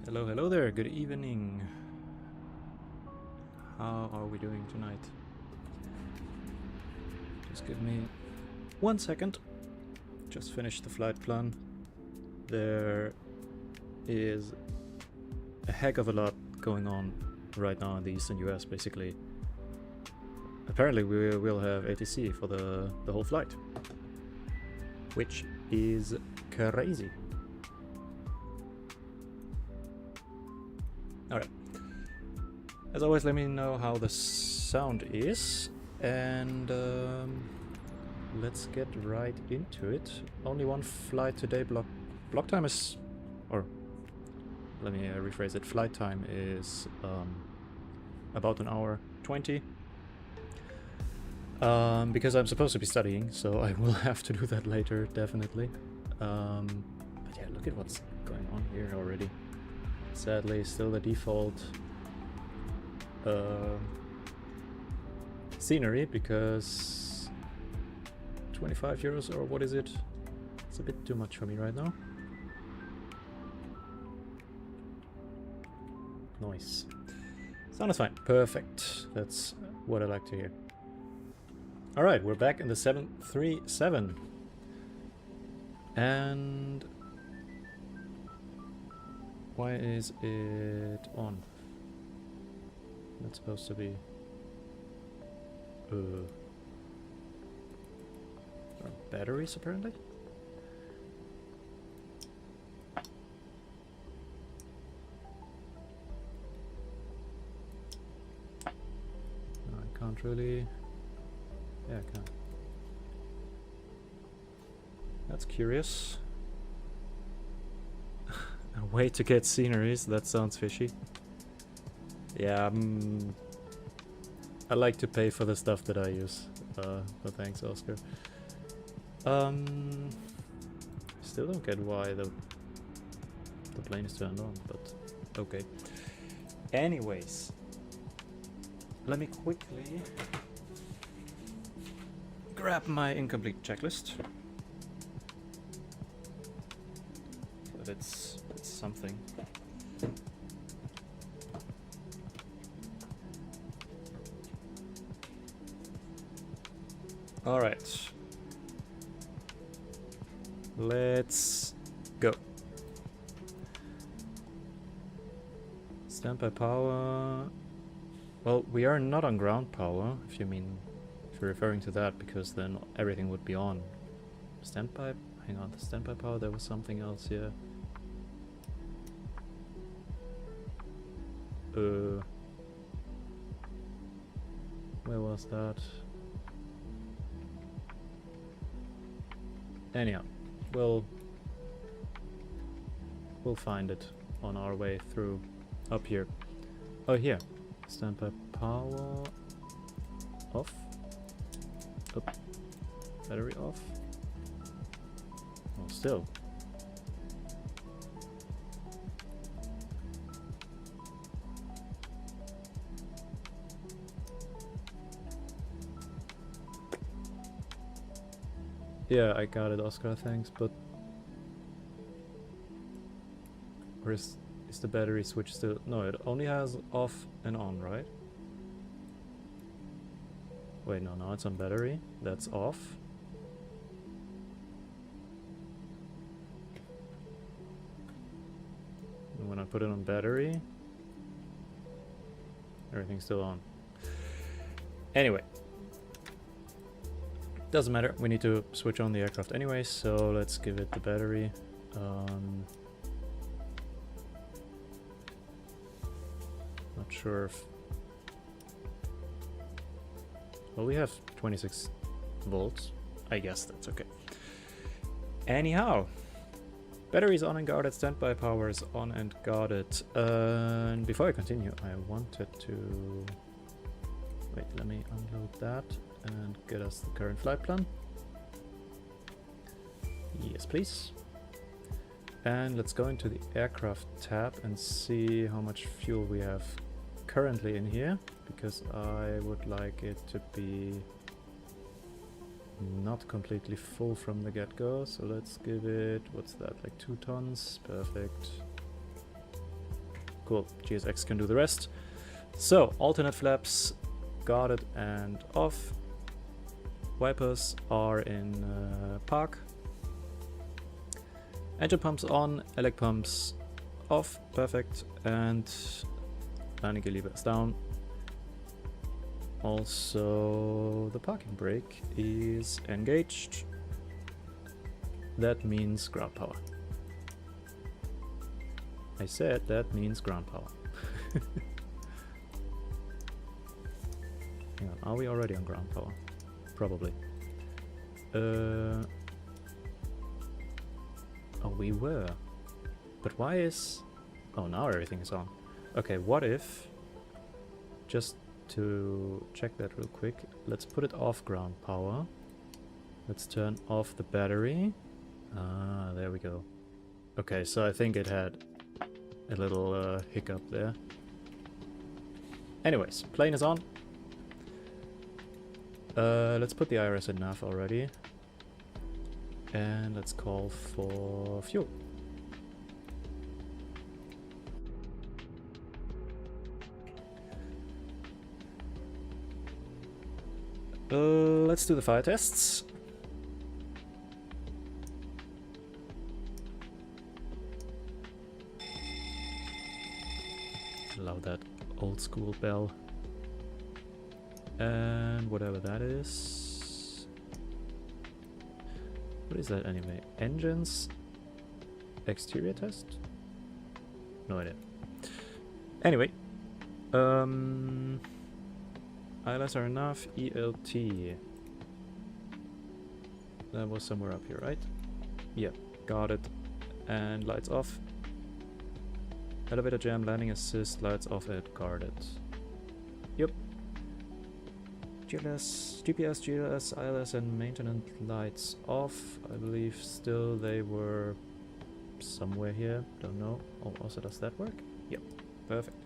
Hello, hello there, good evening. How are we doing tonight? Just give me 1 second. Just finished the flight plan. There is a heck of a lot going on right now in the eastern US, basically. Apparently we will have ATC for the whole flight, which is crazy. Alright. As always, let me know how the sound is, and let's get right into it. Only one flight today. Block time is, or let me rephrase it. Flight time is about 1 hour 20. Because I'm supposed to be studying, so I will have to do that later, definitely. look at what's going on here already. Sadly, still the default scenery, because 25 euros, or what is it? It's a bit too much for me right now. Nice. Sound is fine. Perfect. That's what I like to hear. Alright, we're back in the 737. And why is it on? That's supposed to be batteries apparently. I can't really. Yeah, I can. That's curious. A way to get sceneries, that sounds fishy. Yeah, I like to pay for the stuff that I use. But thanks, Oscar. Still don't get why the plane is turned on, but okay. Anyways, let me quickly grab my incomplete checklist. But it's something. All right. Let's go. Standby power. Well, we are not on ground power, if you're referring to that, because then everything would be on. Standby? Hang on, the standby power, there was something else here. Where was that? Anyhow, we'll find it on our way through up here. Oh, here. Standby power off. Oh, battery off. Oh, still. Yeah, I got it, Oscar, thanks, but where is the battery switch still? No, it only has off and on, right? Wait, no, now it's on battery. That's off. And when I put it on battery, everything's still on. Anyway. Doesn't matter, we need to switch on the aircraft anyway, so let's give it the battery. Not sure if... Well, we have 26 volts. I guess that's okay. Anyhow, batteries on and guarded, standby power is on and guarded. And before I continue, I wanted to... Wait, let me unload that and get us the current flight plan. Yes, please. And let's go into the aircraft tab and see how much fuel we have currently in here, because I would like it to be not completely full from the get-go. So let's give it, what's that, like 2 tons? Perfect. Cool, GSX can do the rest. So, alternate flaps, guarded and off. Wipers are in park. Engine pumps on, elec pumps off, perfect, and landing gear lever is down. Also, the parking brake is engaged. That means ground power. I said that means ground power. Hang on, are we already on ground power? Probably. Oh, we were. But why is... Oh, now everything is on. Okay, what if... Just to check that real quick, let's put it off ground power. Let's turn off the battery. Ah, there we go. Okay, so I think it had a little hiccup there. Anyways, plane is on. Let's put the IRS in nav already. And let's call for fuel. Let's do the fire tests. Love that old school bell. And whatever that is. What is that anyway? Engines? Exterior test? No idea. Anyway. ILS are enough. ELT. That was somewhere up here, right? Yeah, got it. And lights off. Elevator jam, landing assist, lights off at guarded. Yep. GPS, GLS, ILS and maintenance lights off. I believe still they were somewhere here. Don't know. Oh, also does that work? Yep. Perfect.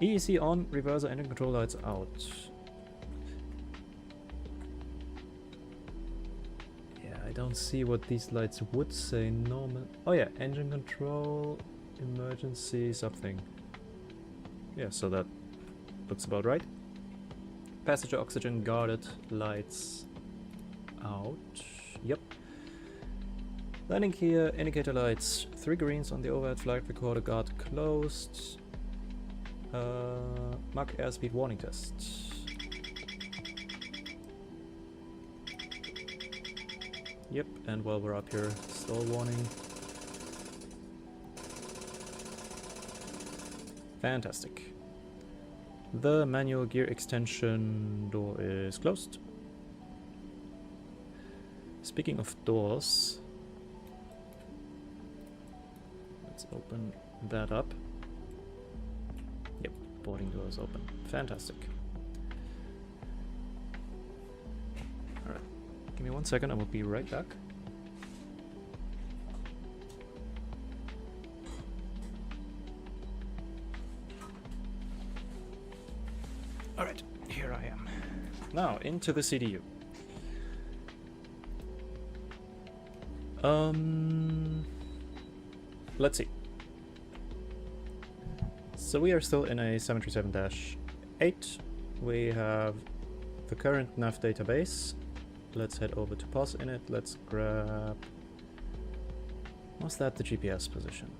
EEC on, reverser, engine control lights out. Yeah, I don't see what these lights would say normal. Oh yeah, engine control, emergency, something. Yeah, so that looks about right. Passenger oxygen guarded, lights out. Yep. Landing gear, indicator lights, 3 greens on the overhead flight recorder, guard closed. Mach airspeed warning test. Yep, and while we're up here, stall warning. Fantastic. The manual gear extension door is closed. Speaking of doors, let's open that up. Yep, boarding door is open. Fantastic. Alright, give me 1 second, I will be right back. Alright, here I am. Now, into the CDU. Let's see. So we are still in a 737-8. We have the current nav database. Let's head over to POS in it. Let's grab... Was that the GPS position?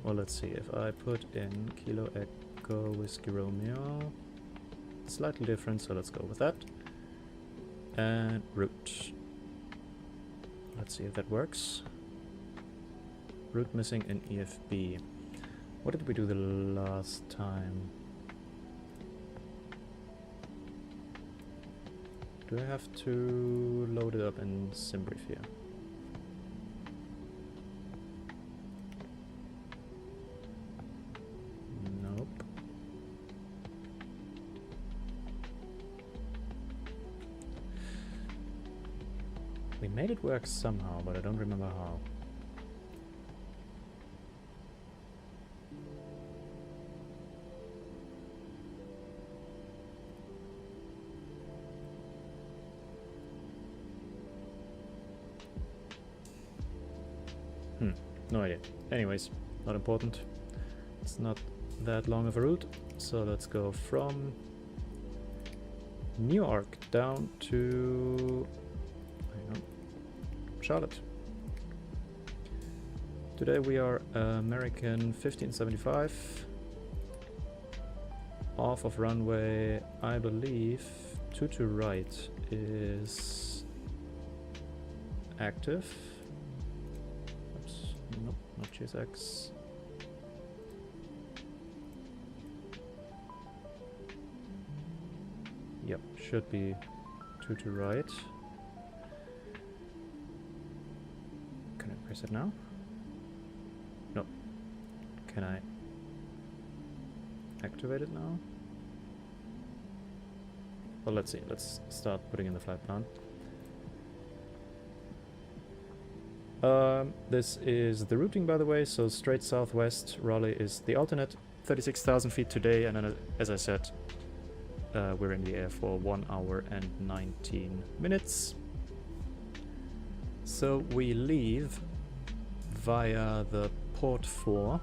Well, let's see. If I put in Kilo Echo Whiskey Romeo, it's slightly different, so let's go with that. And route. Let's see if that works. Route missing in EFB. What did we do the last time? Do I have to load it up in SimBrief here? Nope. We made it work somehow, but I don't remember how. No idea. Anyways, not important. It's not that long of a route. So let's go from Newark down to Charlotte. Today we are American 1575. Off of runway, I believe 2 to right is active. Nope, not GSX. Yep, should be 2 to right. Can I press it now? No. Can I activate it now? Well, let's see. Let's start putting in the flight plan. This is the routing, by the way, so straight southwest, Raleigh is the alternate, 36,000 feet today, and then, as I said, we're in the air for 1 hour and 19 minutes. So we leave via the port 4.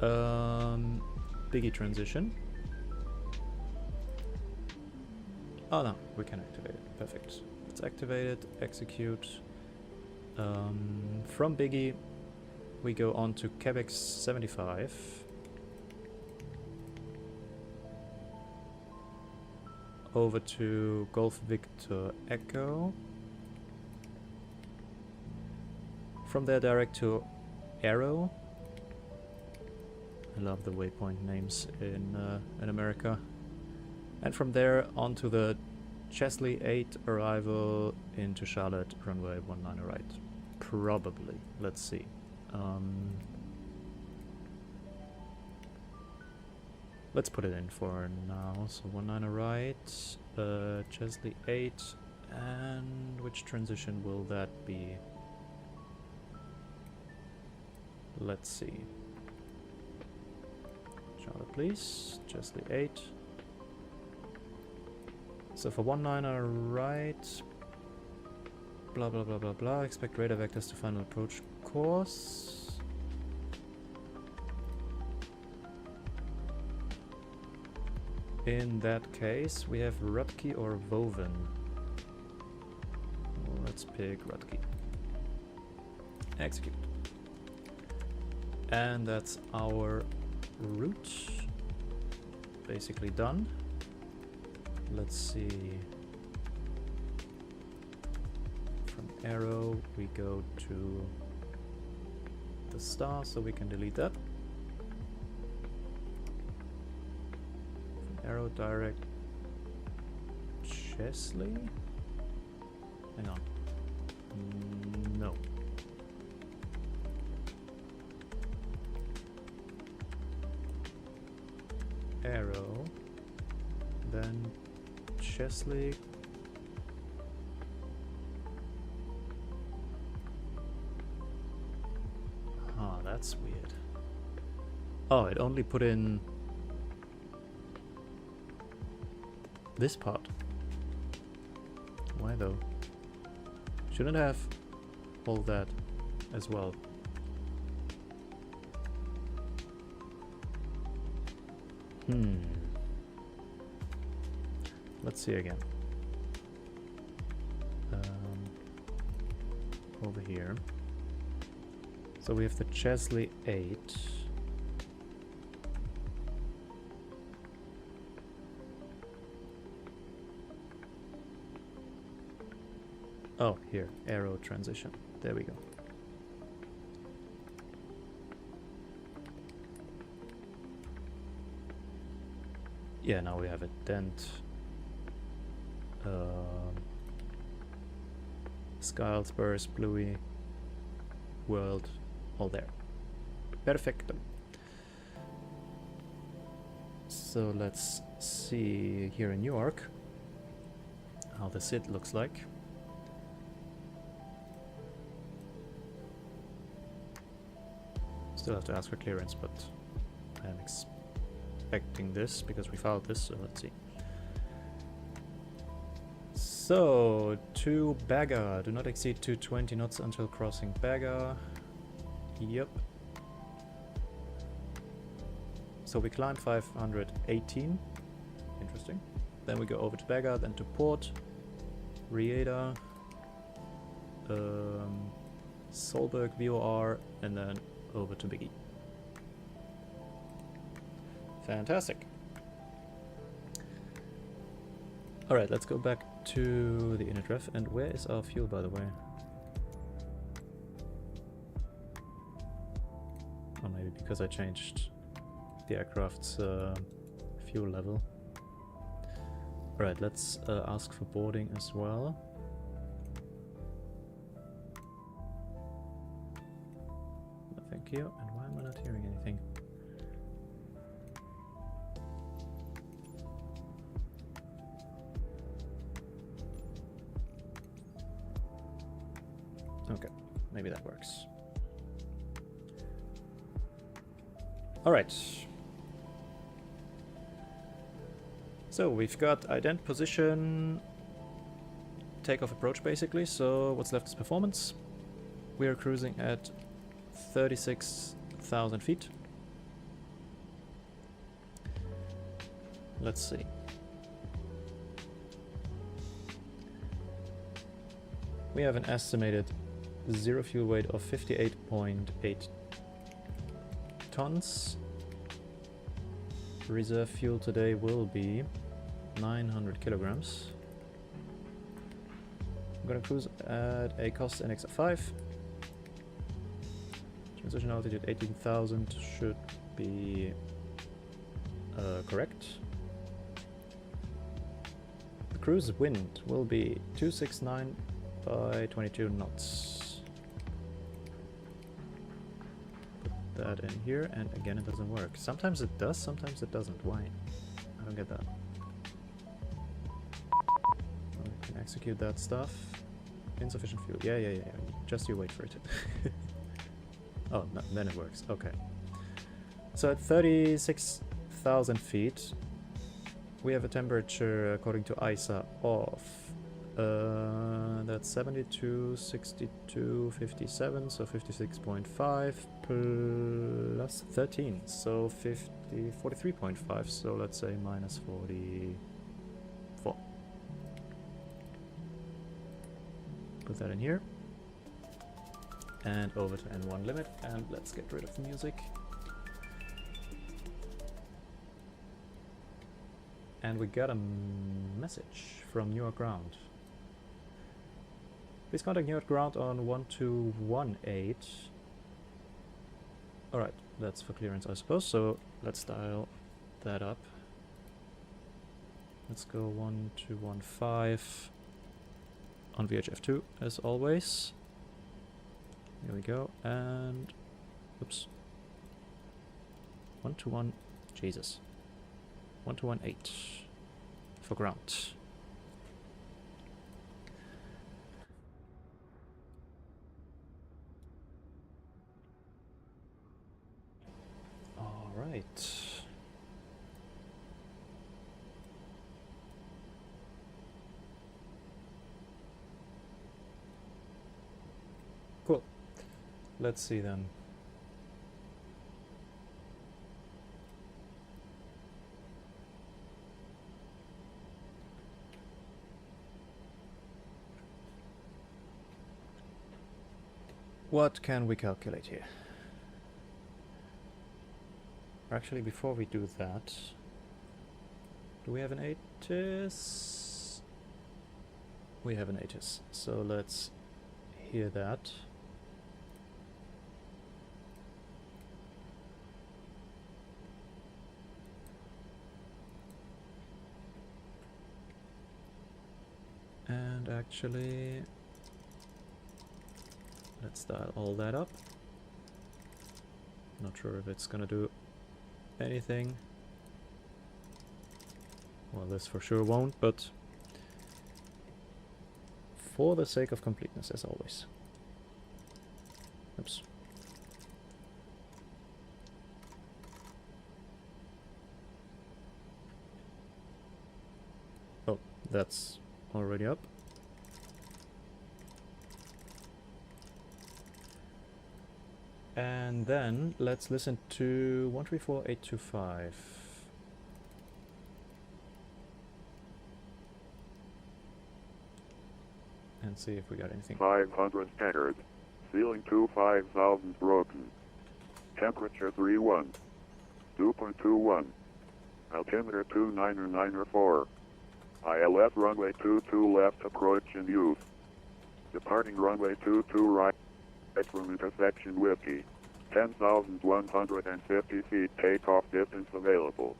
Biggie transition. Oh no, we can activate it. Perfect. Let's activate it, execute. From Biggie, we go on to Quebec 75. Over to Golf Victor Echo. From there direct to Arrow. I love the waypoint names in America. And from there on to the Chesley 8 arrival into Charlotte, runway 19 right. Probably. Let's see. Let's put it in for now. So 19 right, Chesley 8, and which transition will that be? Let's see. Charlotte, please. Chesley 8. So for 19 right, blah blah blah blah blah. Expect radar vectors to final approach course. In that case, we have Rutke or Woven. Let's pick Rutke. Execute. And that's our route. Basically done. Let's see. From Arrow, we go to the star, so we can delete that. Arrow direct Chesley? Hang on. No. Arrow. Then Chesley. Ah, that's weird. Oh, it only put in this part. Why though? Shouldn't have all that as well. Let's see again. Over here. So we have the Chesley 8. Oh, here, Arrow transition. There we go. Yeah, now we have it. Dent. Skiles, Burst, Bluey, World, all there. Perfecto. So let's see here in New York how the SID looks like. Still have to ask for clearance, but I am expecting this because we filed this, so let's see. So, to Baga, do not exceed 220 knots until crossing Baga. Yep. So we climb 518. Interesting. Then we go over to Baga, then to Port, Rieda, Solberg, VOR, and then over to Biggie. Fantastic. Alright, let's go back to the init ref. And where is our fuel, by the way? Or maybe because I changed the aircraft's fuel level. Alright, let's ask for boarding as well. No, thank you. And why am I not hearing anything? Okay, maybe that works. Alright. So we've got ident position, takeoff approach basically, so what's left is performance. We are cruising at 36,000 feet. Let's see. We have an estimated zero fuel weight of 58.8 tons. Reserve fuel today will be 900 kilograms. I'm gonna cruise at a cost NX of 5. Transition altitude 18,000 should be correct. The cruise wind will be 269 by 22 knots. Put that in here, and again it doesn't work. Sometimes it does, sometimes it doesn't. Why? I don't get that. We can execute that stuff. Insufficient fuel. Yeah. Just you wait for it. Oh, no, then it works. Okay. So at 36,000 feet, we have a temperature, according to ISA, of that's 72, 62, 57, so 56.5 plus 13, so 43.5, so let's say minus 44. Put that in here. And over to N1 limit, and let's get rid of the music. And we got a message from New York Ground. Please contact New York Ground on 1218. Alright, that's for clearance I suppose, so let's dial that up. Let's go 1215 on VHF2 as always. Here we go, and oops. 121, Jesus. 1218 for ground. All right. Cool. Let's see then. What can we calculate here? Actually, before we do that, do we have an ATIS? We have an ATIS, so let's hear that. And actually, let's dial all that up. Not sure if it's gonna do anything. Well, this for sure won't, but for the sake of completeness, as always. Oops. Oh, that's already up. And then let's listen to 134825. And see if we got anything. 500 staggered. Ceiling 25,000 broken. Temperature 31. 2.21. Altimeter 2994. ILS runway 22 left approach in use. Departing runway 22 right from intersection Whiskey. 10,150 feet takeoff distance available.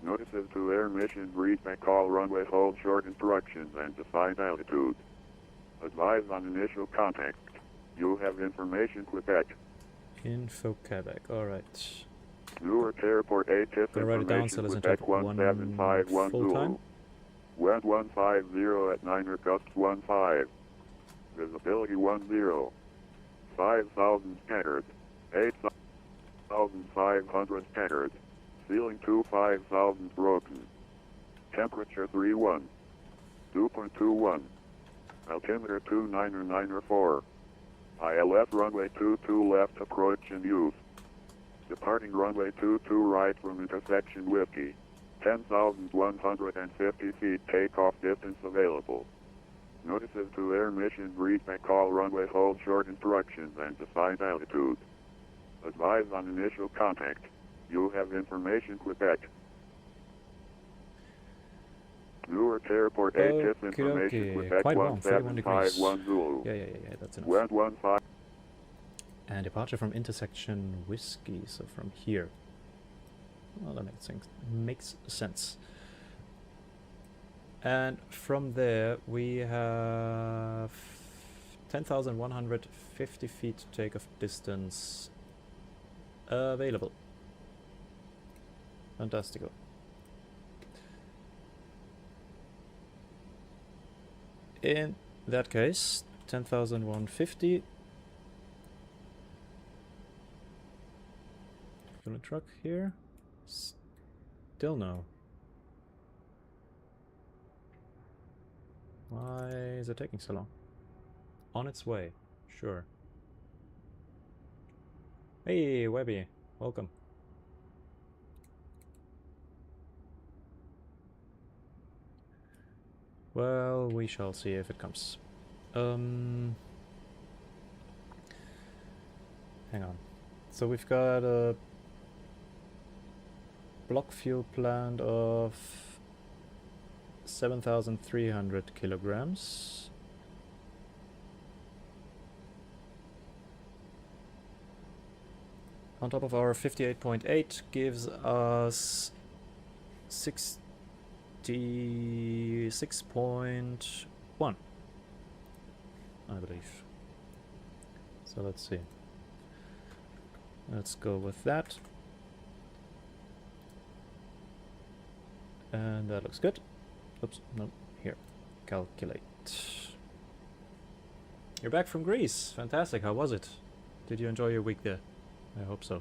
Notices to air missions read by call runway hold short instructions and defined altitude. Advise on initial contact. You have information Quebec. Info Quebec, alright. Newark Airport ATIS Write it down so information let's Quebec one 17510. full time. Wind 150 at 9 gust 15. Visibility 10. 5,000 scattered. 8,500 scattered. Ceiling 5,000 broken. Temperature 31. 2.21. Altimeter 29904. ILS runway 22 left approach in use. Departing runway 22 right from intersection Whiskey. 10,150 feet takeoff distance available. Notices to air mission brief and call runway hold short instructions and defined altitude. Advise on initial contact. You have information Quebec. Newark Airport ATC information Quebec Quite warm, 31 degrees. 1751 Zulu. Yeah, that's enough. Wind 15. And departure from intersection Whiskey, so from here. Well, that makes sense. And from there we have 10,150 feet takeoff distance available. Fantastical. In that case, 10,150. Fuel and truck here. Still no. Why is it taking so long? On its way, sure. Hey, Webby, welcome. Well, we shall see if it comes. Hang on. So we've got a block fuel plant of 7,300 kilograms. On top of our 58.8 gives us 66.1, I believe. So let's see. Let's go with that. And that looks good. Oops, no, here. Calculate. You're back from Greece. Fantastic. How was it? Did you enjoy your week there? I hope so.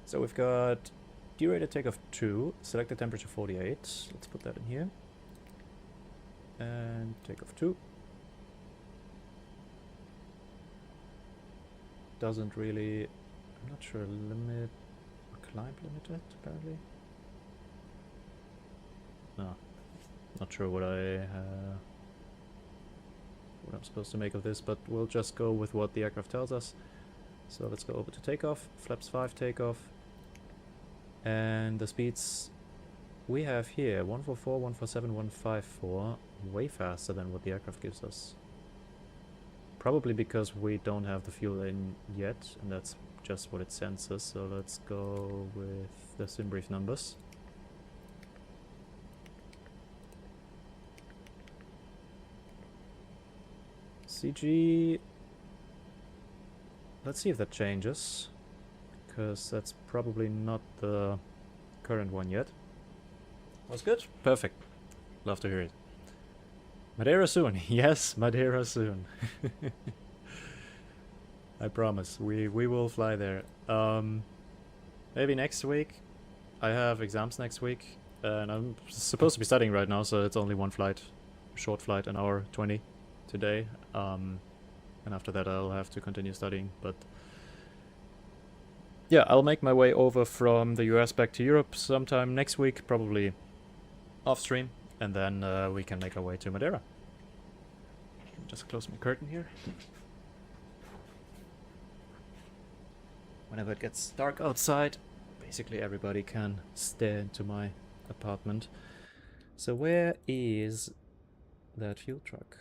So we've got derated takeoff 2, selected temperature 48. Let's put that in here. And takeoff 2. Doesn't really, I'm not sure, limit, climb limited apparently. No, not sure what I'm supposed to make of this, but we'll just go with what the aircraft tells us. So let's go over to takeoff, flaps 5 takeoff, and the speeds we have here, 144, 147, 154, way faster than what the aircraft gives us. Probably because we don't have the fuel in yet, and that's just what it senses. So let's go with the sim brief numbers. CG, let's see if that changes, because that's probably not the current one yet. Was good? Perfect. Love to hear it. Madeira soon. Yes, Madeira soon. I promise. We will fly there. Maybe next week. I have exams next week, and I'm supposed to be studying right now, so it's only one flight, short flight, an hour 20 today. And after that I'll have to continue studying, but yeah, I'll make my way over from the US back to Europe sometime next week, probably off stream, and then we can make our way to Madeira. Just close my curtain here. Whenever it gets dark outside, basically everybody can stare into my apartment. So where is that fuel truck?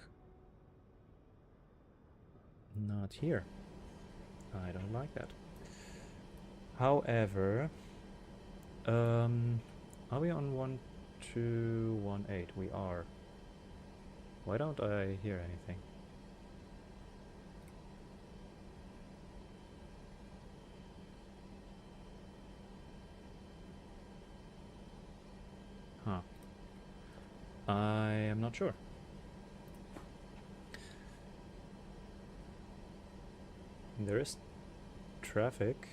Not here. I don't like that. However, are we on 1218? We are. Why don't I hear anything? Huh. I am not sure. There is traffic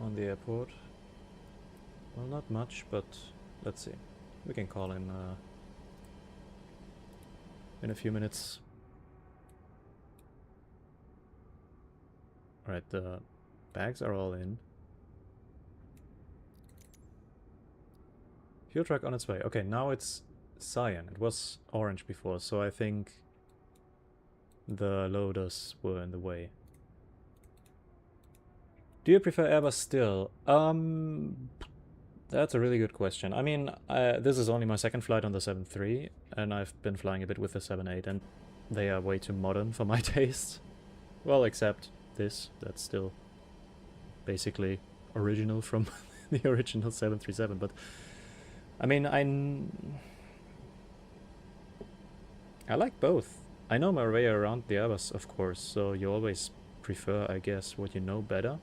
on the airport. Well, not much, but let's see. We can call in a few minutes. Alright, the bags are all in. Fuel truck on its way. Okay, now it's cyan. It was orange before, so I think the loaders were in the way. Do you prefer Airbus still? That's a really good question. I mean, this is only my second flight on the 7.3, and I've been flying a bit with the 7.8, and they are way too modern for my taste. Well, except this. That's still basically original from the original 737, but I mean, I like both. I know my way around the Airbus, of course, so you always prefer, I guess, what you know better.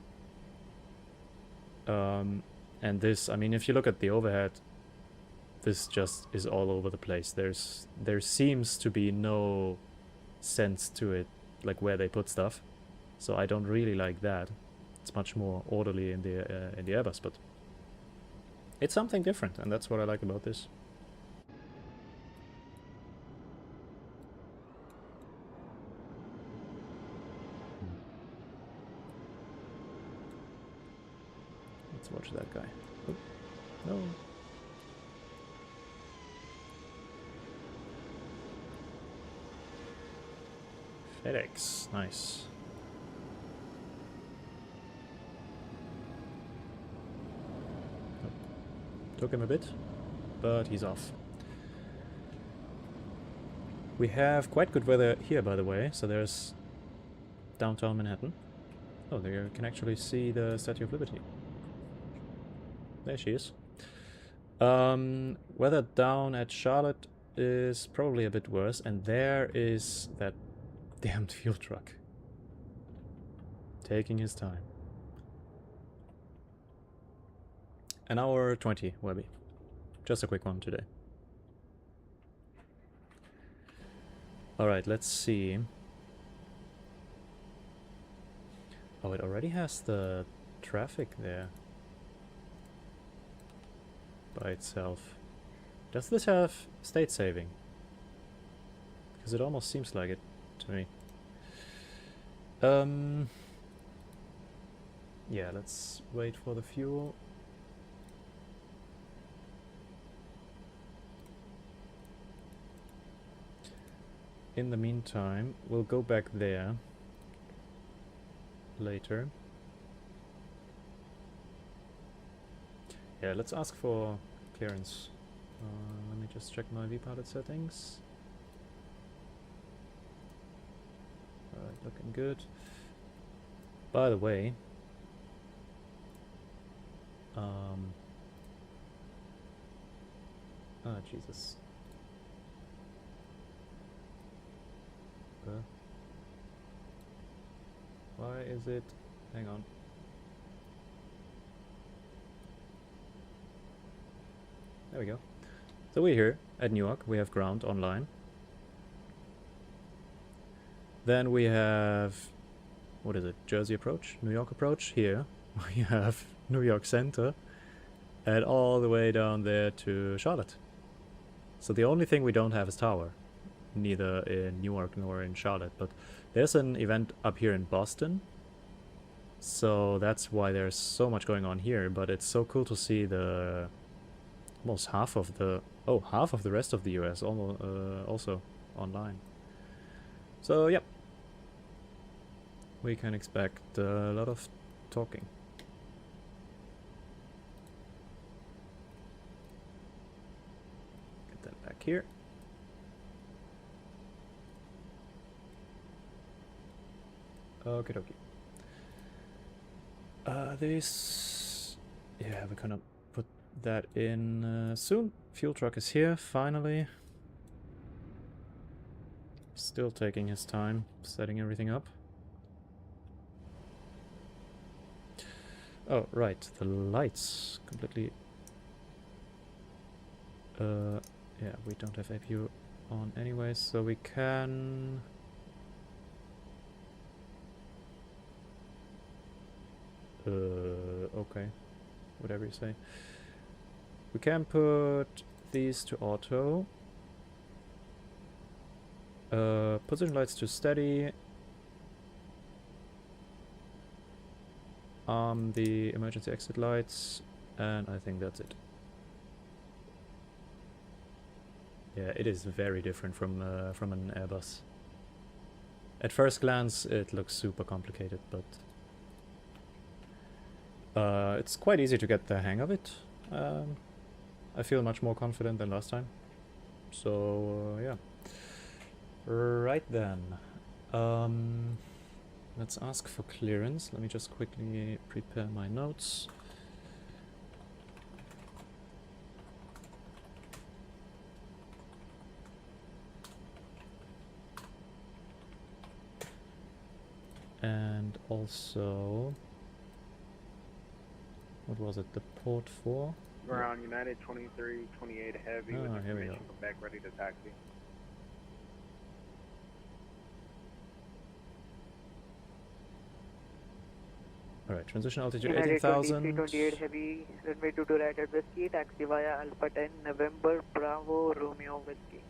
And this, I mean, if you look at the overhead, this just is all over the place. There seems to be no sense to it, like where they put stuff. So I don't really like that. It's much more orderly in the Airbus, but it's something different, and that's what I like about this. Let's watch that guy. Oh, no. FedEx, nice. Oh. Took him a bit, but he's off. We have quite good weather here, by the way, so there's downtown Manhattan. Oh, there you can actually see the Statue of Liberty. There she is. Weather down at Charlotte is probably a bit worse, and there is that damned fuel truck. Taking his time. An hour 20, Webby. Just a quick one today. Alright, let's see. Oh, it already has the traffic there by itself. Does this have state saving? Because it almost seems like it to me. Yeah, let's wait for the fuel. In the meantime, we'll go back there later. Yeah, let's ask for clearance. Let me just check my vPilot settings. Alright, looking good. By the way, Jesus. Why is it? Hang on. There we go. So we're here at Newark. We have ground online. Then we have, what is it? Jersey approach? New York approach? Here we have New York Center. And all the way down there to Charlotte. So the only thing we don't have is tower. Neither in Newark nor in Charlotte. But there's an event up here in Boston. So that's why there's so much going on here. But it's so cool to see the almost half of the rest of the US also online. So yep, we can expect a lot of talking. Get that back here. Okie dokie. This, yeah, we're gonna put that in soon. Fuel truck is here, finally. Still taking his time, setting everything up. Oh, right, the lights completely... yeah, we don't have APU on anyway, so we can... Okay. Whatever you say. We can put these to auto. Position lights to steady. The emergency exit lights, and I think that's it. Yeah, it is very different from an Airbus. At first glance, it looks super complicated, but it's quite easy to get the hang of it. I feel much more confident than last time. So yeah. Right then. Let's ask for clearance. Let me just quickly prepare my notes. And also, what was it? The port for? Ground United 2328 Heavy with here we information go. from back ready to taxi. Alright, transition altitude United 18,000. 2328 Heavy, runway 22 right at Whiskey, taxi via Alpha 10, November, Bravo, Romeo, Whiskey.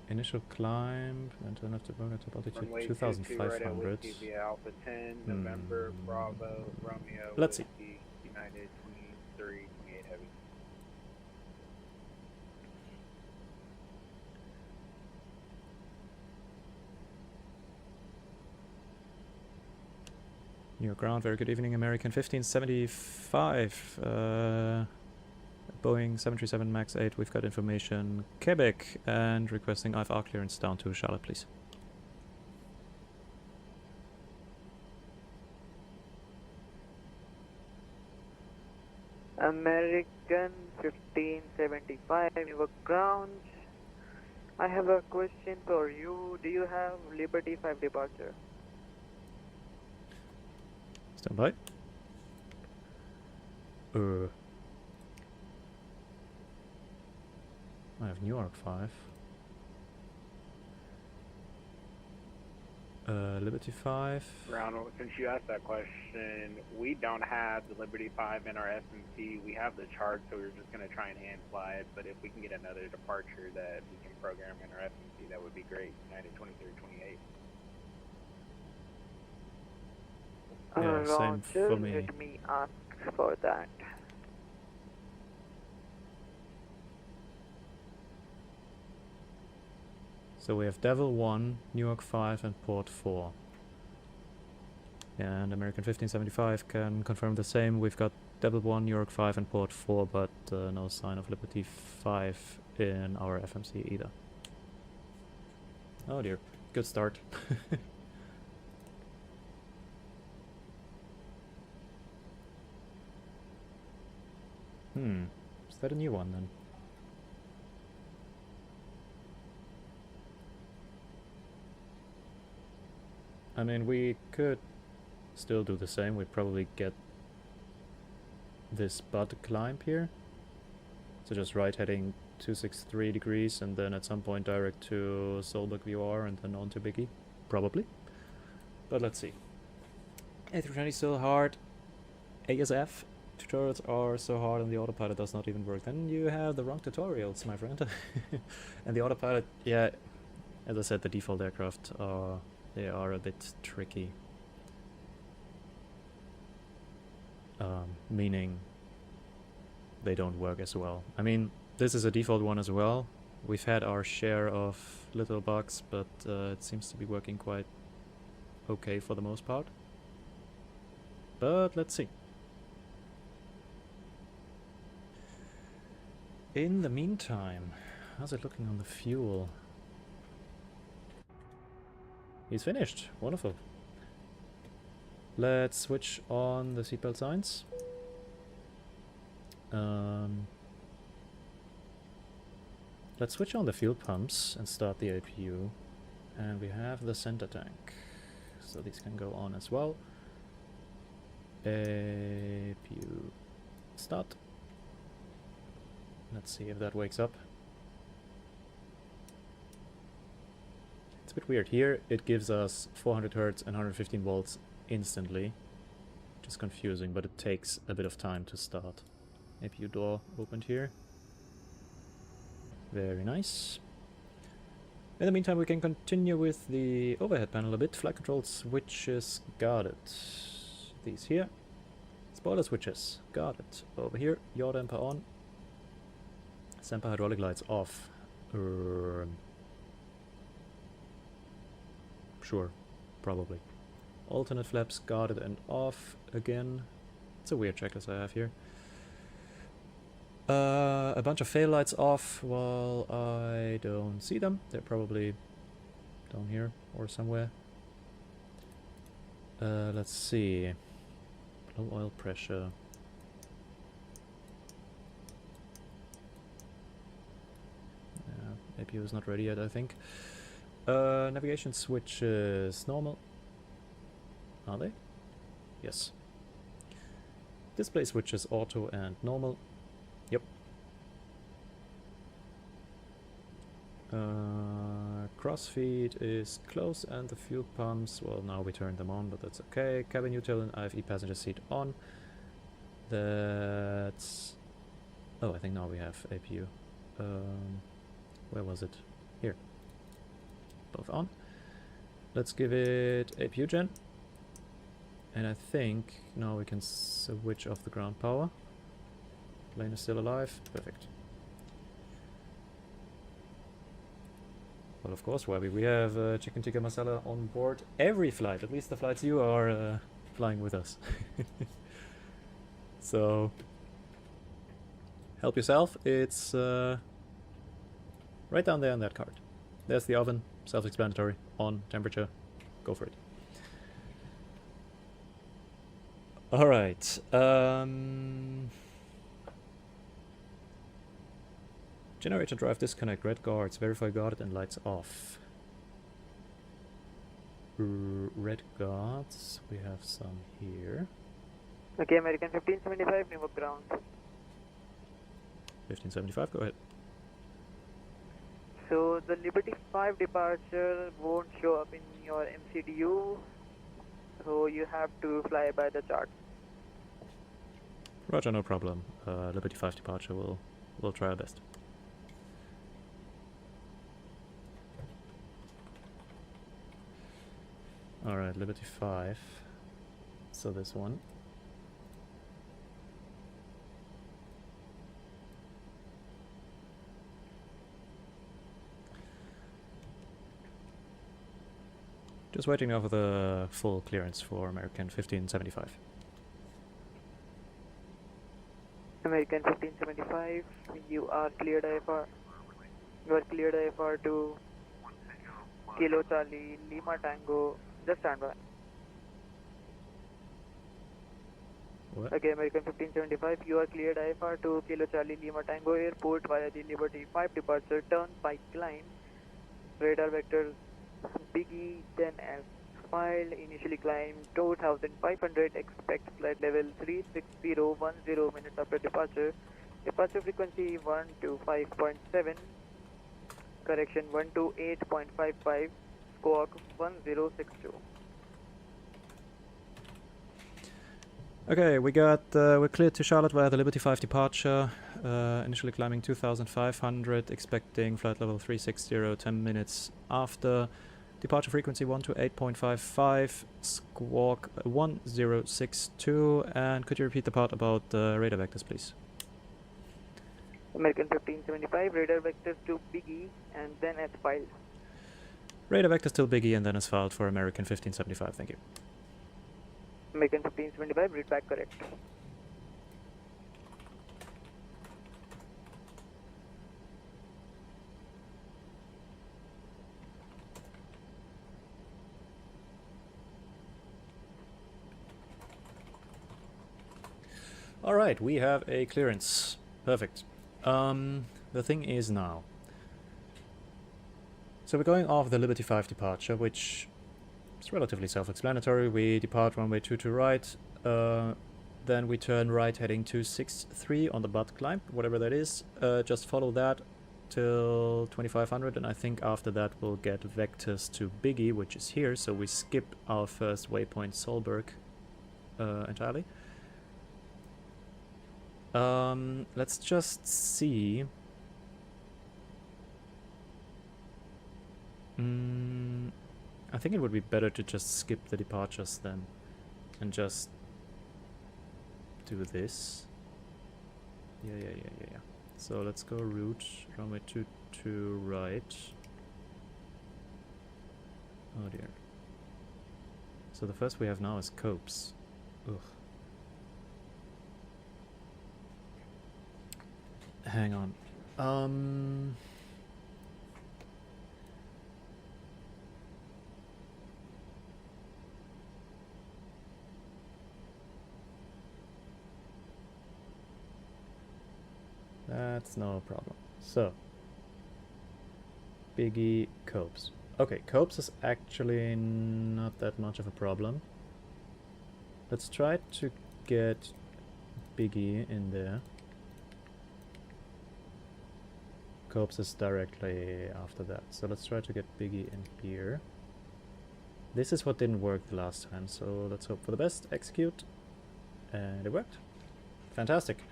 Initial climb, and turn left to Boeing at altitude Runway 2,500. right at Whiskey via Alpha 10, November, Bravo, Romeo, Let's see. Whiskey, United 2328 Heavy. New York ground, very good evening, American 1575, Boeing 737 Max 8, we've got information, Quebec, and requesting IFR clearance down to Charlotte, please. American 1575, New York ground. I have a question for you. Do you have Liberty 5 departure? Stand by. I have New York 5. Liberty 5. Ground, since you asked that question, we don't have the Liberty 5 in our S&P. We have the chart, so we're just going to try and hand fly it. But if we can get another departure that we can program in our S&P, that would be great. United 2328. Yeah, same Roger, for me. let me ask for that. So we have Devil 1, New York 5, and Port 4. And American 1575 can confirm the same. We've got Devil 1, New York 5, and Port 4, but no sign of Liberty 5 in our FMC either. Oh dear, good start. Is that a new one then? I mean, we could still do the same. We'd probably get this butt climb here. So just right heading 263 degrees and then at some point direct to Solberg VOR and then on to Biggie. Probably. But let's see. A320 is still hard. ASF tutorials are so hard and the autopilot does not even work. Then you have the wrong tutorials, my friend. And the autopilot, yeah, as I said, the default aircraft are... they are a bit tricky. Meaning they don't work as well. I mean, this is a default one as well. We've had our share of little bugs, but it seems to be working quite okay for the most part. But let's see. In the meantime, how's it looking on the fuel? He's finished. Wonderful. Let's switch on the seatbelt signs. Let's switch on the fuel pumps and start the APU. And we have the center tank. So these can go on as well. APU start. Let's see if that wakes up. It's a bit weird. Here it gives us 400 Hz and 115 volts instantly, It's confusing, but it takes a bit of time to start. APU door opened here. Very nice. In the meantime, we can continue with the overhead panel a bit. Flight control switches guarded. These here. Spoiler switches guarded. Over here, yaw damper on. Semper hydraulic lights off. Sure, probably. Alternate flaps guarded and off again. It's a weird checklist I have here. A bunch of fail lights off while I don't see them. They're probably down here or somewhere. Let's see. Low oil pressure. APU is not ready yet, I think. Navigation switches normal. Are they? Yes. Display switches auto and normal. Yep. Crossfeed is close and the fuel pumps, well, now we turned them on, but that's okay. Cabin util and IFE passenger seat on. That's... oh, I think now we have APU. Where was it? Here. Both on. Let's give it APU gen. And I think now we can switch off the ground power. Plane is still alive. Perfect. Well, of course, Webby, we have chicken tikka masala on board every flight. At least the flights you are flying with us. So, help yourself. It's right down there on that card. There's the oven. Self-explanatory. On. Temperature. Go for it. Alright. Generator drive disconnect. Red guards. Verify guarded and lights off. Red guards. We have some here. Okay, American 1575, New York ground. 1575, go ahead. So the Liberty 5 departure won't show up in your MCDU, so you have to fly by the chart. Roger, no problem. Liberty 5 departure, we'll try our best. Alright, Liberty 5. So this one. Just waiting now for the full clearance for American 1575. American 1575, you are cleared IFR. You are cleared IFR to Kilo Charlie, Lima Tango, just stand by. What? Okay, American 1575, you are cleared IFR to Kilo Charlie, Lima Tango Airport via the Liberty 5 departure, turnpike line, radar vector Biggie 10S, filed, initially climb 2500, expect flight level 36010 minutes after departure, departure frequency 125.7, correction 128.55, squawk 1062. Okay, we're cleared to Charlotte via the Liberty 5 departure, initially climbing 2500, expecting flight level 360, 10 minutes after. Departure frequency 128.55, squawk 1062, and could you repeat the part about radar vectors, please? American 1575, radar vectors to Biggie and then as filed. Radar vectors till Biggie and then as filed for American 1575, thank you. American 1575, read back correct. Alright, we have a clearance. Perfect. The thing is now. So we're going off the Liberty 5 departure, which is relatively self-explanatory. We depart runway 2 to right, then we turn right heading 263 on the butt climb, whatever that is. Just follow that till 2500, and I think after that we'll get vectors to Biggie, which is here, so we skip our first waypoint Solberg entirely. Let's just see. I think it would be better to just skip the departures then and just do this. Yeah. So let's go route runway 22 right. Oh dear. So the first we have now is Copes. Ugh. Hang on. That's no problem. So, Biggie, Copes. Okay, Copes is actually not that much of a problem. Let's try to get Biggie in there. Copes is directly after that. So let's try to get Biggie in here. This is what didn't work the last time, so let's hope for the best. Execute. And it worked. Fantastic.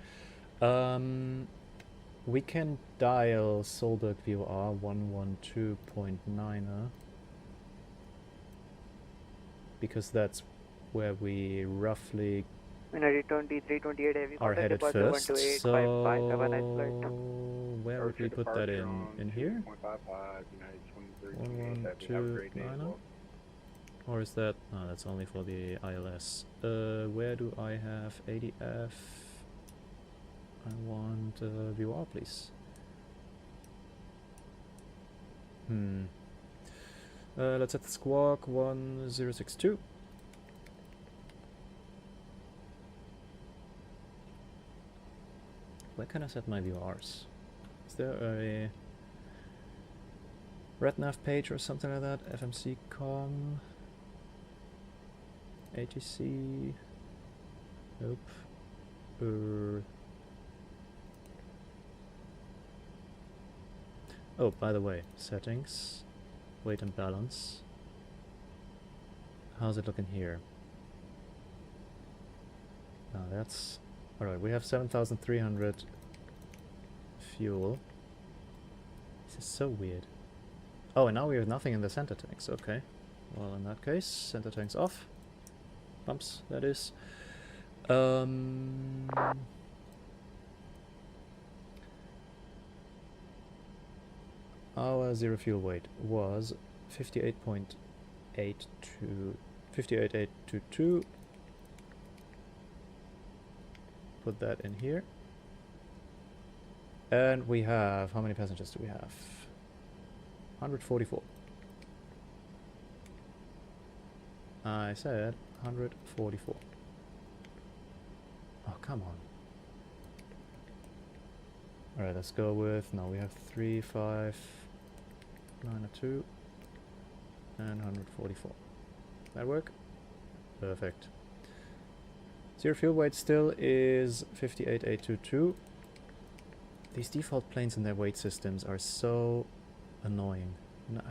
We can dial Solberg VOR 112.9er because that's where we roughly United 2328 heavy are headed first. So have a nice flight. where would we put that in? In here? 112.9er? Or is that... No, that's only for the ILS. Where do I have ADF? I want VOR, please. Let's set the squawk 1062. Where can I set my VORs? Is there a RedNav page or something like that? FMC com? ATC? Nope. Oh, by the way, settings, weight and balance. How's it looking here? Now that's... Alright, we have 7,300 fuel. This is so weird. Oh, and now we have nothing in the center tanks. Okay. Well, in that case, center tanks off. Bumps, that is. Our zero fuel weight was 58.822. Put that in here. And we have, how many passengers do we have? 144. I said 144. Oh, come on. Alright, let's go with, now we have 3592 and 144. That work? Perfect. Zero fuel weight still is 58,822. These default planes and their weight systems are so annoying. No.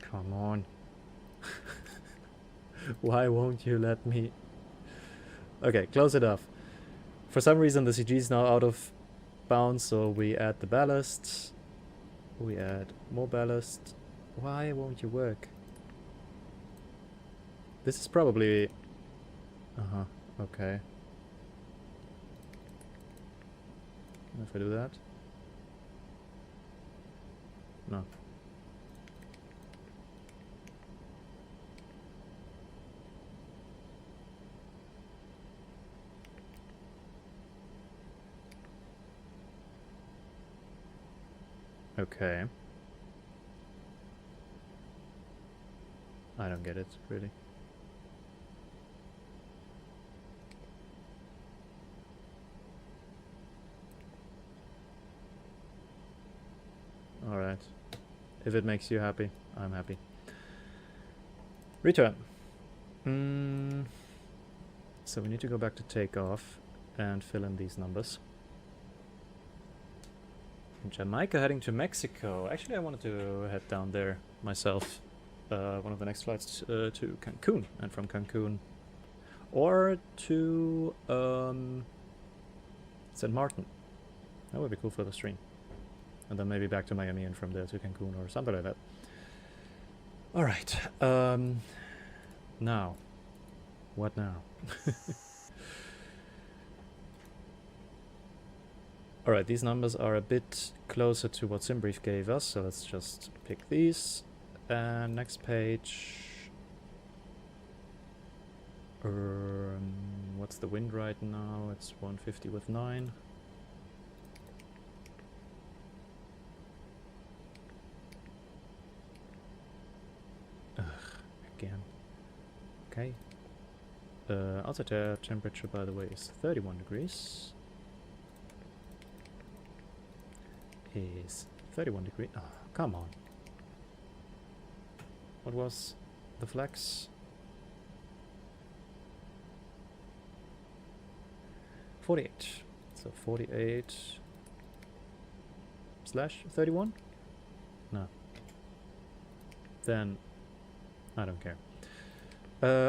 Come on. Why won't you let me... Okay, close it off. For some reason the CG is now out of bounds, so we add the ballast. We add more ballast. Why won't you work? This is probably... okay. If I do that? No. Okay. I don't get it, really. Alright. If it makes you happy, I'm happy. Return. So we need to go back to takeoff and fill in these numbers. From Jamaica heading to Mexico. Actually, I wanted to head down there myself. One of the next flights to Cancun. And from Cancun... Or to St. Martin. That would be cool for the stream. And then maybe back to Miami and from there to Cancun or something like that. Alright. Now. What now? Alright, these numbers are a bit closer to what SimBrief gave us, so let's just pick these. And next page. What's the wind right now? It's 150 with 9. Ugh, again. Okay. Outside air temperature, by the way, is 31 degrees. Is 31 degrees. Oh, come on. What was the flex? 48. So 48 slash 31? No. Then I don't care.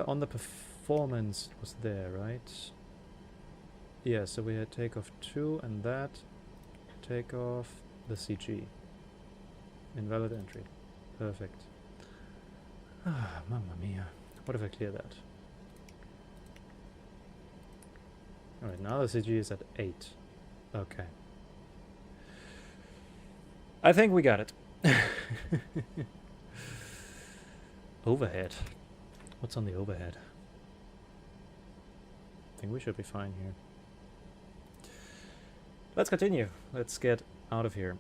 On the performance, it was there, right? Yeah, so we had takeoff 2 and that. Takeoff the CG. Invalid entry. Perfect. Ah, mamma mia. What if I clear that? Alright, now the CG is at 8. Okay. I think we got it. Overhead. What's on the overhead? I think we should be fine here. Let's continue. Let's get out of here.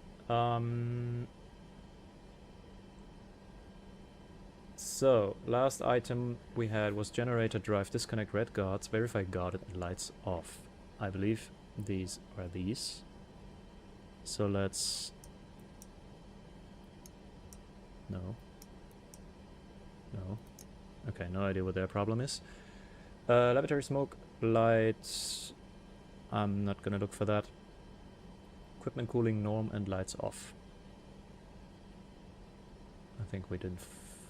So, last item we had was generator drive disconnect red guards, verify guarded and lights off. I believe these are these. So let's... No. No. Okay, no idea what their problem is. Laboratory smoke, lights... I'm not gonna look for that. Equipment cooling norm and lights off. I think we didn't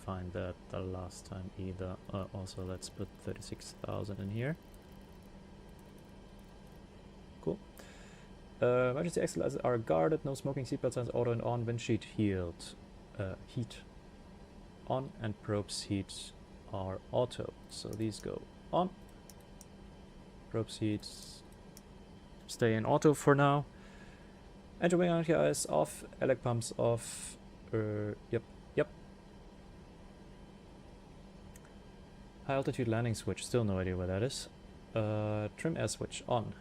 find that the last time either. Also, let's put 36,000 in here. Cool. Emergency exit lights are guarded. No smoking. Seatbelt signs auto and on. Windshield heat on, and probes heat are auto. So these go on. Probes heats stay in auto for now. Engine wing anti is off. Elec pumps off. Yep. High altitude landing switch, still no idea where that is. Trim air switch on.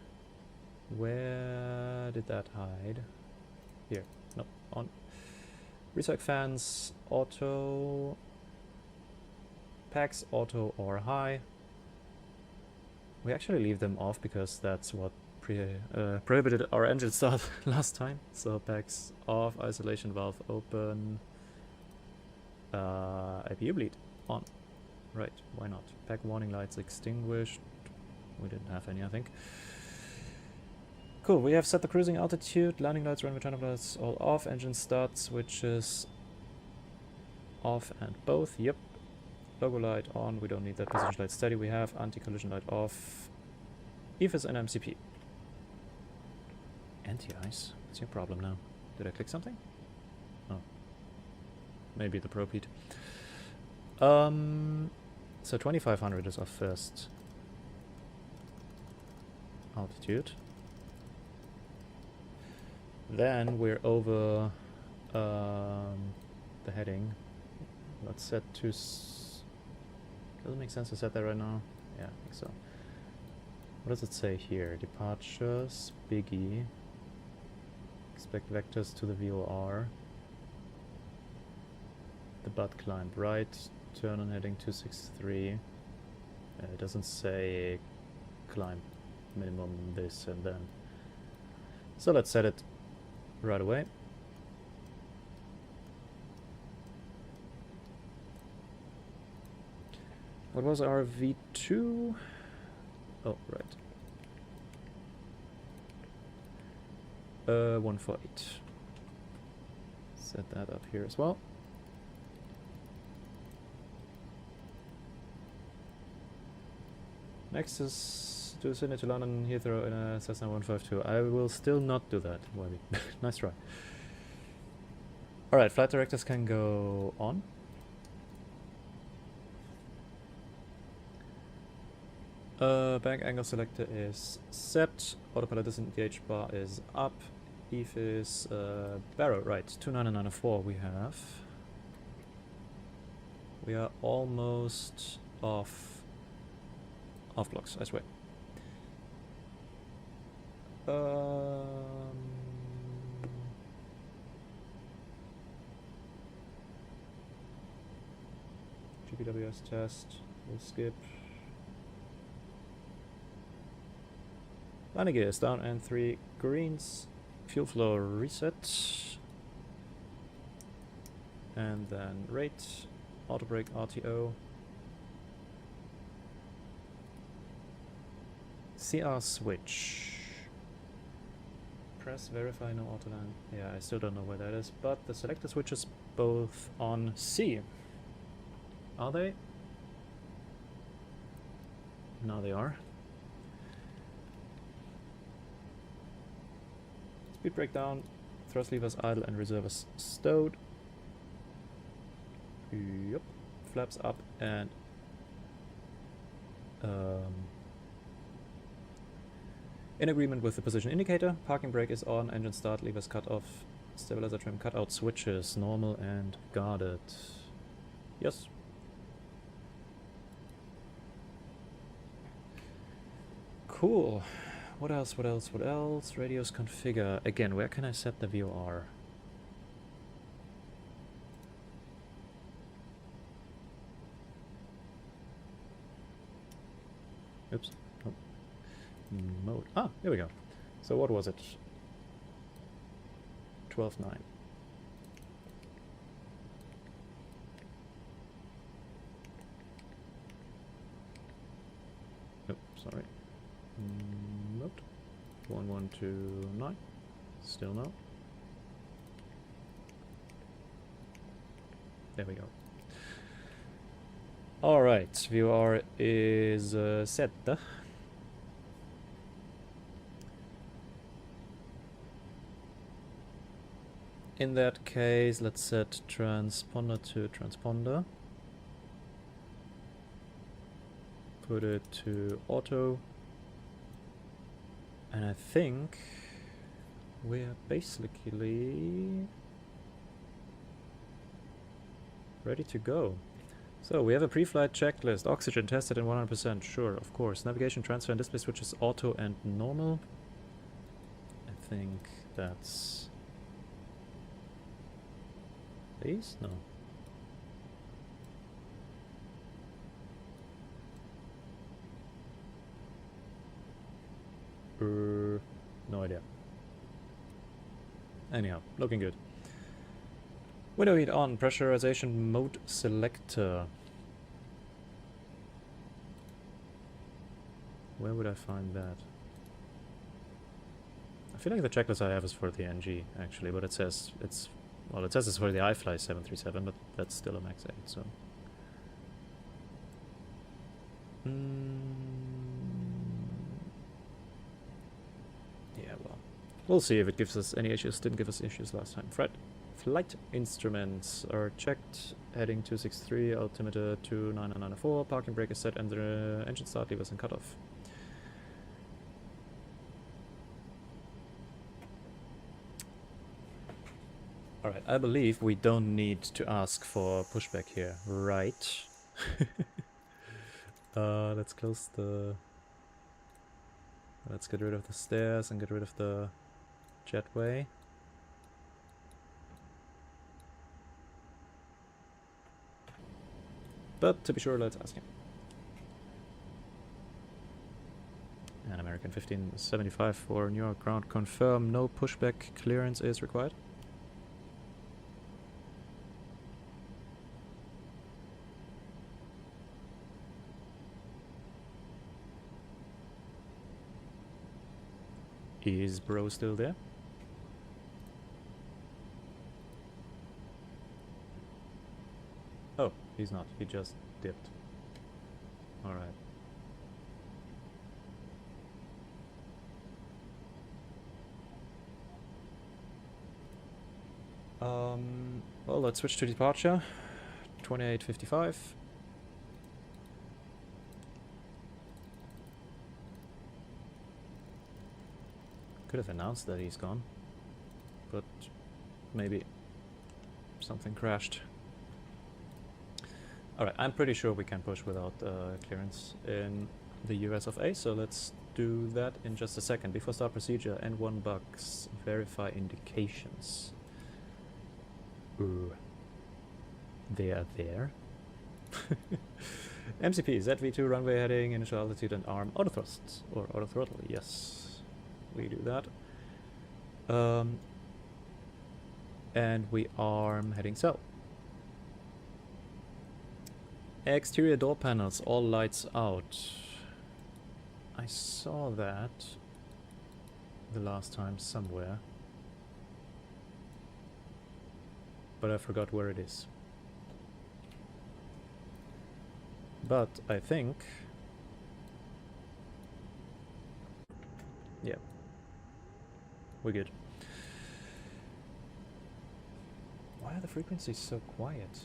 Where did that hide? Here, no, on. Recyc fans, auto. Packs, auto or high. We actually leave them off because that's what prohibited our engine start last time. So packs off, isolation valve open. IPU bleed on. Right, why not? Pack warning lights extinguished. We didn't have any, I think. Cool, we have set the cruising altitude, landing lights, runway turn lights all off, engine start switches off and both, yep. Logo light on, we don't need that. Position light steady, we have anti-collision light off. EFIS and MCP. Anti-ice? What's your problem now? Did I click something? Oh. Maybe the probe heat. So 2500 is our first altitude. Then we're over the heading. Let's set to... Does it make sense to set that right now? Yeah, I think so. What does it say here? Departures, Biggie. Expect vectors to the VOR. The butt climb right. Turn on heading 263. It doesn't say climb minimum this and then. So let's set it right away. What was our V2? Oh, right. 148. Set that up here as well. Next is to Sydney to London Heathrow in a Cessna 152. I will still not do that. Webby. Nice try. Alright, flight directors can go on. Bank angle selector is set. Autopilot disengage bar is up. EVE is barrow. Right, 29904 we have. We are almost off blocks, I swear. GPWS test, we'll skip. Landing gears down and 3 greens. Fuel flow reset. And then rate, auto brake RTO. CR switch. Press verify no auto land. Yeah, I still don't know where that is, but the selector switch is both on C. Are they? Now they are. Speed brake down, thrust levers idle and reservoirs stowed. Yep. Flaps up and in agreement with the position indicator. Parking brake is on, engine start, levers cut off, stabilizer trim cut out, switches normal and guarded. Yes. Cool. What else, what else, what else? Radios configure. Again, where can I set the VOR? Oops. Oh. Mode. Ah, here we go. So what was it? 12.9. Oh, sorry. Nope. 1129. Still no. There we go. Alright, VOR is set. In that case, let's set transponder to transponder. Put it to auto. And I think we're basically ready to go. So we have a pre-flight checklist. Oxygen tested in 100%. Sure, of course. Navigation, transfer, and display switches auto and normal. I think that's these? No. No idea. Anyhow, looking good. Window heat on, pressurization mode selector. Where would I find that? I feel like the checklist I have is for the NG actually, but it says it's, well, it says it's for the iFly 737, but that's still a Max 8, so. Yeah, well, we'll see if it gives us any issues. Didn't give us issues last time. Flight instruments are checked. Heading 263, altimeter 29994, parking brake is set, and the engine start levers and cutoff. Alright, I believe we don't need to ask for pushback here, right? Let's close the... Let's get rid of the stairs and get rid of the jetway. But to be sure, let's ask him. And American 1575 for New York ground, confirm no pushback clearance is required. Is bro still there? Oh, he's not. He just dipped. Alright. Well, let's switch to departure. 2855. Could have announced that he's gone, but maybe something crashed. Alright, I'm pretty sure we can push without clearance in the US of A, so let's do that in just a second. Before start procedure, N1 bugs, verify indications. Ooh. They are there. MCP, ZV2 runway heading, initial altitude and arm auto thrusts, or auto throttle, yes. We do that. And we arm heading south. Exterior door panels, all lights out. I saw that the last time somewhere, but I forgot where it is. But I think, yeah, we're good. Why are the frequencies so quiet?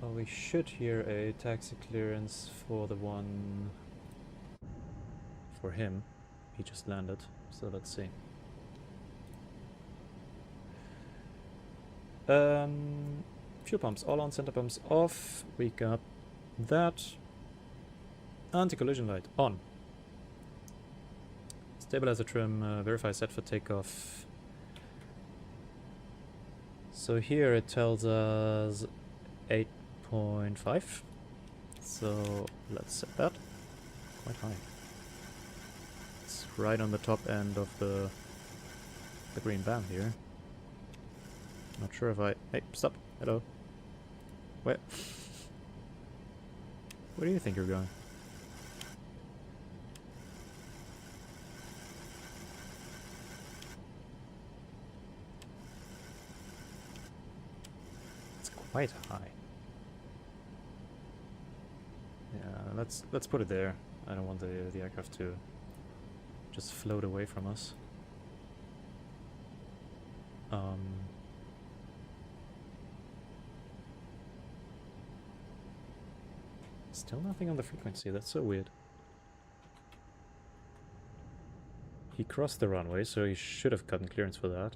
Well, we should hear a taxi clearance for the one for him. He just landed, so let's see. Fuel pumps all on, center pumps off. We got that. Anti-collision light on. Stabilizer trim, verify set for takeoff. So here it tells us 8.5. So let's set that. Quite high. It's right on the top end of the green band here. Not sure if I... Hey, stop. Hello. Where? Where do you think you're going? It's quite high. Yeah, let's put it there. I don't want the aircraft to just float away from us. Still nothing on the frequency, that's so weird. He crossed the runway, so he should have gotten clearance for that.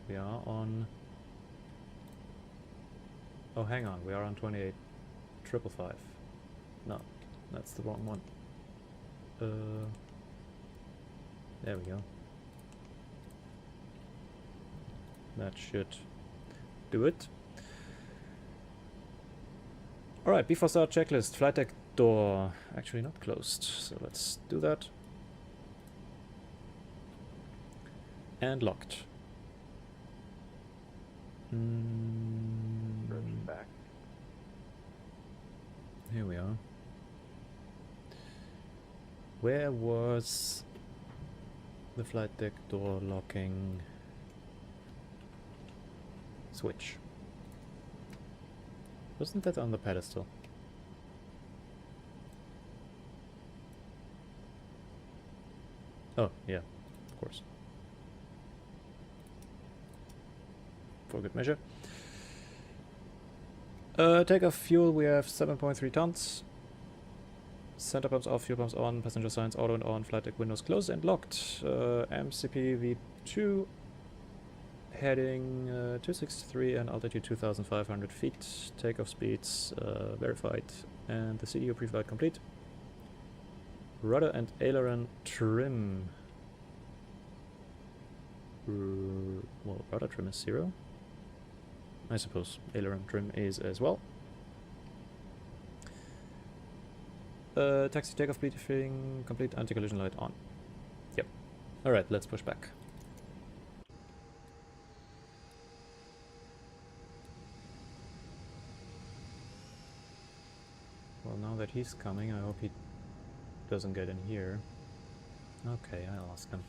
We are on... Oh, hang on, we are on 28.555. No, that's the wrong one. There we go. That should do it. Alright, before start checklist. Flight deck door. Actually not closed, so let's do that. And locked. Back. Here we are. Where was the flight deck door locking switch? Wasn't that on the pedestal? Oh, yeah, of course. For good measure. Takeoff fuel, we have 7.3 tons. Center pumps off, fuel pumps on, passenger signs auto and on, flight deck windows closed and locked. MCP V2 heading 263 and altitude 2,500 feet. Takeoff speeds verified and the CDU pre-flight complete. Rudder and aileron trim. Well, rudder trim is 0. I suppose aileron trim is as well. Taxi takeoff briefing complete, anti-collision light on. Yep. Alright, let's push back. Well, now that he's coming, I hope he doesn't get in here. Okay, I'll ask him.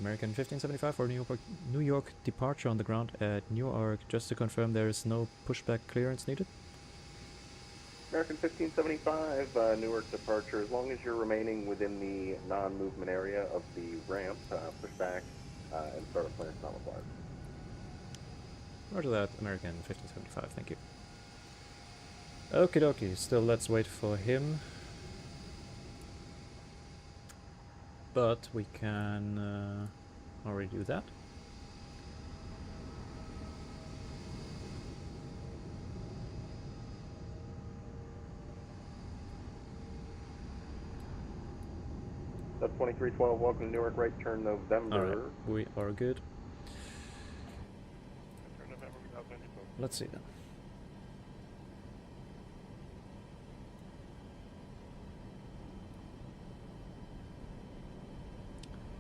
American 1575 for New York departure on the ground at Newark. Just to confirm, there is no pushback clearance needed. American 1575, Newark departure. As long as you're remaining within the non-movement area of the ramp, pushback and startup clearance not required. Roger that, American 1575, thank you. Okie dokie, still let's wait for him. But we can already do that. That's 2312, welcome to Newark, right turn November. Alright, we are good. Let's see then.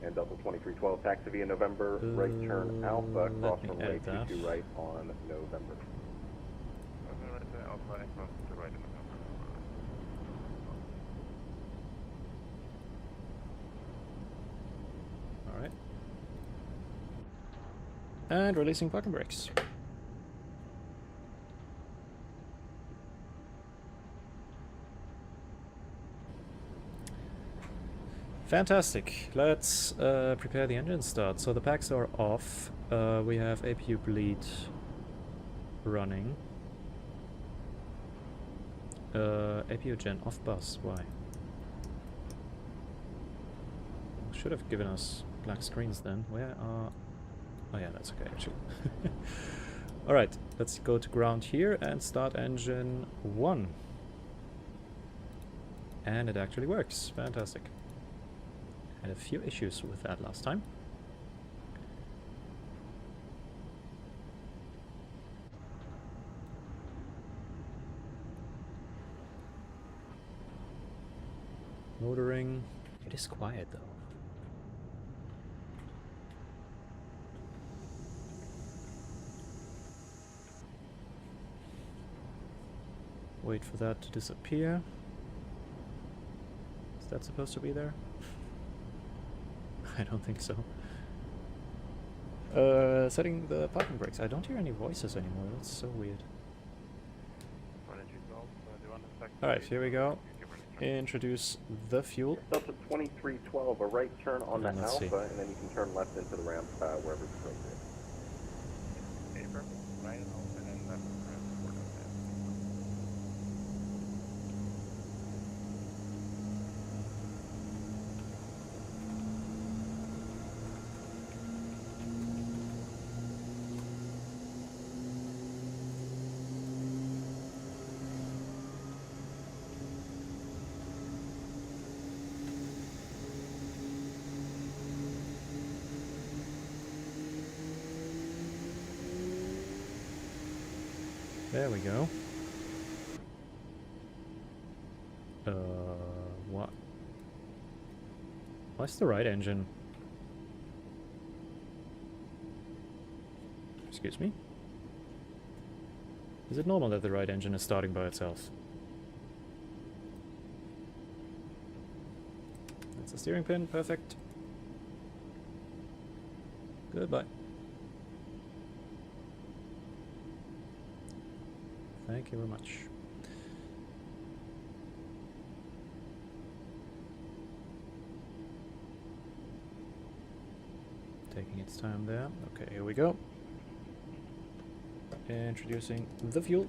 And Delta 2312, taxi via November, right turn Alpha, cross runway 22 right on November. Alright. And releasing parking brakes. Fantastic. Let's prepare the engine start. So the packs are off. We have APU bleed running. APU gen off bus. Why? Should have given us black screens then. Where are... Oh yeah, that's okay actually. Alright, let's go to ground here and start engine 1. And it actually works. Fantastic. Had a few issues with that last time. Motoring. It is quiet though. Wait for that to disappear. Is that supposed to be there? I don't think so. Setting the parking brakes. I don't hear any voices anymore. That's so weird. Alright, here we go. Introduce the fuel. Delta 2312, a right turn on the And let's Alpha, see. and then you can turn left into the ramp wherever it's appropriate. Okay, perfect. Right and open and left transport. There we go. What? Why's the right engine? Excuse me? Is it normal that the right engine is starting by itself? That's the steering pin, perfect. Goodbye. Thank you very much. Taking its time there. Okay, here we go. Introducing the fuel.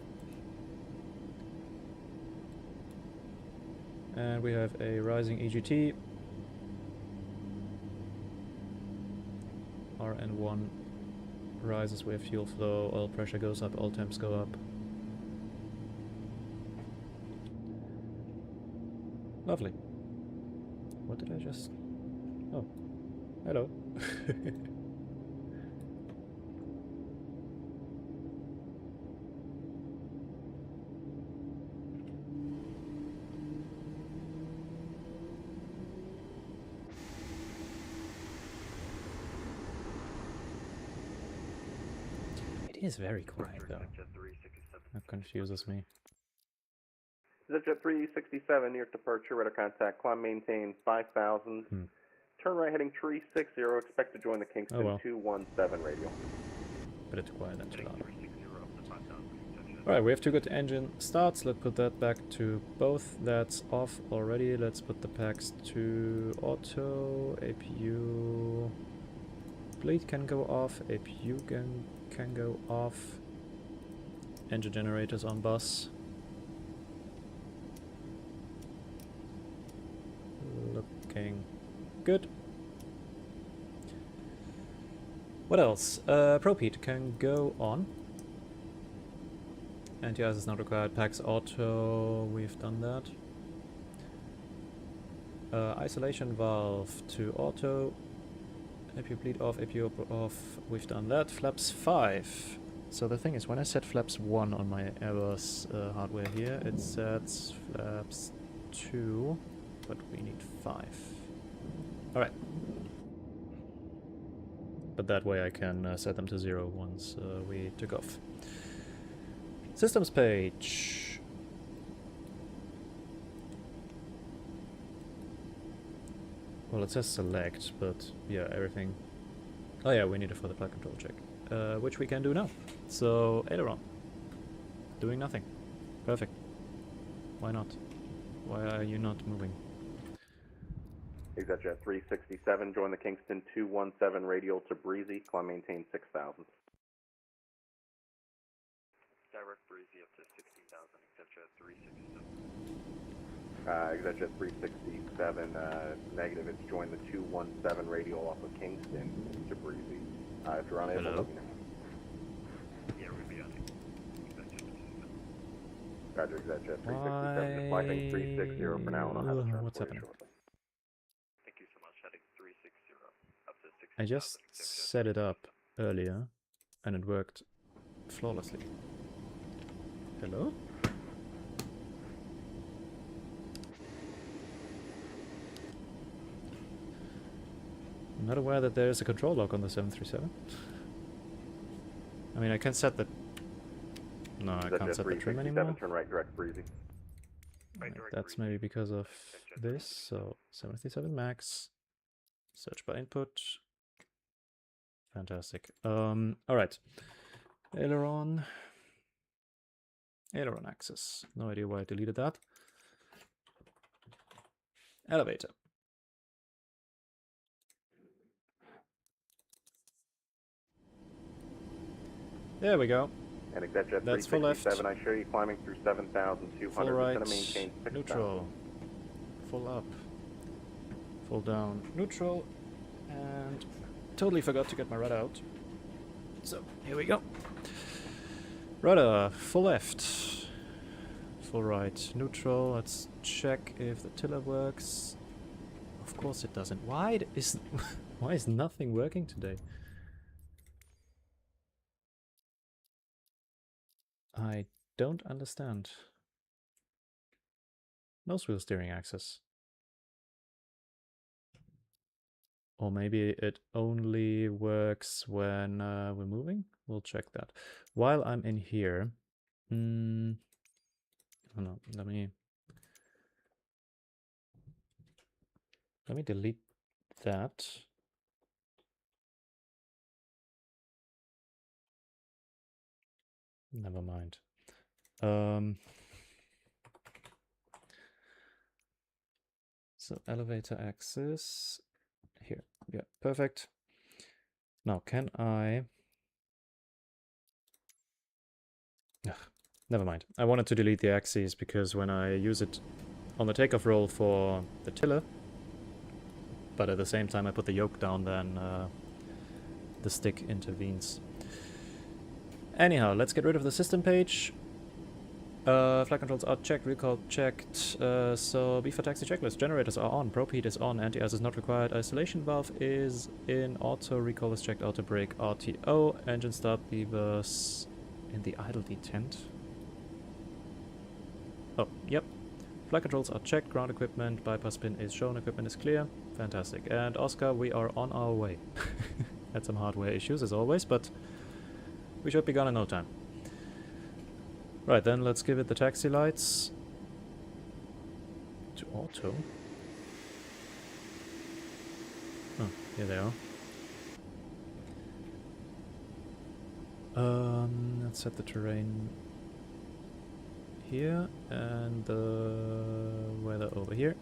And we have a rising EGT. RN1 rises with fuel flow, oil pressure goes up, oil temps go up. Lovely. What did I just... Oh. Hello. It is very quiet though. That confuses me. Zipjet 367, New York departure, radar contact, climb maintain 5,000. Turn right heading 360. Expect to join the Kingston Oh well. 217 radial. Better too quiet than too loud. Alright, we have 2 good engine starts. Let's put that back to both. That's off already. Let's put the packs to auto. APU bleed can go off. APU can go off. Engine generators on bus. Looking good. What else? Probe heat can go on. Anti-ice is not required. Packs auto. We've done that. Isolation valve to auto. APU bleed off. APU off. We've done that. Flaps 5. So the thing is, when I set flaps 1 on my Airbus hardware here, it sets flaps 2, but we need 5. Alright. But that way I can set them to 0 once we took off. Systems page. Well, it says select, but yeah, everything. Oh yeah, we need it for the flight control check, which we can do now. So, aileron. Doing nothing. Perfect. Why not? Why are you not moving? ExactJet 367, join the Kingston 217 radial to Breezy, climb maintain 6,000. Direct Breezy up to 16,000, ExactJet 367. ExactJet 367, negative, it's join the 217 radial off of Kingston to Breezy. If you're unable, Hello? let me know. Yeah, we're going to be on it. Roger, ExactJet 367, just flying 360 for now, and I'll have a turn What's for you happening? shortly. Thank you so much, heading 360 up to 16,000. I just set it up earlier, and it worked flawlessly. Hello? I'm not aware that there is a control lock on the 737. I mean, I can set the... No, I can't set the trim anymore. Turn right, direct Breezy. Right, that's maybe because of this. So 737 Max. Search by input. Fantastic. All right. Aileron. Aileron axis. No idea why I deleted that. Elevator. There we go. And ExactJet That's full left. 367, I show you climbing through 7,200. Full Just right. gonna maintain 6,000. Neutral. Full up. Full down. Neutral. And totally forgot to get my rudder out. So, here we go. Rudder. Full left. Full right. Neutral. Let's check if the tiller works. Of course it doesn't. Why is nothing working today? I don't understand. Nose wheel steering axis. Or maybe it only works when we're moving? We'll check that. While I'm in here... oh no, let me delete that. Never mind. So elevator axis here. Yeah, perfect. Now, can I... Ugh, never mind. I wanted to delete the axes because when I use it on the takeoff roll for the tiller, but at the same time I put the yoke down, then the stick intervenes. Anyhow, let's get rid of the system page. Flight controls are checked, recall checked. So B for taxi checklist. Generators are on, probe heat is on, anti-ice is not required, isolation valve is in, auto recall is checked, auto brake RTO, engine start levers in the idle detent. Oh, yep. Flight controls are checked, ground equipment, bypass pin is shown, equipment is clear. Fantastic. And Oscar, we are on our way. Had some hardware issues as always, but we should be gone in no time. Right, then let's give it the taxi lights. To auto. Oh, here they are. Let's set the terrain here and the weather over here.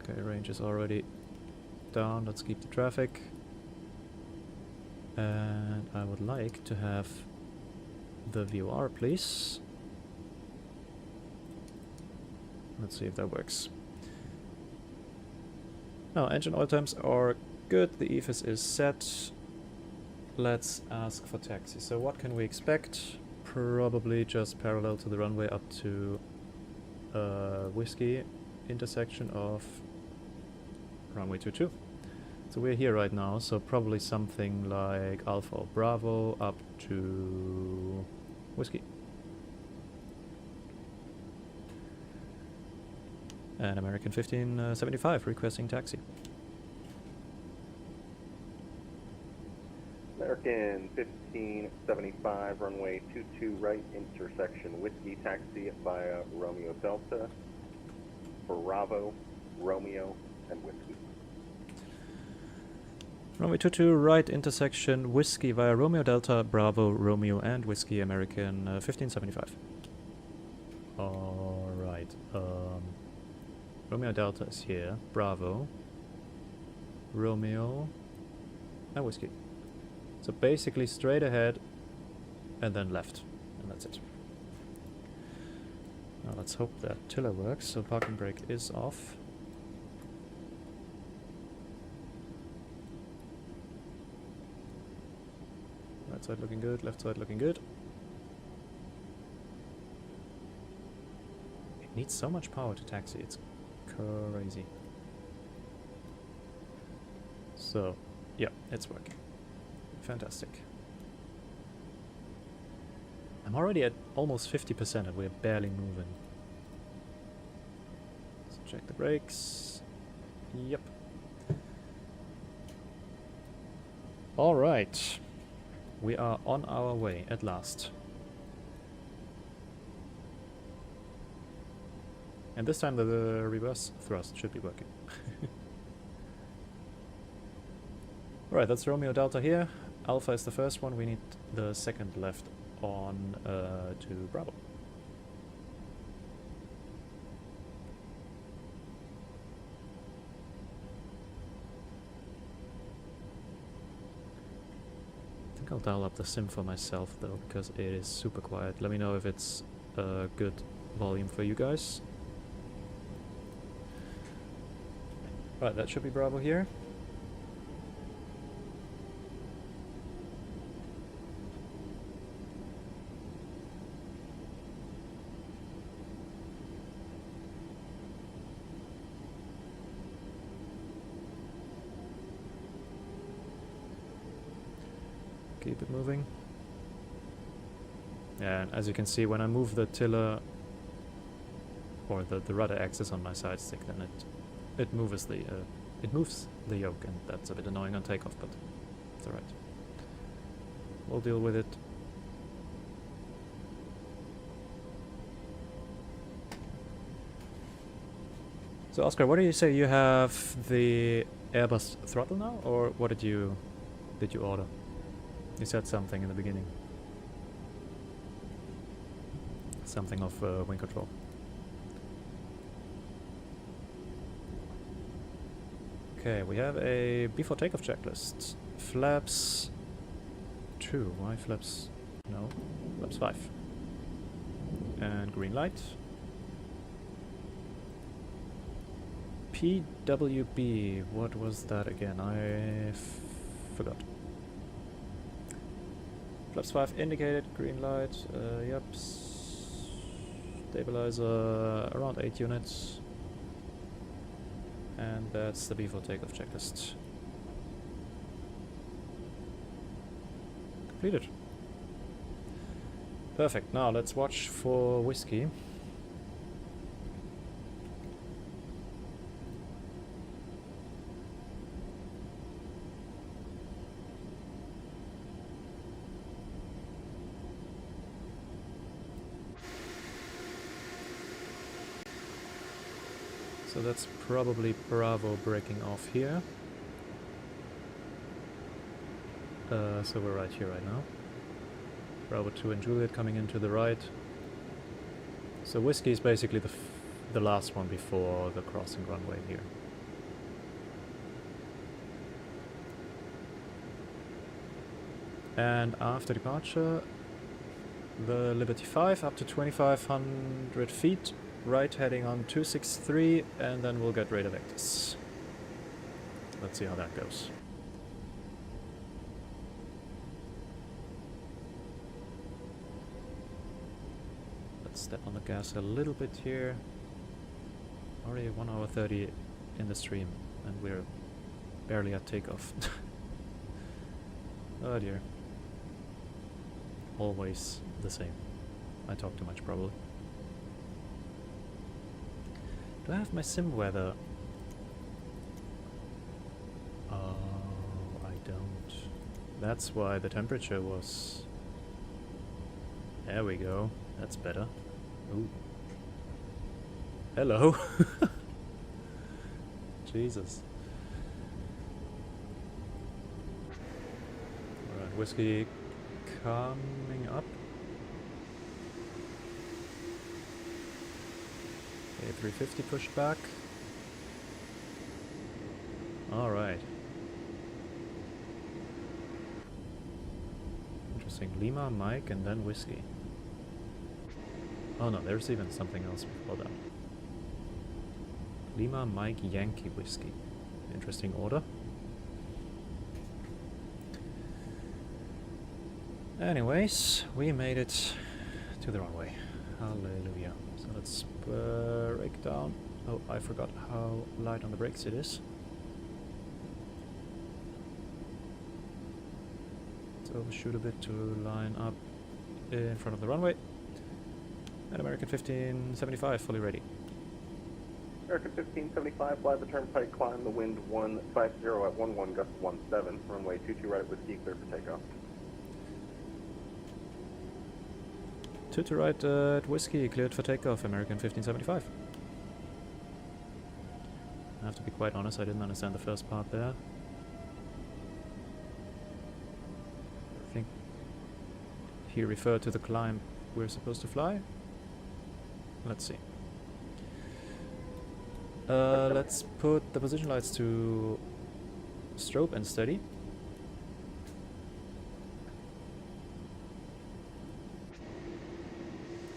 Okay, range is already down. Let's keep the traffic. And I would like to have the VOR, please. Let's see if that works. Now, engine oil temps are good. The EFIS is set. Let's ask for taxi. So what can we expect? Probably just parallel to the runway up to Whiskey intersection of runway 22. So we're here right now, so probably something like Alpha or Bravo up to Whiskey. And American 1575 requesting taxi. American 1575, runway 22 right, intersection Whiskey, taxi via Romeo Delta, Bravo, Romeo, and Whiskey. Runway 22 right, intersection Whiskey via Romeo Delta, Bravo, Romeo, and Whiskey, American 1575. Alright, Romeo Delta is here, Bravo, Romeo, and Whiskey. So basically straight ahead and then left, and that's it. Now let's hope that tiller works, so parking brake is off. Right side looking good, left side looking good. It needs so much power to taxi, it's crazy. So, yeah, it's working. Fantastic. I'm already at almost 50% and we're barely moving. Let's check the brakes. Yep. Alright. We are on our way at last. And this time the reverse thrust should be working. Alright, that's Romeo Delta here. Alpha is the first one, we need the second left on to Bravo. I think I'll dial up the sim for myself though, because it is super quiet. Let me know if it's a good volume for you guys. Right, that should be Bravo here. Keep it moving. And as you can see, when I move the tiller or the rudder axis on my side stick, then it moves the yoke, and that's a bit annoying on takeoff, but it's alright. We'll deal with it. So Oscar, what do you say? You have the Airbus throttle now, or what did you order? You said something in the beginning. Something of wing control. Okay, we have a before takeoff checklist. Flaps 2. Why flaps? No, flaps 5. And green light. PWB. What was that again? I forgot. Flaps 5 indicated, green light, yep. Stabilizer around 8 units. And that's the before takeoff checklist. Completed. Perfect, now let's watch for Whiskey. So that's probably Bravo breaking off here. So we're right here right now. Bravo 2 and Juliet coming in to the right. So Whiskey is basically the last one before the crossing runway here. And after departure, the Liberty 5 up to 2,500 feet, right heading on 263, and then we'll get radar vectors. Let's see how that goes. Let's step on the gas a little bit here. Already 1 hour 30 in the stream, and we're barely at takeoff. Oh dear. Always the same. I talk too much, probably. Do I have my sim weather? Oh, I don't. That's why the temperature was... There we go. That's better. Ooh. Hello. Jesus. Alright, Whiskey coming up. A350 pushed back. Alright. Interesting. Lima, Mike, and then Whiskey. Oh no, there's even something else before that. Lima, Mike, Yankee, Whiskey. Interesting order. Anyways, we made it to the runway. Hallelujah. So let's break down. Oh, I forgot how light on the brakes it is. Let's overshoot a bit to line up in front of the runway. And American 1575 fully ready. American 1575, fly the turnpike, climb the wind 150 at 11 gust 17, runway 22 right at Whiskey, clear for takeoff. 2 right at Whiskey, cleared for takeoff, American 1575. I have to be quite honest, I didn't understand the first part there. I think he referred to the climb we're supposed to fly. Let's see. Let's put the position lights to strobe and steady.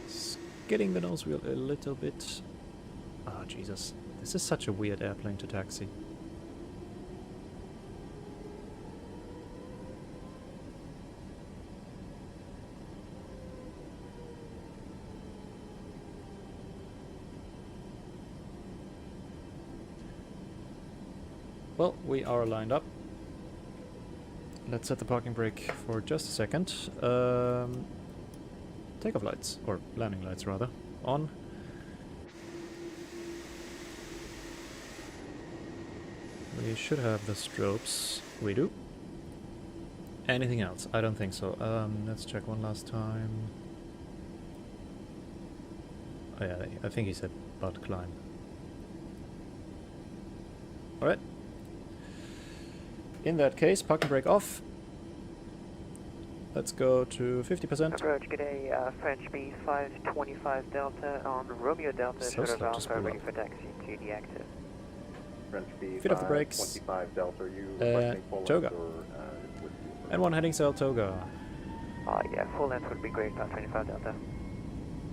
Skidding the nose wheel a little bit. Oh Jesus, this is such a weird airplane to taxi. Well, we are lined up. Let's set the parking brake for just a second. Takeoff lights, or landing lights rather, on. We should have the strobes. We do. Anything else? I don't think so. Let's check one last time. Oh yeah, I think he said butt climb. Alright. In that case, parking brake off. Let's go to 50%. Approach, good day, French B525 Delta on Romeo Delta, So short of slow, just Alpha, pull ready up. for taxi to the active. French Feet off the brakes. 25 Delta, are you requesting full Toga. length or Whiskey? And one heading south Toga. Yeah, full length would be great, 525 Delta.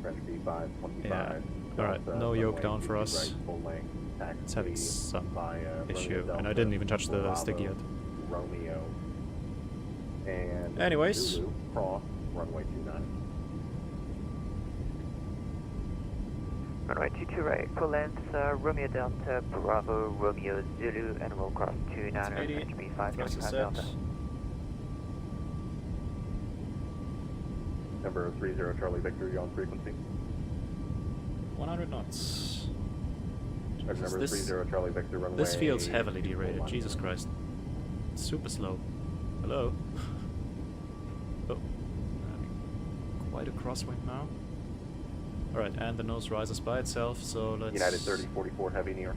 French B525. Yeah. Alright, Delta, no yoke runway down for 22 us. right, full length, taxi It's having some via issue, Romeo and I Delta, didn't even touch the Bravo, stick yet. Romeo. And Anyways. Zulu, cross, runway 29. Runway 22 right, full length, Romeo Delta, Bravo, Romeo, Zulu, and we'll cross 29 80. French Thrust is B525 set. Delta. Number 30 Charlie Victor, you on frequency? 100 knots. Jesus, Number this, 30 Charlie Victor, runway. this feels heavily full derated. length. Jesus Christ. It's super slow. Hello? Oh. Quite a crosswind now. Alright, and the nose rises by itself, so let's United 3044 Heavy, New York.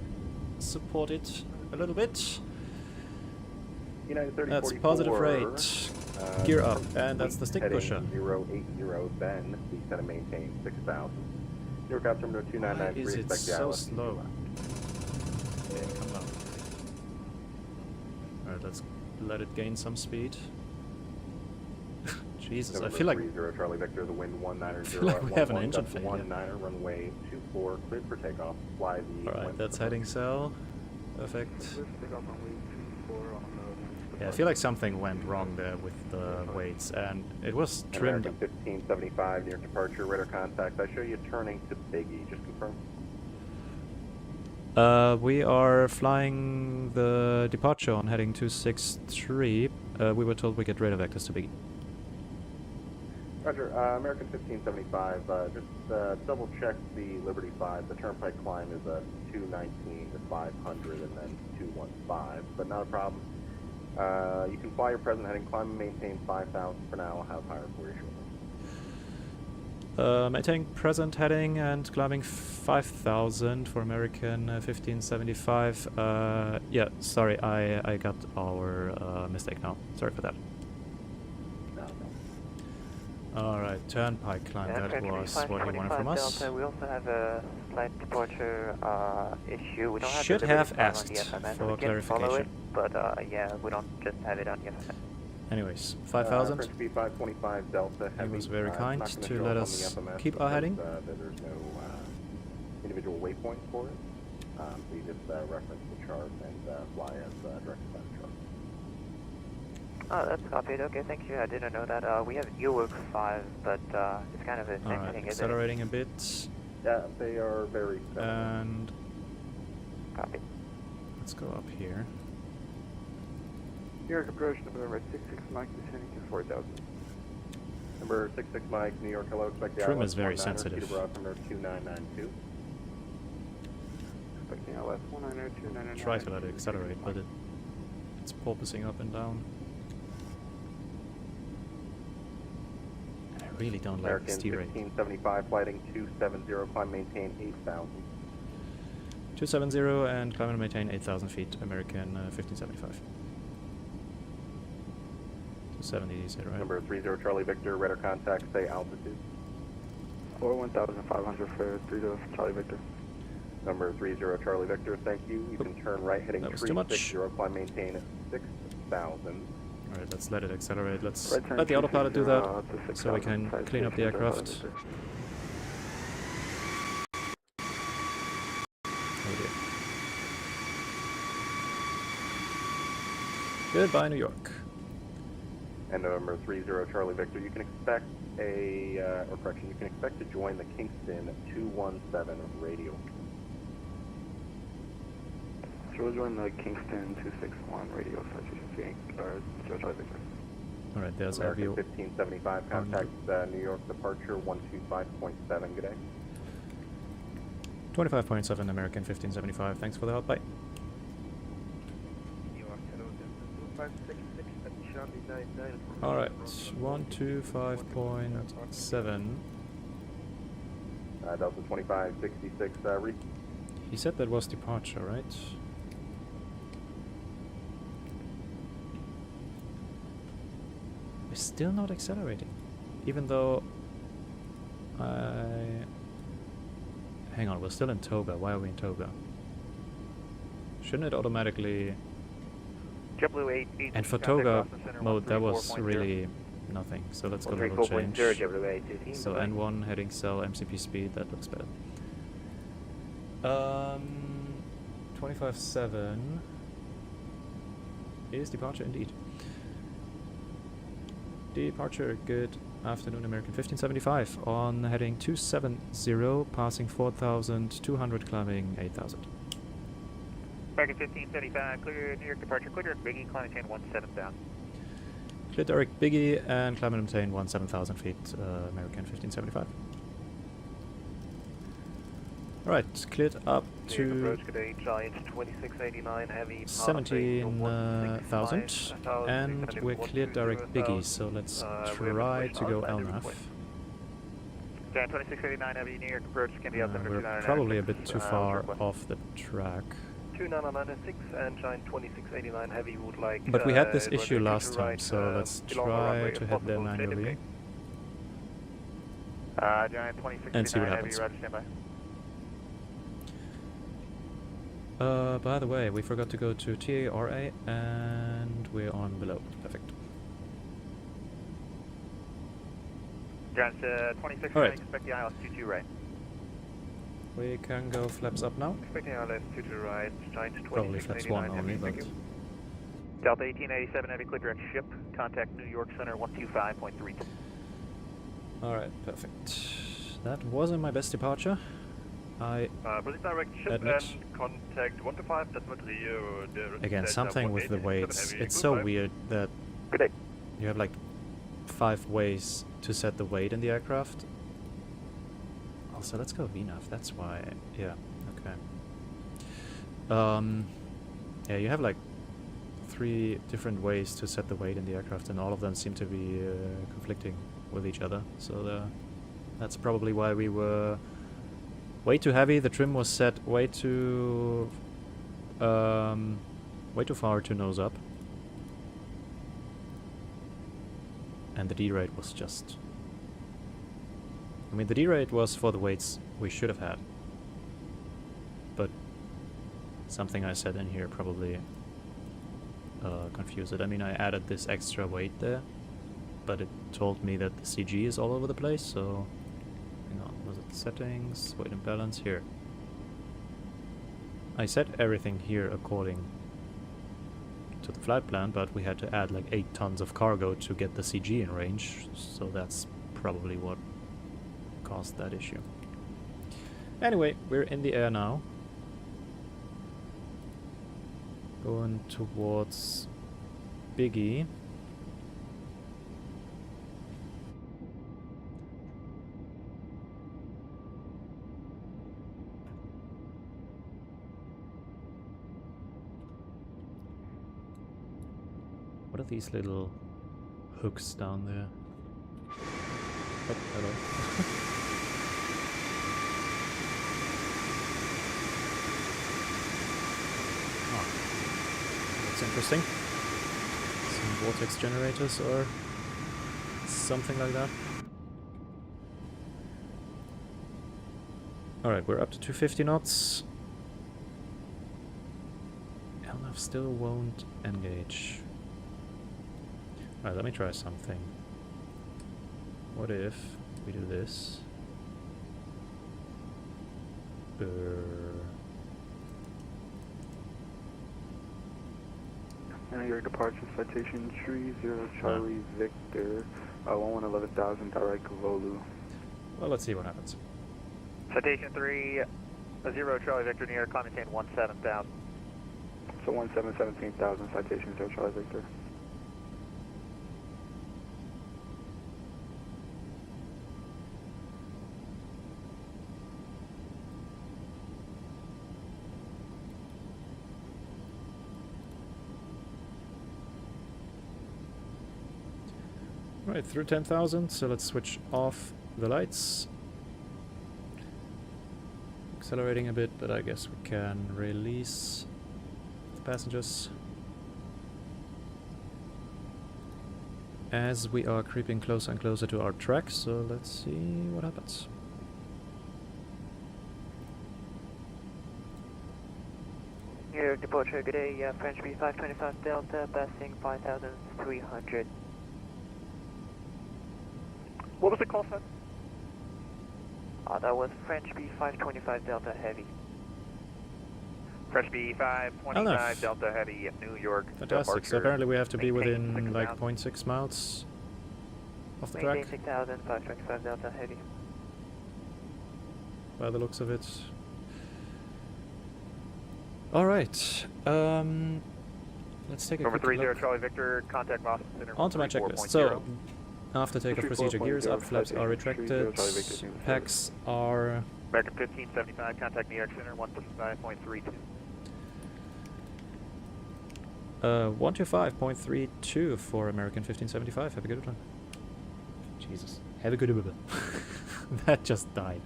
support it a little bit. United 3044. That's positive rate. Gear up, and that's the stick pusher. 080, then descend and maintain 6,000. New York altimeter 2993. Why is it Expect the so ILS. slow? Yeah, come down. Alright, let's let it gain some speed. Jesus, I feel like 30 Charlie Victor, the wind 190. I feel like we have an engine failure. 19er, runway 24, cleared for takeoff. Fly the. alright, that's heading cell. Perfect. Yeah, I feel like something went wrong there with the weights, and it was trimmed. American 1575 near departure, radar contact. I show you turning to Biggie. Just confirm. We are flying the departure on heading 263. We were told we get radar vectors to Biggie. Roger. American 1575. Just double check the Liberty 5. The turnpike climb is 219 to 500 and then 215, but not a problem. You can fly your present heading, climb and maintain 5,000 for now. I'll have higher for you shortly. Maintaining present heading and climbing 5,000 for American 1575. Yeah, sorry, I got our mistake now. Sorry for that. Alright, turnpike climb, that was what he wanted from us. Delta, we also have a slight departure issue. We don't have Should the have Liberty 5 asked on the FMS. for We can follow clarification. it, but yeah, we don't just have it on the FMS. Anyways, 5,000. Current speed 525 Delta. He Heavy. was very It's kind not gonna to show let up on us the FMS keep our heading. because, there's no individual waypoints for it. So you just reference the chart and fly as directed by the chart. Oh, that's copied. Okay, thank you. I didn't know that. We have KEWR-5, but it's kind of the same Alright, thing, isn't it? accelerating a bit. Yeah, they are very similar. And Copy. let's go up here. New York approach November 66 Mike descending to 4,000. Number 66 Mike, New York, hello, expect the Trim ILS is very 19er, sensitive. Peterborough, number 2992. Expecting LS 19299. Try to let it accelerate, but it's porpoising up and down. I really don't like American the steering. 1575, flighting 270, climb maintain 8,000. 270 and climb and maintain 8,000 feet, American 1575. 270, you said, right? Number 30 Charlie Victor, radar contact, say altitude. Or 1,500 for 30 Charlie Victor. Number 30 Charlie Victor, thank you. You can turn right heading That was too much. 360, climb maintain 6,000. Alright, let's let it accelerate. Let's Right turn let the autopilot do that, 260, so we can 6,000, clean up the 560, aircraft. Charlie Victor. Oh dear. Goodbye, New York. And November 30 Charlie Victor, you can expect or correction, you can expect to join the Kingston 217 radio. So we'll join the Kingston 261 radio citation, or Charlie Victor. Alright, there's our American view. 1575, contact New York departure 125.7, good day. 25.7 American 1575. Thanks for the help. Bye. Alright, 125.7. Delta 2566, reach. He said that was departure, right? We're still not accelerating. Even though hang on, we're still in toga. Why are we in toga? Shouldn't it automatically... And for toga mode, that was really nothing. So let's go a little change. So N1 heading cell MCP speed, that looks better. 25.7 is departure indeed. Departure, good afternoon, American 1575 on heading 270, passing 4,200, climbing 8,000. American 1575, clear New York departure, clear New York Biggie, climb and maintain 17,000. Clear Derek Biggie and climb and maintain 17,000 feet, American 1575. Alright, cleared up to approach, good day, Giant 2689, heavy 17,000, and we're cleared direct Biggie, so let's try to go LNAV. Giant 2689 Heavy, New York approach, can be out We're probably a bit too far off the track. 2996 and Giant 2689 Heavy would like... But we had this runway issue 22 last time, right, so let's along the try runway to if head there possible. manually Giant 2689 and see what Heavy, happens. roger, standby. By the way, we forgot to go to TARA and we're on below. Perfect. Giant 2689, Alright. expect the ILS 22 right. We can go flaps up now. Expecting ILS 22 right, Giant Probably flaps 1 2689 only, Heavy, but... thank you. Delta 1887 Heavy, clear direct ship. Contact New York Center 125.32. Alright, perfect. That wasn't my best departure. I Proceed direct ship admit. and contact 125, that's what the... Again, something with the weights. It's so weird that Good day. you have like 5 ways to set the weight in the aircraft. Also, let's go VNAV, that's why. Yeah, okay. Yeah, you have like 3 different ways to set the weight in the aircraft, and all of them seem to be conflicting with each other. So that's probably why we were way too heavy. The trim was set way too far to nose up, and the D rate was just... I mean, the D rate was for the weights we should have had, but something I said in here probably confused it. I mean, I added this extra weight there, but it told me that the CG is all over the place, so... Hang on, was it settings, weight and balance, here. I set everything here according to the flight plan, but we had to add like 8 tons of cargo to get the CG in range, so that's probably what caused that issue. Anyway, we're in the air now. Going towards Biggie. What are these little hooks down there? Oh, hello. That's interesting. Some vortex generators or something like that. Alright, we're up to 250 knots. LNAV still won't engage. Alright, let me try something. What if we do this? Now your departure citation 30 Charlie Victor, 11,000 direct Volu. Well, let's see what happens. Citation 30 Charlie Victor, New York, climb maintain 17,000. So 17,000 citation 0 Charlie Victor. Right, through 10,000, so let's switch off the lights. Accelerating a bit, but I guess we can release the passengers. As we are creeping closer and closer to our track, so let's see what happens. New York departure, good day, French B525 Delta, passing 5,300. What was the call sign? That was French B525 Delta Heavy. Fresh B525 Delta Heavy, New York. Fantastic, so apparently we have to be within like 0.6 miles of the track, Maintain 6,000, 525 Delta Heavy. by the looks of it. Alright, let's take a Over quick 30 look Charlie Victor, contact Boston Center. onto my checklist. So, after takeoff procedure, gears up, flaps are retracted, packs are... American 1575, contact New York Center 125.32. 125.32 for American 1575. Have a good one. Jesus. Have a good one. That just died.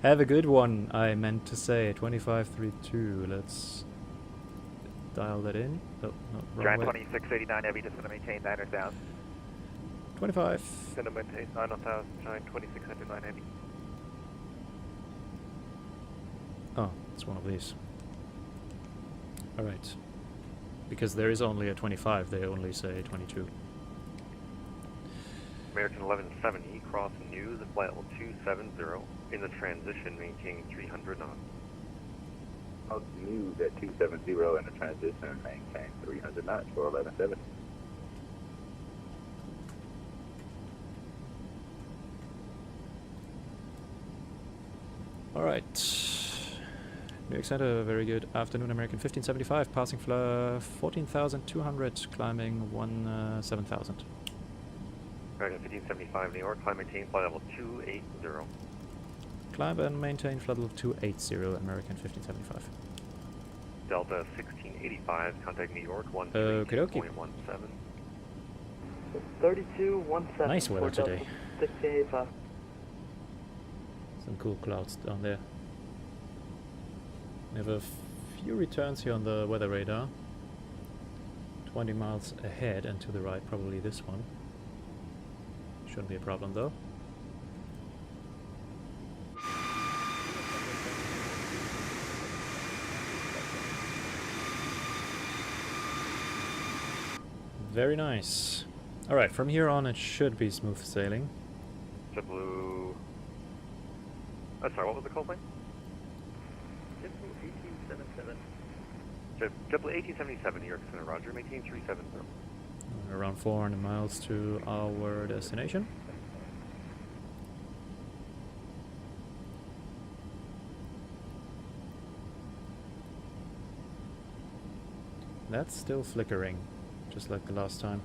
Have a good one, I meant to say. 2532. Let's dial that in. Oh, no, wrong Giant way. 2689 heavy, just going to maintain 900,000. 25. Going to maintain 9,000, Giant 2609 heavy. Oh, it's one of these. Alright. Because there is only a 25, they only say 22. American 1170, crossing news at flight level 270. In the transition, maintaining 300 knots. Out news at 270 in the transition, maintain 300 knots for 1170. Alright. New York Center, very good afternoon, American 1575, passing 14,200, climbing 7,000. American 1575, New York, climb maintain flight level 280. Climb and maintain flight level 280, American 1575. Delta 1685, contact New York Okie dokie. 132.17. 3217. Nice weather for Delta today. 1685. Some cool clouds down there. We have a few returns here on the weather radar. 20 miles ahead and to the right, probably this one. Shouldn't be a problem though. Very nice. Alright, from here on it should be smooth sailing. JetBlue. Sorry, what was the call sign? JetBlue 1877. JetBlue 1877, New York Center, Roger, maintain 370. Around 400 miles to our destination. That's still flickering, just like the last time.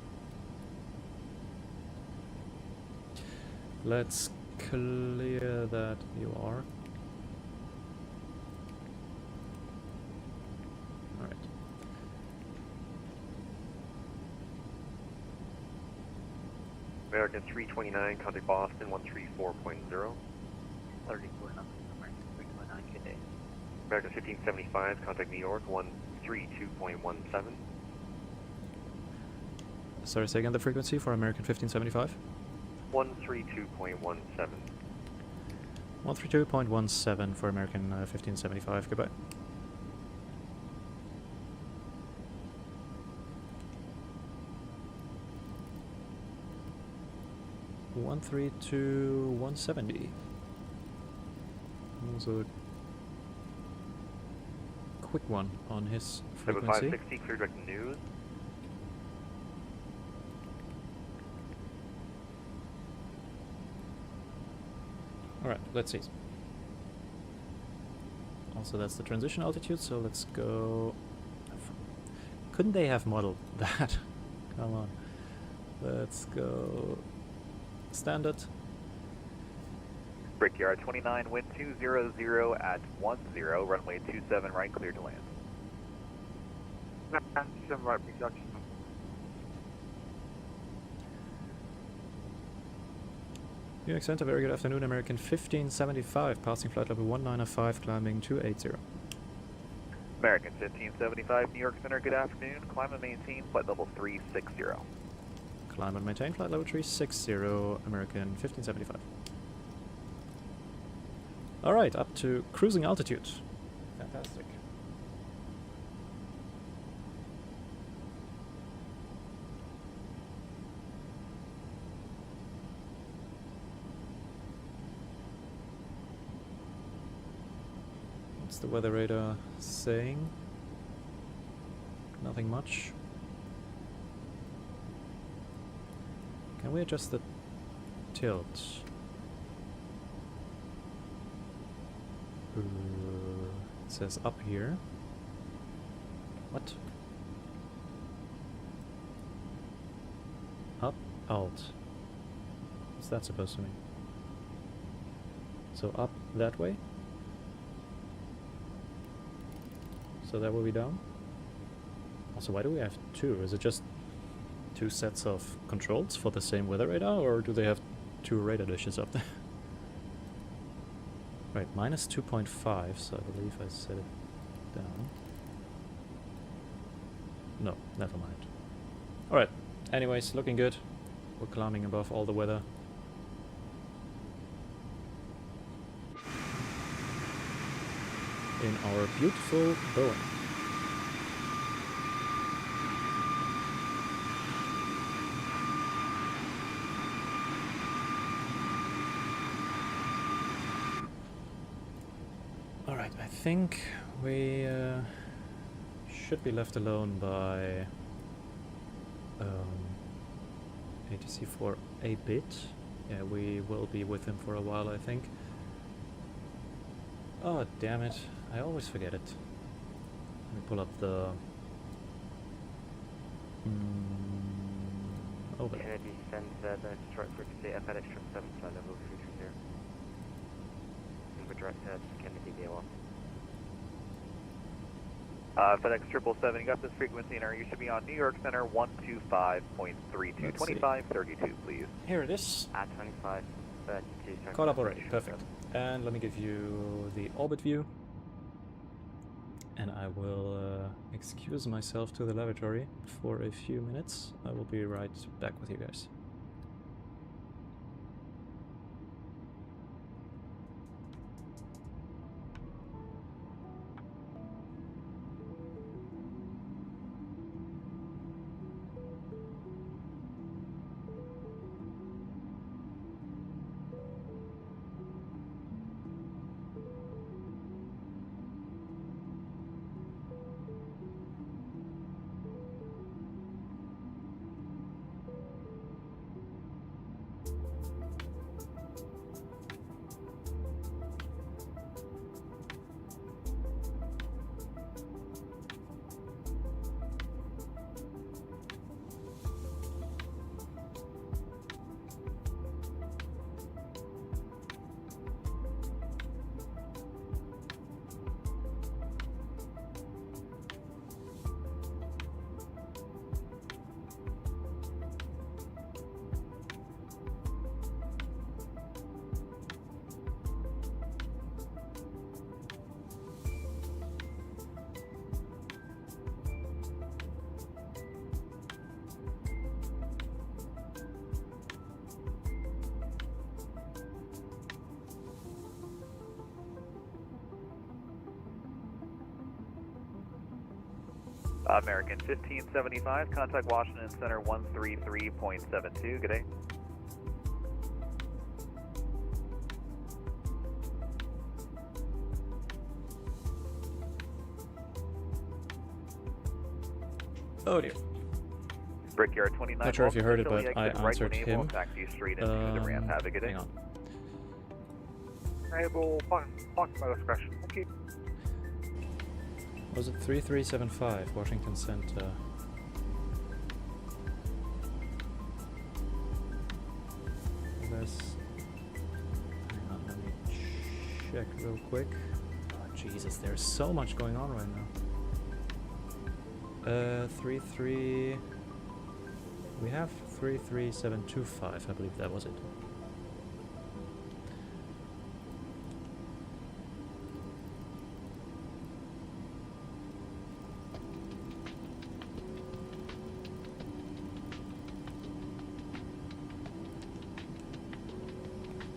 Let's clear that you are. Alright. American 329, contact Boston 134.0. 34 nothing, American 329 KD. American 1575, contact New York 132.17. Sorry, say again the frequency for American 1575? 132.17. 132.17 for American 1575. Goodbye. One three two 170. Also a quick one on his frequency. 560, clear direct news. Alright, let's see. Also, that's the transition altitude, so let's go. Couldn't they have modeled that? Come on. Let's go. Standard. Brickyard 29, wind 200 at 10, runway 27 right, clear to land. 97 right, production. New York Center, very good afternoon, American 1575, passing flight level 195, climbing 280. American 1575, New York Center, good afternoon. Climb and maintain flight level 360. Climb and maintain flight level 360, American 1575. Alright, up to cruising altitude. Fantastic. What's the weather radar saying? Nothing much. Can we adjust the tilt? It says up here. What? Up, alt. What's that supposed to mean? So up that way? So that will be down? Also, why do we have two? Is it just two sets of controls for the same weather radar, or do they have two radar dishes up there? Right, minus 2.5, so I believe I set it down. No, never mind. Alright, anyways, looking good. We're climbing above all the weather. In our beautiful Boeing. Alright, I think we should be left alone by ATC for a bit. Yeah, we will be with him for a while, I think. Oh, damn it. I always forget it. Let me pull up the... overlay. Kennedy sends the strike frequency FedEx 777 flight level 330. And we're direct to Kennedy KEWR. FedEx 777, you got this frequency in you should be on New York Center 125.32. 2532, please. Here it is. At 2532. Caught up already, perfect. And let me give you the orbit view. And I will excuse myself to the lavatory for a few minutes. I will be right back with you guys. American 1575, contact Washington Center 133.72. Good day. Oh dear. Brickyard 29. Not sure if you heard it, but I answered him. Straight into the ramp. Have a good day. Hang on. Able, park my discretion. Thank you. Was it 3375, Washington Center? This. Hang on, let me check real quick. Oh, Jesus, there's so much going on right now. 33. We have 33725, I believe that was it.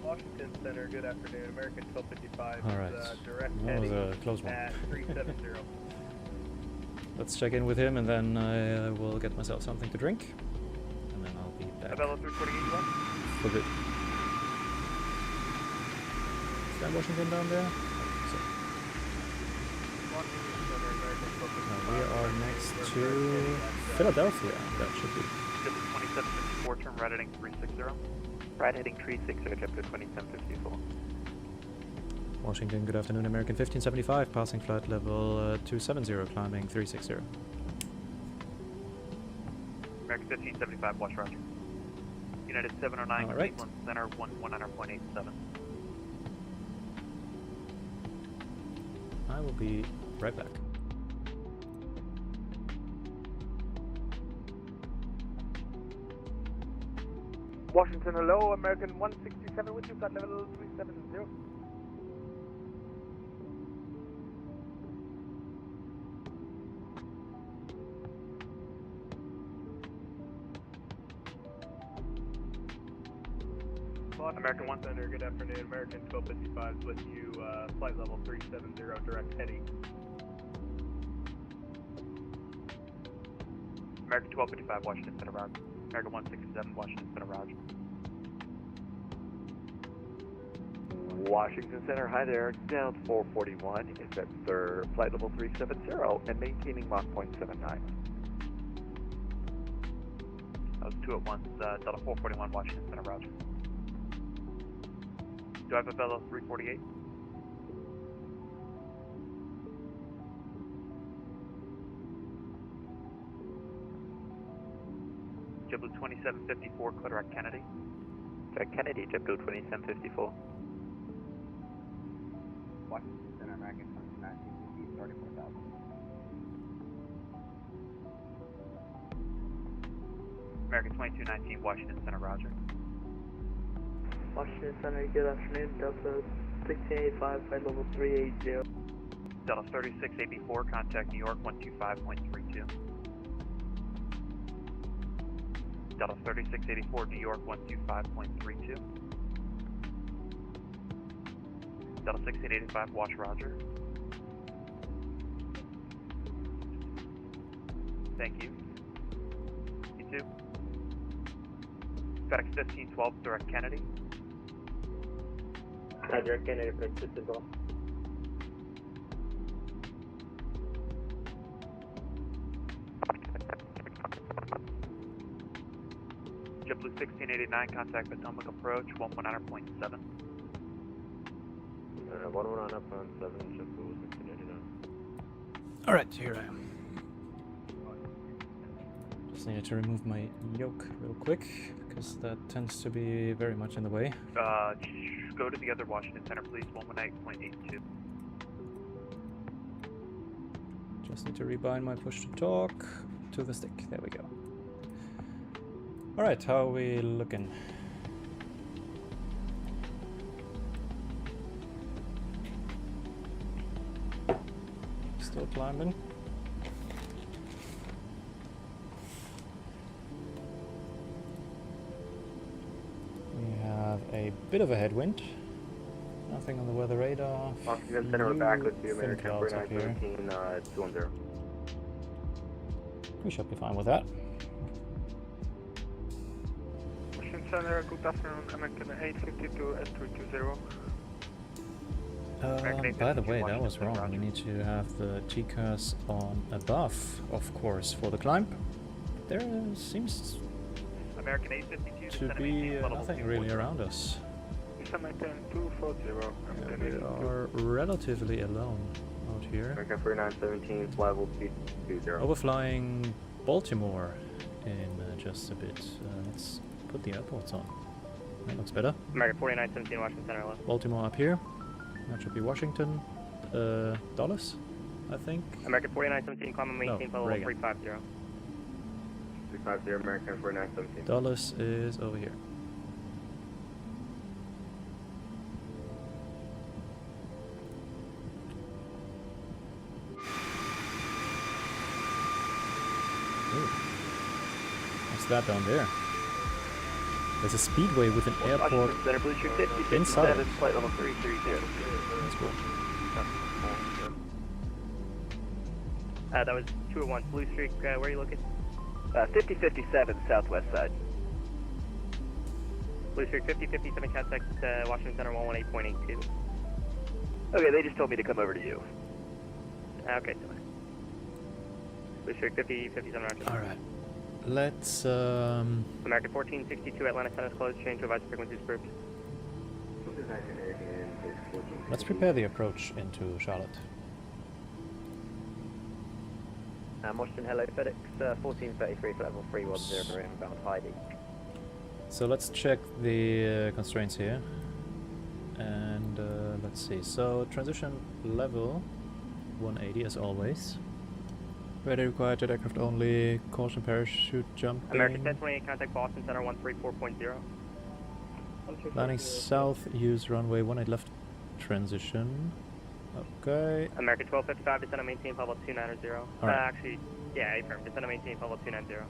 Washington Center, good afternoon. American 1255 All right. Direct That was heading a close one. at 370. Let's check in with him, and then I will get myself something to drink, and then I'll be back. Abella 348 For the... Is that Washington down there? So. We are next to Philadelphia. That should be. 2754, turn right heading 360. Right heading 360, chapter 2754. Washington, good afternoon. American 1575, passing flight level 270, climbing 360. American 1575, watch roger. United 709, all right. Cleveland Center 100.87. I will be right back. Washington, hello. American 167 with you, flight level 370. American 1 Center, good afternoon. American 1255 is with you, flight level 370, direct heading. American 1255, Washington Center, roger. American 167, Washington Center, roger. Washington Center, hi there. Down 441 is at their flight level 370 and maintaining Mach 0.79. That was 2 at once, Delta 441, Washington Center, roger. Do I have a Velo 348? JetBlue 2754, clear direct Kennedy. Direct Kennedy, JetBlue 2754. Washington Center, American 29 starting 4000. American 2219, Washington Center, roger. Washington Center, good afternoon. Delta 1685, flight level 380. Delta 3684, contact New York 125.32. Delta 3684, New York 125.32. Delta 6885, watch roger. Thank you. You too. FedEx 1512, direct Kennedy. Direct Kennedy, FedEx 1512. JetBlue 1689, contact Potomac approach 119.7. 119.7, JetBlue 1689. Alright, here I am. Just needed to remove my yoke real quick, because that tends to be very much in the way. Go to the other Washington Center, please, 118.82. Just need to rebind my push to talk to the stick. There we go. Alright, how are we looking? Still climbing. We have a bit of a headwind. Nothing on the weather radar. Washington Center, we're back with you, Thin American clouds up here. 4917, 210. We should be fine with that. Washington Center, good afternoon. American 852 S320. By the way, that was wrong. We need to have the TCAS on above, of course, for the climb. There seems American 852 to be nothing really around us. American 240. Yeah, we are relatively alone out here. American 4917, fly level 220. Overflying Baltimore in just a bit. Let's put the airports on. That looks better. American 4917, Washington Center, left. Baltimore up here. That should be Washington. Dulles, I think. American 4917, climb and maintain flight level Reagan. 350. 350, American 4917. Dulles is over here. Ooh. What's that down there? There's a speedway with an airport Center, Blue Street 50, inside. flight level 330. That's cool. That was 201 Blue Street, where are you looking? 5057, southwest side. Blue Street 5057, contact Washington Center 118.82. Okay, they just told me to come over to you. Okay, Blue Street 5057, roger. Alright. Let's American 1462, Atlanta Center's closed, change to advisory frequencies groups. let's prepare the approach into Charlotte. Washington, hello, FedEx 1433, level 310, inbound Heidi. So let's check the constraints here. And let's see. So transition level 180 as always. Ready required, jet aircraft only, caution parachute jumping. American 1028, contact Boston Center 134.0. Landing south, use runway 18 left transition. Okay. American 1255, descend and maintain level 290. Alright. Actually, yeah, affirm, descend and maintain level 290.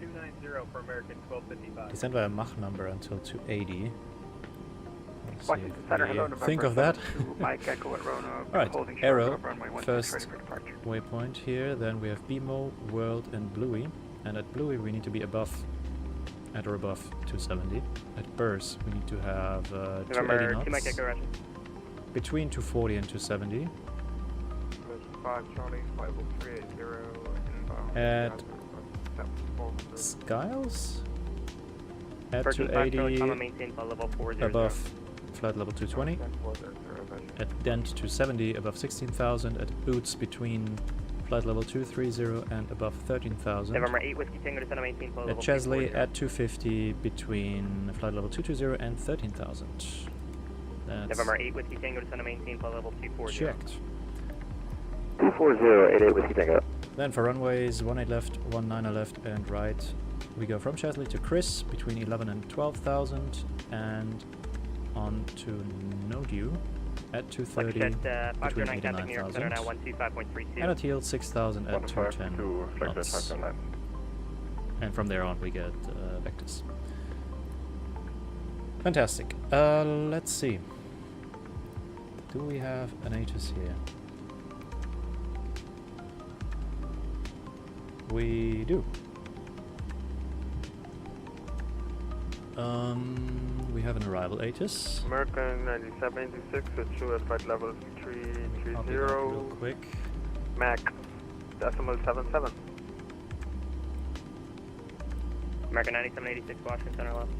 290 for American 1255. Descend via Mach number until 280. Let's see Washington if Center, we hello, November think of that. 72, Mike Echo at Roanoke, Alright, holding short Arrow, of runway 16 first ready for departure. waypoint here, then we have BMO, World and Bluey. And at Bluey we need to be above, at or above 270. At Burrs we need to have 280 November 2 knots. Mike Echo Russian. Between 240 and 270. 5 Charlie, 5030, inbound. At Skiles? At 13 5 Charlie, 280 maintain flight level 400. above flight level 220. At Dent 270 above 16,000. At Boots between flight level 230 and above 13,000. November 8 Whiskey Tango to center maintain flight At level Chesley 340. at 250 between flight level 220 and 13,000. That's November 8 Whiskey Tango to center maintain flight level 240. checked. 24088 Whiskey Tango. Then for runways 18 left, 19 left and right, we go from Chesley to Chris between 11 and 12,000 and on to Nodew at 230 between 8 and 9,000 and at Heel 6,000 at 210 knots. And from there on we get vectors. Fantastic. Let's see. Do we have an ATC here? We do. We have an arrival ATIS. American 9786 at you at flight level I'll do that 330. real quick. Max, decimal 77. American 9786 Washington Center left.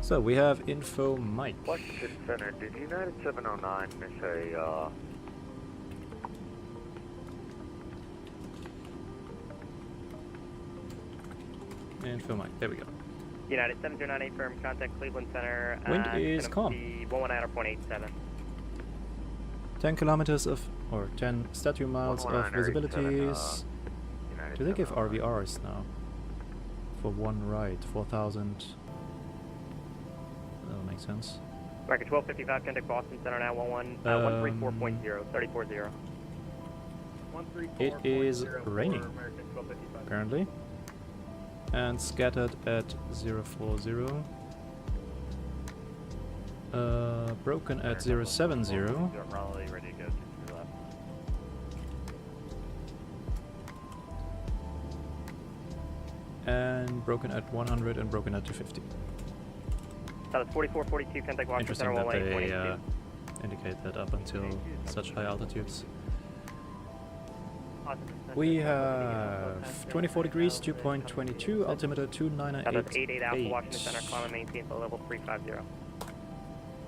So we have info Mike. Washington Center, did United 709 miss a, Info Mike, there we go. United 7098 firm, contact Cleveland Center. Wind is calm. 119.87. 10 kilometers of, or 10 statute miles of 119.87, visibilities. United Do they give 709? RVRs now? For one ride, 4,000. That'll make sense. American 1255, contact Boston Center now, 134.0, 340. It is raining, American 1255. apparently. And scattered at 040. Broken at 070. Raleigh, ready to go to your left. And broken at 100 and broken at 250. That is 4442, contact Washington Interesting Center, that they 118.82. indicate that up until such high altitudes. Awesome. We have 24 degrees, 2.22, altimeter That is 88 Alpha 29888. Washington Center, climb and maintain flight level 350.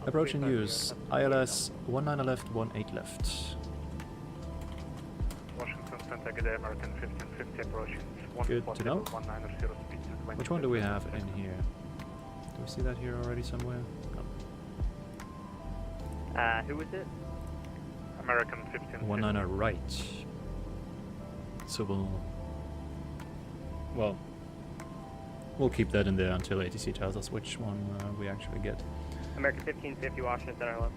Approach and use, ILS 19 left, 18 left. Washington Center, good day, American 1550 approaching. Good to know. 19 speed to 20. Which one do we have in here? Do we see that here already somewhere? No. Who was it? American 1550. 19 right. So we'll keep that in there until ATC tells us which one we actually get. American 1550, Washington Center left.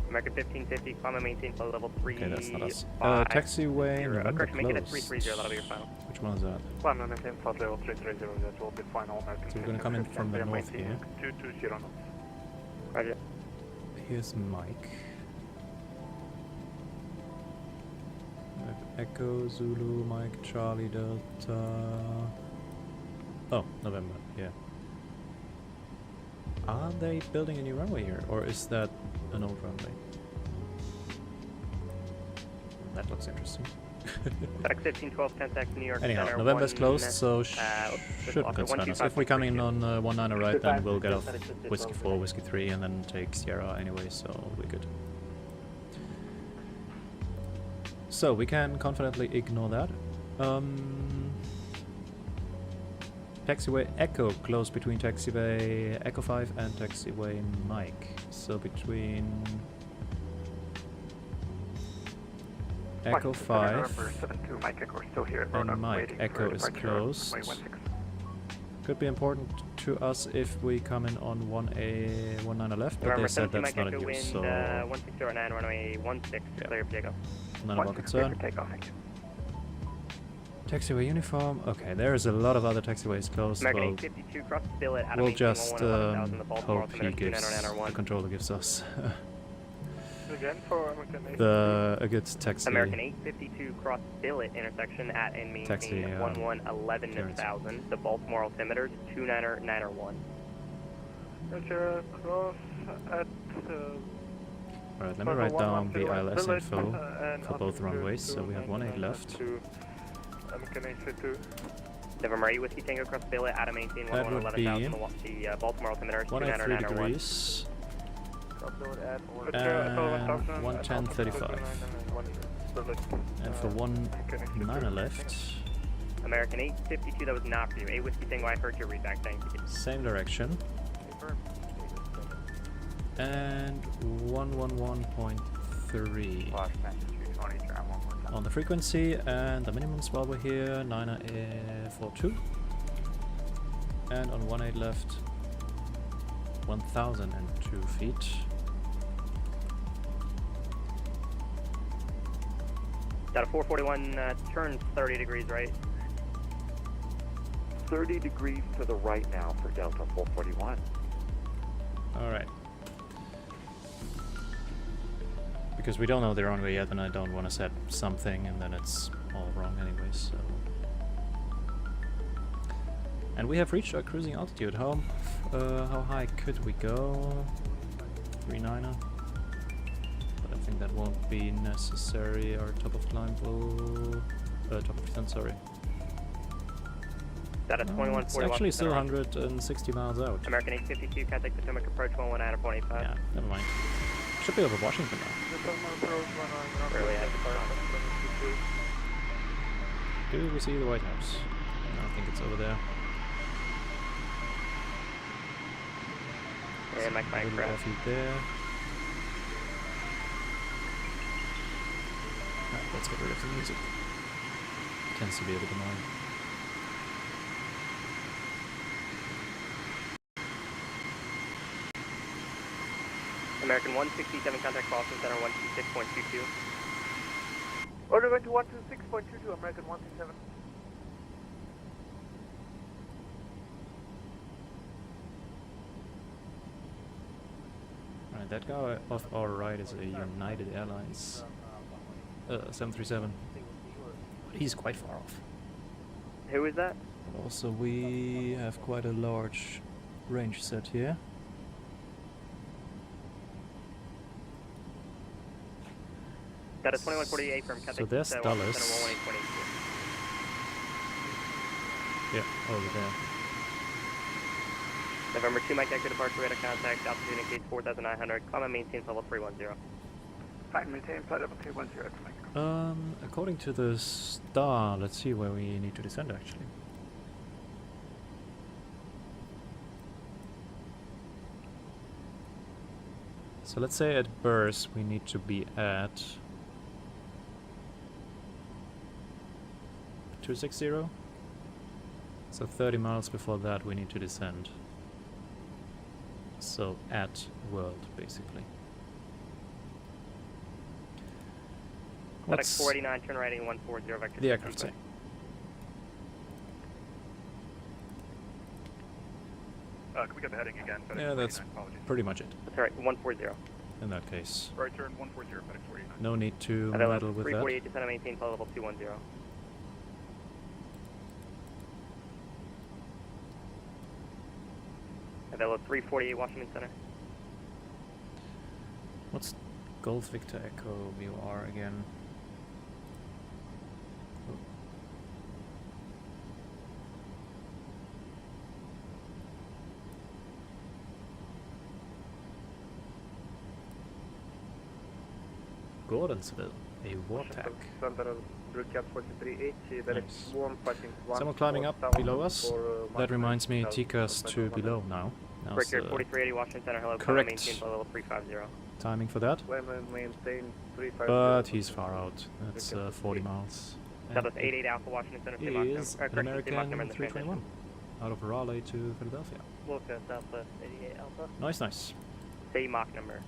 American 1550, climb and maintain flight level 3. Okay, that's not us. Taxiway November correction, make it a closed. 330, that'll be your final. Which one is that? Climb and maintain flight level 330, that will be final. American So we're gonna come in from the north here. 220 knots. Roger. Here's Mike. We have Echo, Zulu, Mike, Charlie, Delta. Oh, November, yeah. Are they building a new runway here, or is that an old runway? That looks interesting. FedEx 1512, contact New York Anyhow, Center. November's closed, so should off at concern us. If we come in on 19 right, then we'll get off Whiskey 4, Whiskey 3, and then take Sierra anyway, so we're good. So we can confidently ignore that. Taxiway Echo close between taxiway Echo 5 and taxiway Mike. So between Echo 5 and Mike. Echo is closed. Could be important to us if we come in on 19 left, but they said that's not in use, so 1609, runway 16, yeah. clear for takeoff. none of our concern. Taxiway uniform. Okay, there's a lot of other taxiways closed. American Well, 852 cross Billet, we'll Adam just 11,000, the Baltimore hope he altimeter gives, 2991. the controller gives us Again for American a good taxi. American 852 cross Billet intersection at and maintain Taxi, 11,000, the Baltimore altimeter 29901. Roger, cross at Alright, let me write down the ILS info for both runways. So we have 18 left. American 852. November 8 Whiskey Tango cross Billet, Adam maintain That would be 11,000, the Baltimore altimeter 183 29901. degrees Roger, and 110.35. And for 19 left, American 852, that was not for you. 8 Whiskey Tango, I heard your readback, thank you. same direction. And 111.3 on the frequency, and the minimums while we're here, 942. And on 18 left, 1002 feet. Got a 441, turns 30 degrees right. 30 degrees to the right now for Delta 441. Alright. Because we don't know the runway yet, and I don't want to set something and then it's all wrong anyway, so... And we have reached our cruising altitude. How high could we go? 39er. But I think that won't be necessary. Our top of climb will... top of descent, sorry. Got a 2141. It's actually still 160 miles out. American 852, contact Potomac approach 119 at 185. Yeah, never mind. Should be over Washington now. Early at the Do we see the White House? I think it's over there. Yeah, Mike Little Minecraft. airfield there. Right, let's get rid of the music. Tends to be a bit annoying. American 167, contact Boston Center 126.22. Order going to 126.22, American 167. Right, that guy off our right is a United Airlines 737. He's quite far off. Who is that? Also, we have quite a large range set here. Got a 2148 from contact So there's Center Dallas. 118.82. Yeah, over there. November 2, Mike Echo departure, radar contact, altitude indicates 4,900, climb and maintain level 310. Fine, maintain flight level 310. According to the star, let's see where we need to descend actually. So let's say at Burst we need to be at 260. So 30 miles before that we need to descend. So at world basically. What's 489, turn right 140 vector. The aircraft say? Can we get the heading again? FedEx Yeah, that's 49, apologies. pretty much it. That's alright, 140. In that case, Right turn 140, FedEx 49. no need to Available meddle with that. 348, descend and maintain flight level 210. Available 348, Washington Center. What's Golf Victor Echo VOR again? Oh. Gordonsville, a war tack. Nice. Someone climbing up below us. That reminds me, TCAS to below now. Now's Breaker the 4380, Washington Center, hello, correct maintain flight level 350. timing for that. But he's far out. That's 40 miles. Southwest 88 Alpha, Washington Center, It is an American 321 out of Raleigh to Philadelphia. Wilco, Southwest 88 Alpha. Nice, nice. Say Mach number.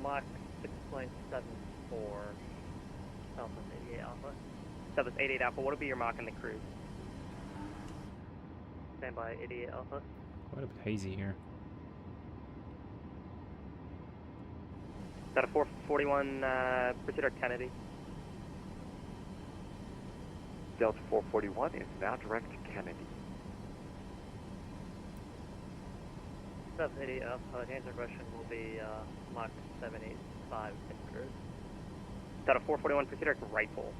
Mach 6.74, Southwest 88 Alpha. Southwest 88 Alpha, what will be your mark in the cruise? Stand by 88 Alpha. Quite a bit hazy here. Got a 441, proceed to Kennedy. Delta 441 is now direct to Kennedy. Southwest 88 Alpha, to answer your question, will be Mach 785 in cruise. Got a 441, proceed to Rifle.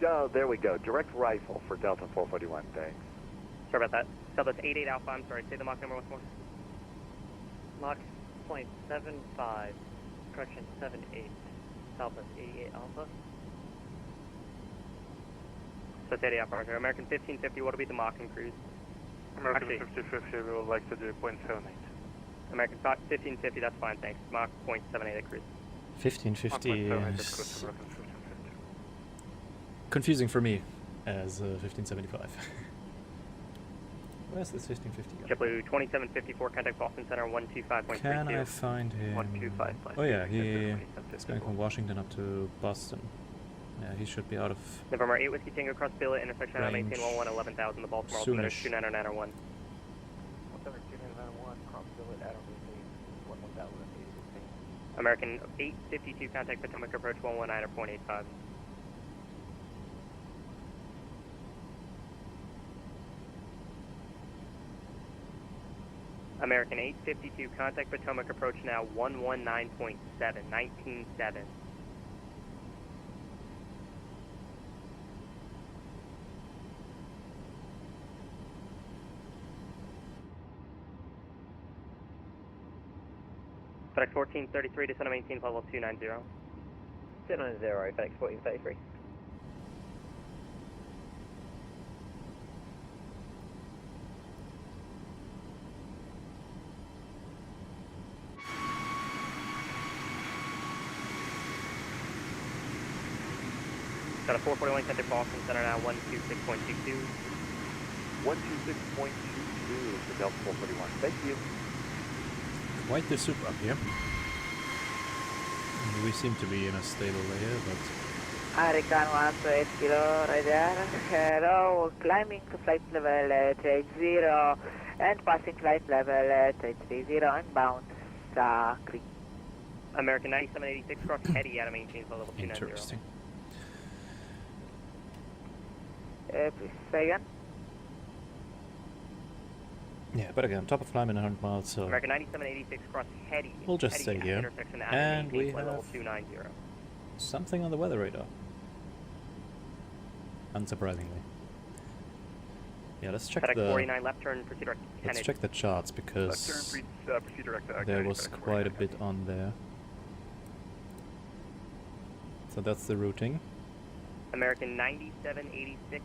Oh, there we go. Direct rifle for Delta 441, thanks. Sorry about that. Southwest 88 Alpha, I'm sorry, say the Mach number once more. Mach .75, correction 78, Southwest 88 Alpha. So 88 Alpha, Roger. American 1550, what will be the Mach in cruise? American 5050, we would like to do 0.78. American 1550, that's fine, thanks. Mach .78 at cruise. 1550 is 1550. confusing for me as 1575. Where's this 1550 guy? JetBlue 2754, contact Boston Center 125.32. Can I find him? 125. Oh yeah, he's going from Washington up to Boston. Yeah, he should be out of November 8 Whiskey Tango cross Billet, intersection on range 1811, 11,000, the Baltimore altimeter soonish. 29901. Altimeter 2991, cross billet, Adam 11,000. American 852, contact Potomac approach 119 or 0.85. American 852, contact Potomac approach now 119.7, 19.7. FedEx 1433 to Center maintain level 290. 290, FedEx 1433. Got a 441 contact Boston Center now 126.22. 126.22 for Delta 441. Thank you. quite the soup up here. We seem to be in a stable layer, but American 128 kilo, right there. Hello, climbing to flight level at H0 and passing flight level at H30 inbound Sakri. American 9786 cross Teddy out of maintain for level 290. interesting. Please say again. Yeah, but again, top of climb in 100 miles, so American 9786 cross Teddy. we'll just stay here. Intersection out of And maintain we flight level have 290. something on the weather radar. Unsurprisingly. Yeah, let's check FedEx the 49 left turn, proceed direct to let's Kennedy. check the charts because proceed direct to there Kennedy, was FedEx quite a 49. bit on there. So that's the routing. American 9786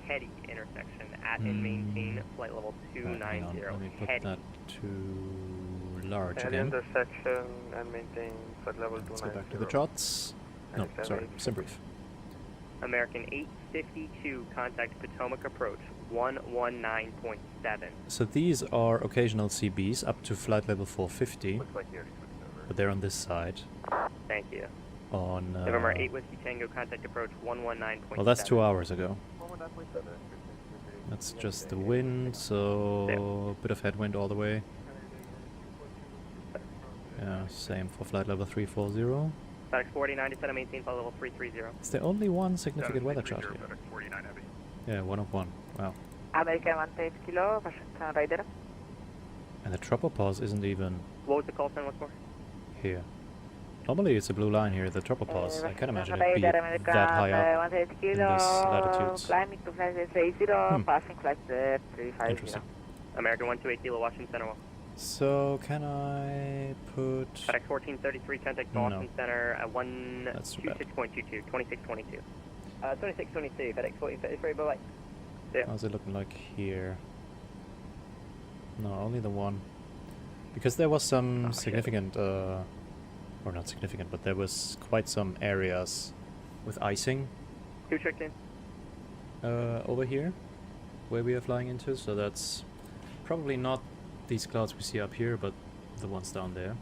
Teddy intersection at and maintain flight level Right, hang on, 290. let me put Teddy. that to large At the again. intersection and maintain flight level Let's 290. go back to the charts. No, sorry, sim brief. American 852 contact Potomac approach 119.7. So these are occasional CBs up to flight level 450, Looks like you already switched over. but they're on this side. Thank you. On November 8 Whiskey Tango contact approach 119.7. well, that's 2 hours ago. 119.7. That's just the wind, so a bit of headwind all the way. Yeah, same for flight level 340. FedEx 49 to maintain flight level 330. Is there only one significant weather chart here? FedEx 49 heavy. Yeah, 1 of 1. Wow. American 128 kilo, Washington Rider. And the tropopause isn't even What was the call sign once more? here. Normally it's a blue line here, the tropopause. I can't imagine it be Rider, American that high up 128 in kilo, these latitudes. climbing to flight level 30, passing flight 350. Interesting. American 128 Kilo Washington Center. So can I put... FedEx 1433 contact No. Boston Center at That's too bad. 126.22. 2622. 2622, FedEx 1433, bye-bye. How's it looking like here? No, only the one. Because there was some significant, or not significant, but there was quite some areas with icing Who checked in? over here, where we are flying into, so that's probably not these clouds we see up here, but the ones down there.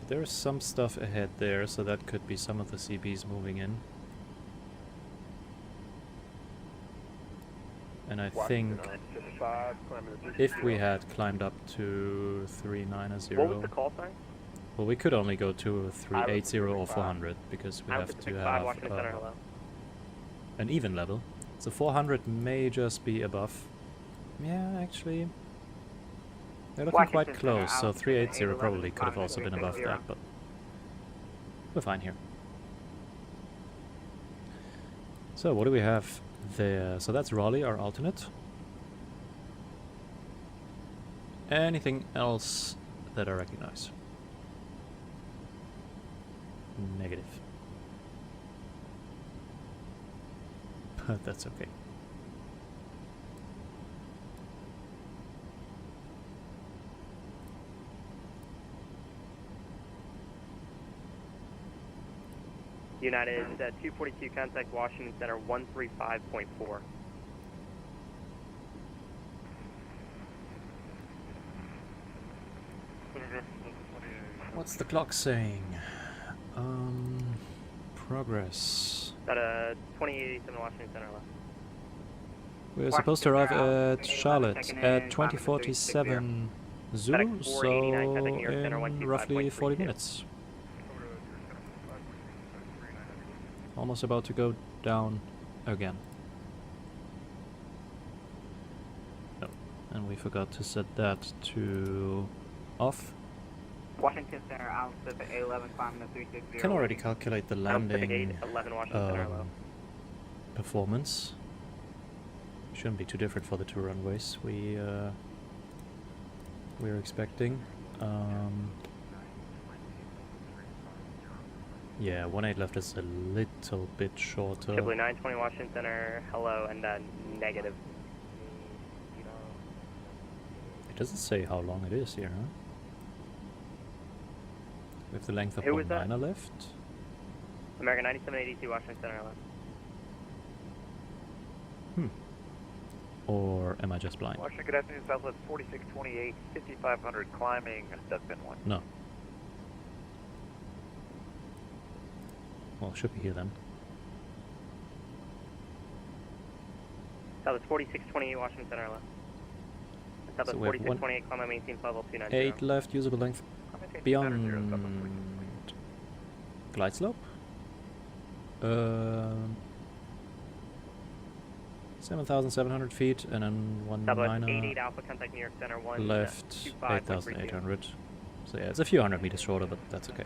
There's some stuff ahead there, so that could be some of the CBs moving in. And I think if we had climbed up to 390, What was the call sign? well, we could only go to 380 or 400 because we have to have Washington Center, hello. an even level. So 400 may just be above. Yeah, actually, they're looking quite close. So 380 probably could have also been above that, but we're fine here. So what do we have there? So that's Raleigh, our alternate. Anything else that I recognize? Negative. But that's okay. United 242, contact Washington Center 135.4. What's the clock saying? Progress. Got a 2087 Washington Center left. We're supposed to arrive at Charlotte at 2047 Zulu, so in roughly 40 minutes. Almost about to go down again. Oh, and we forgot to set that to off. Washington Center, Alpha 11, climbing to 360. Can already calculate the landing 11 Washington Center low. performance. Shouldn't be too different for the two runways we're expecting. Yeah, 18 left is a little bit shorter. Triple 920 Washington Center, hello, and negative. It doesn't say how long it is here, huh? With the length of Who was that? 19er left. American 9782 Washington Center, hello. Or am I just blind? Washington, good afternoon, Southwest 4628, 5500 climbing, dustbin 1. No. Well, should be here then. Southwest 4628 Washington Center, hello. Southwest So we have 4628, climb maintain level 290. 8 left, usable length beyond glide slope. 7,700 feet, and then 88 Alpha, contact New York Center 1 left 8,800. So yeah, it's a few hundred meters shorter, but that's okay.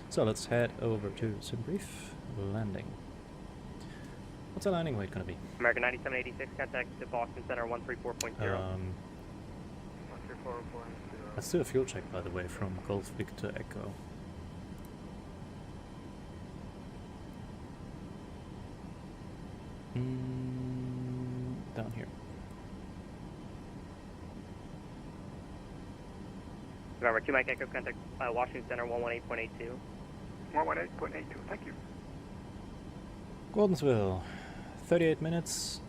So let's head over to some brief landing. What's our landing weight going to be? American 9786, contact to Boston Center 134.0. Let's do a fuel check, by the way, from Golf Victor Echo. Down here. Remember, 2 Mike Echo, contact Washington Center 118.82. 118.82, thank you. Gordonsville, 38 minutes.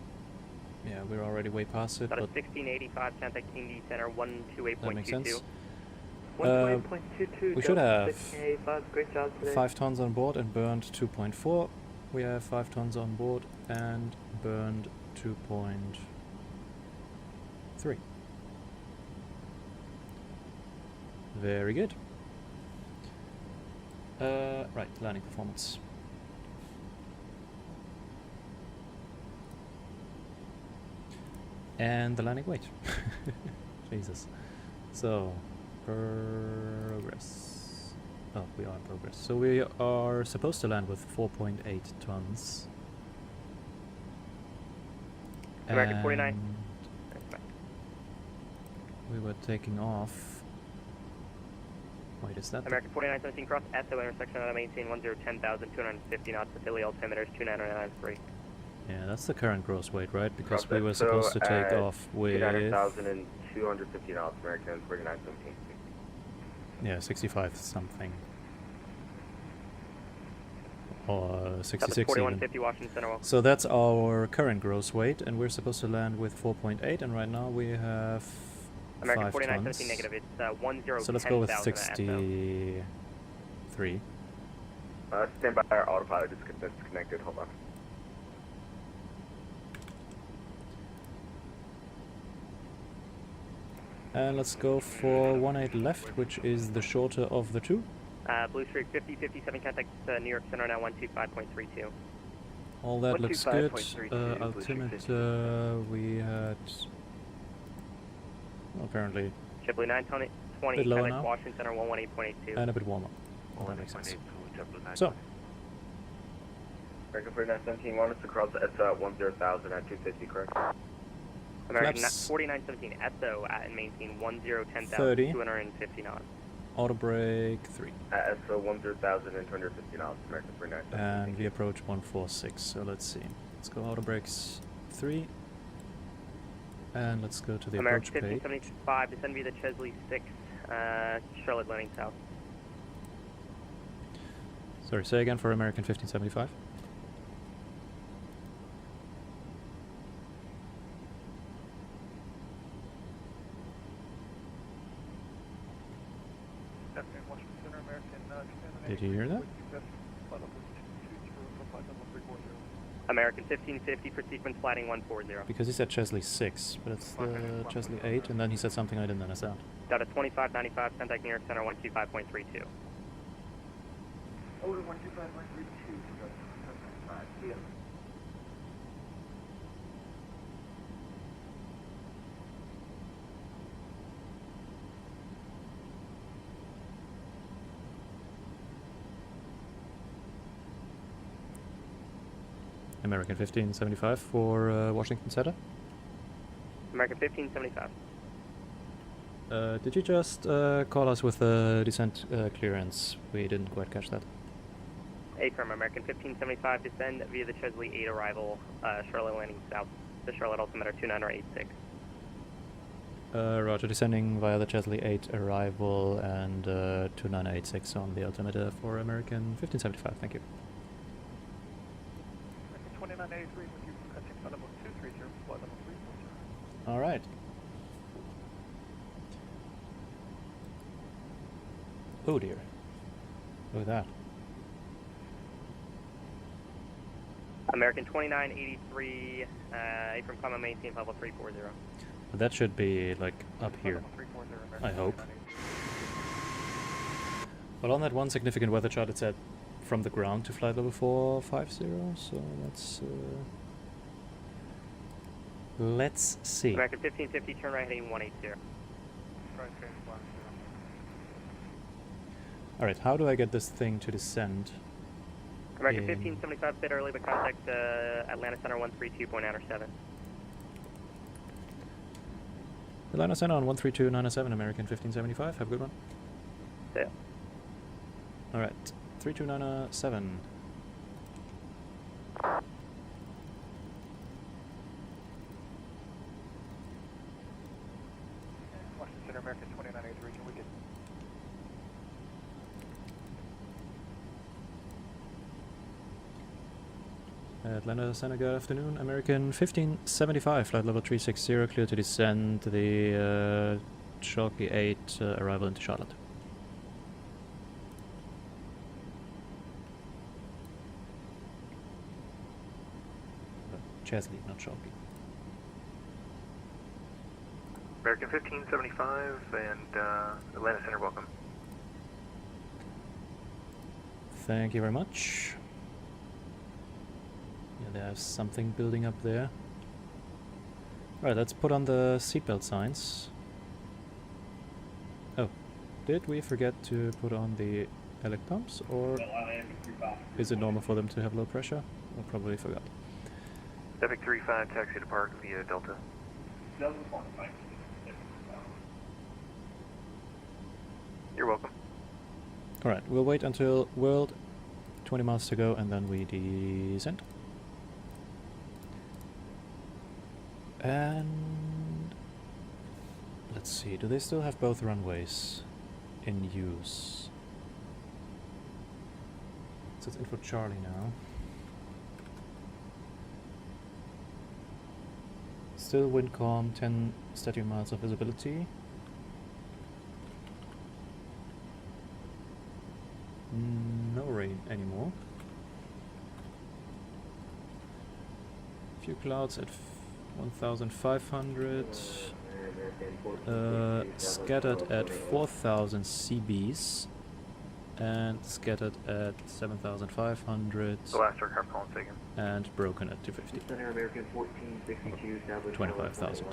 Yeah, we're already way past it, About a but 1685, contact King D Center 128.22. that makes sense. 128.22. We should have 1585. Great job today. 5 tons on board and burned 2.4. We have 5 tons on board and burned 2.3. Very good. Right, landing performance. And the landing weight. Jesus. So, progress. Oh, we are in progress. So we are supposed to land with 4.8 tons. American 49. We were taking off. Wait, is that American 4917 cross Esso intersection at maintain 10,250 knots with daily altimeters 29993. Yeah, that's the current gross weight, right? Because we were supposed to take off with 200,250 knots, American 4917. yeah, 65 something. Or 66 4150 even. Washington Center. Welcome. So that's our current gross weight, and we're supposed to land with 4.8, and right now we have American 5 4917 tons. negative. It's 10. So let's go with 60. 3. Stand by, our autopilot is disconnected. Hold on. And let's go for 18 left, which is the shorter of the two. Blue Streak 5057, contact New York Center now 125.32. All that looks good. 125.32, Altimeter, we had... well, apparently JetBlue 920, bit lower contact now. Washington Center 118.82. And a bit warmer. Well, that makes sense. So, American 4917, want us to cross the ESA 10,000 at 250, correct? American Flaps 4917 ESO and maintain 30. 10,250 knots. auto brake 3. At ESA 10,000 and 250 knots, American 4917. And we approach 146, so let's see. Let's go auto brakes 3. And let's go to the American approach page. 1575, descend via the Chesley 6, Charlotte landing south. Sorry, say again for American 1575. Did you hear that? American 1550 for sequence flighting 140. Because he said Chesley 6, but it's the Chesley 8, and then he said something I didn't understand. Delta 2595, contact New York Center 125.32. Over 125.32. Yeah. American 1575 for Washington Center. American 1575. Did you just call us with the descent clearance? We didn't quite catch that. Affirm, American 1575, descend via the Chesley 8 arrival, Charlotte landing south, to Charlotte altimeter 2986. Roger, descending via the Chesley 8 arrival and 2986 on the altimeter for American 1575, thank you. 2983 with you catching flight level 230, flight level 340. Alright. Oh dear. Look at that. American 2983, from Common maintain level 340. But that should be like up here, I hope. But on that one significant weather chart it said from the ground to flight level 450, so let's see. American 1550, turn right heading 180. Alright, how do I get this thing to descend? American 1575, bit early, but contact Atlanta Center 132.97. Atlanta Center on 132.97, American 1575, have a good one. Yeah. Alright, 3297. Washington Center, American 2983, can we get... Atlanta Center, good afternoon. American 1575, flight level 360, clear to descend the Chalky 8 arrival into Charlotte. Chesley, not Chalky. American 1575 and Atlanta Center, welcome. Thank you very much. Yeah, there's something building up there. Alright, let's put on the seatbelt signs. Oh, did we forget to put on the elec pumps, or is it normal for them to have low pressure? I probably forgot. Epic 35, taxi to park via Delta. You're welcome. Alright, we'll wait until world, 20 miles to go, and then we descend. And let's see, do they still have both runways in use? So it's info Charlie now. Still wind calm, 10 statute miles of visibility. anymore. Few clouds at 1,500. Scattered at 4,000 CBs. And scattered at 7,500. The last aircraft calling taken. And broken at 250. Center American 1462, 25,000.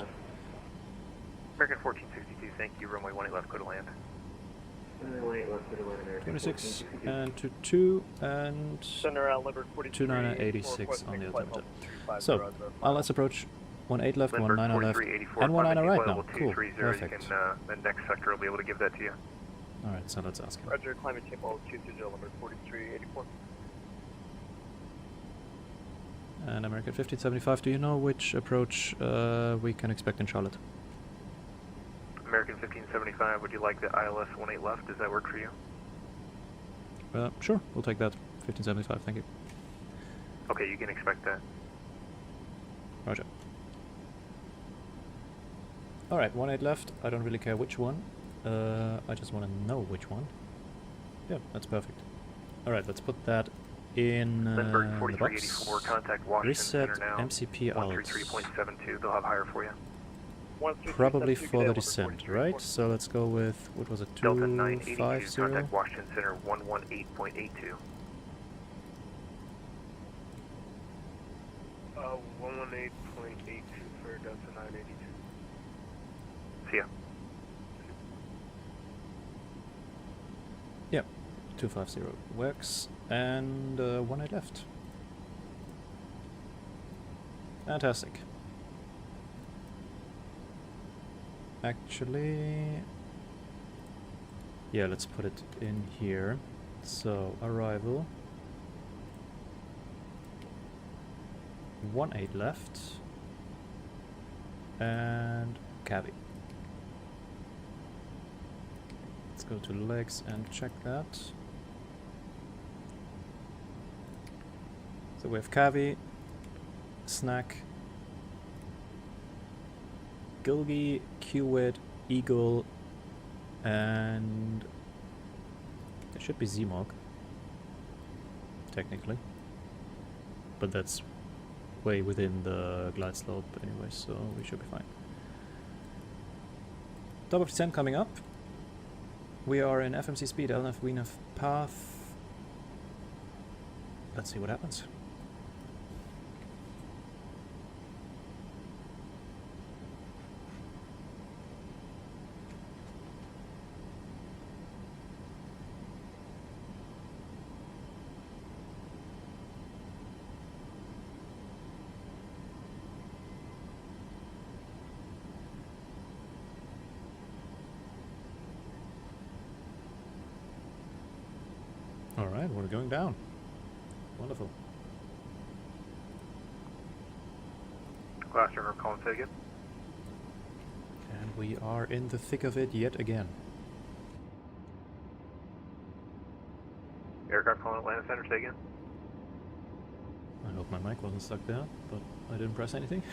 American 1462, thank you. Runway 18 left, go to land. 26 and 22 and Center Leopard 43. 2986 on the altimeter. So, let's approach 18 left, 19 left, and 19 right now. Cool, perfect. The next sector will be able to give that to you. Alright, so let's ask him. Roger, climate change level 230, Leopard 4384. And American 1575, do you know which approach we can expect in Charlotte? American 1575, would you like the ILS 18 left? Does that work for you? Sure, we'll take that. 1575, thank you. Okay, you can expect that. Roger. Alright, 18 left. I don't really care which one. I just want to know which one. Yeah, that's perfect. Alright, let's put that in Lindbergh the box. 4384, contact Washington Reset Center now. MCP alt. 133.72, they'll have higher for you. Probably for the descent, right? So let's go with, what was it, Delta 982, 250? contact Washington Center 118.82. 118.82 for Delta 982. See ya. Yep, 250 works, and 18 left. Fantastic. Actually, yeah, let's put it in here. So, arrival. 18 left. And cabby. Let's go to legs and check that. So we have Cavi, Snack, Gilgi, Qwit, Eagle, and there should be Zmog, technically, but that's way within the glide slope anyway, so we should be fine. Top of descent coming up. We are in FMC speed, LNF, WNF path. Let's see what happens. Alright, we're going down. Wonderful. Last aircraft calling taken. And we are in the thick of it yet again. Aircraft calling Atlanta Center taken. I hope my mic wasn't stuck there, but I didn't press anything.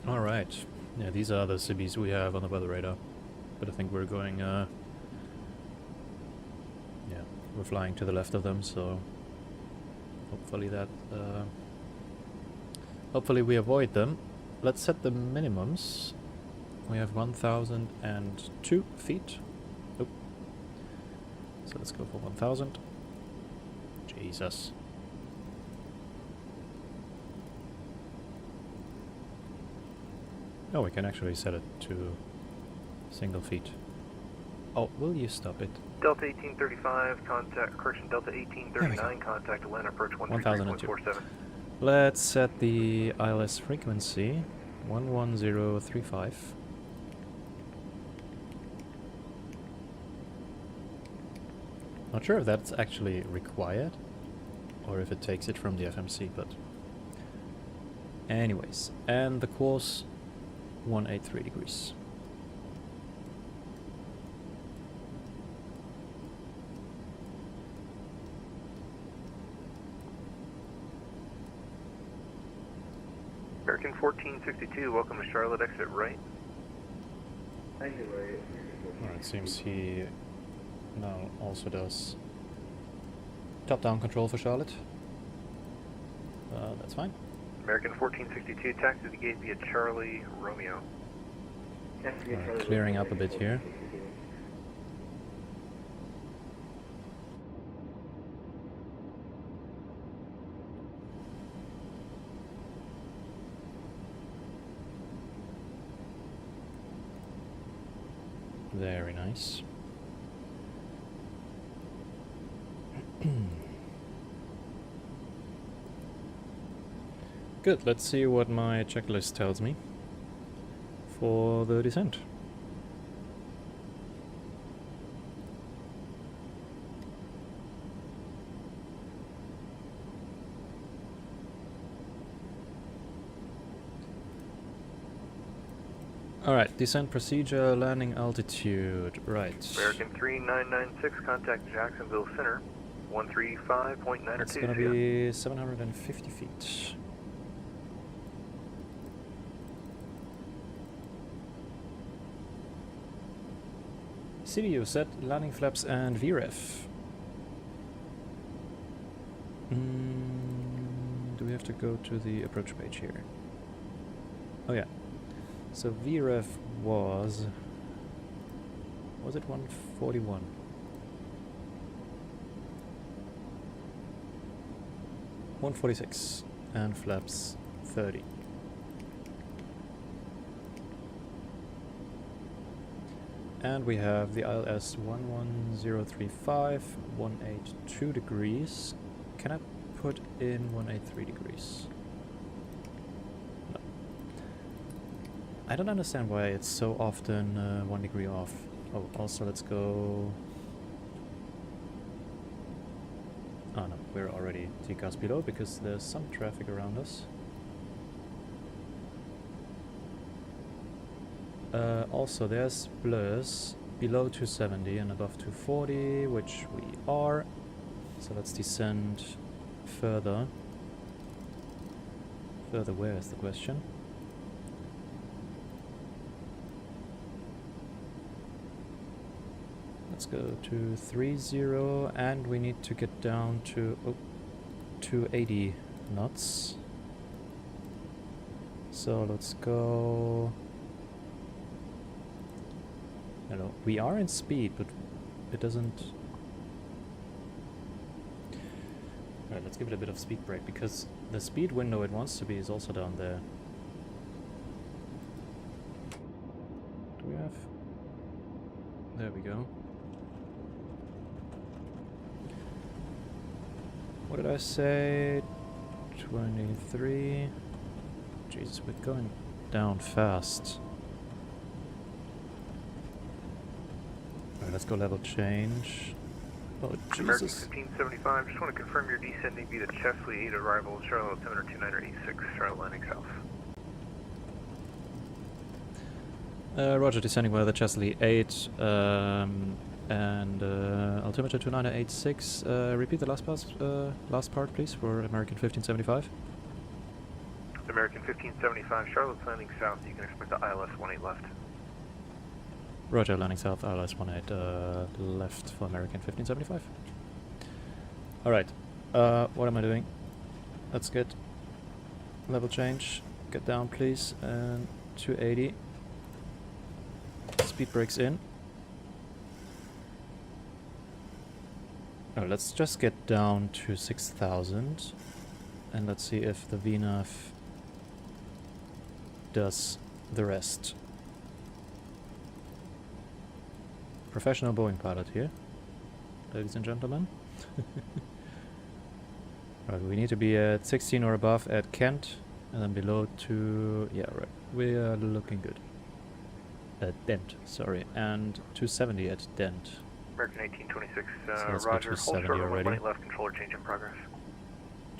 Alright, yeah, these are the CBs we have on the weather radar, but I think we're going, yeah, we're flying to the left of them, so hopefully that, hopefully we avoid them. Let's set the minimums. We have 1,002 feet. Oop. So let's go for 1,000. Jesus. Oh, we can actually set it to single feet. Oh, will you stop it? Delta 1835, contact, correction, Delta 1839, contact Atlanta, approach 133.47. Let's set the ILS frequency 11035. Not sure if that's actually required or if it takes it from the FMC, but anyways, and the course 183 degrees. American 1462, welcome to Charlotte, exit right. Alright, seems he now also does top-down control for Charlotte. That's fine. American 1462, taxi to the gate via Charlie Romeo. Alright, clearing up a bit here. Very nice. Good, let's see what my checklist tells me for the descent. Alright, descent procedure, landing altitude, right. American 3996, contact Jacksonville Center, 135.9 It's or 2. gonna be 750 feet. CDU set, landing flaps and VREF. Do we have to go to the approach page here? Oh yeah. So VREF was it 141? $146 and flaps 30. And we have the ILS 11035, 182 degrees. Can I put in 183 degrees? No. I don't understand why it's so often 1 degree off. Oh, also let's go... Oh no, we're already TCAS below because there's some traffic around us. Also, there's blurs below 270 and above 240, which we are. So let's descend further. Further where is the question? Let's go to 30 and we need to get down to 280 knots. So let's go... Hello. We are in speed, but it doesn't... Alright, let's give it a bit of speed break, because the speed window it wants to be is also down there. Do we have... There we go. What did I say? 23... Jesus, we're going down fast. Let's go level change. Oh, American Jesus. 1575, just want to confirm you're descending via Chesley 8 arrival, Charlotte altimeter 2986, Charlotte landing south. Roger, descending via the Chesley 8 and altimeter 2986. Repeat the last part, please, for American 1575. American 1575, Charlotte's landing south, you can expect the ILS 18 left. Roger, landing south, ILS 18 left for American 1575. Alright, what am I doing? Let's get level change, get down please, and 280. Speed brakes in. Oh, let's just get down to 6,000 and let's see if the VNAV does the rest. Professional Boeing pilot here, ladies and gentlemen. Right, we need to be at 16 or above at Kent, and then below to... yeah, right, we are looking good. Dent, sorry, and 270 at Dent. American 1826, So let's Roger, go to hold 270 short already. 18 left, controller change in progress.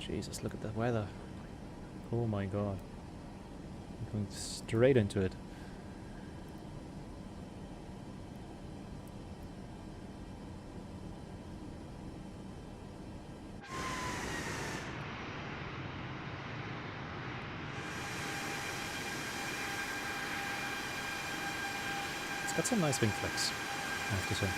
Jesus, look at that weather. Oh my god. I'm going straight into it. got some nice wing flex, I have to say.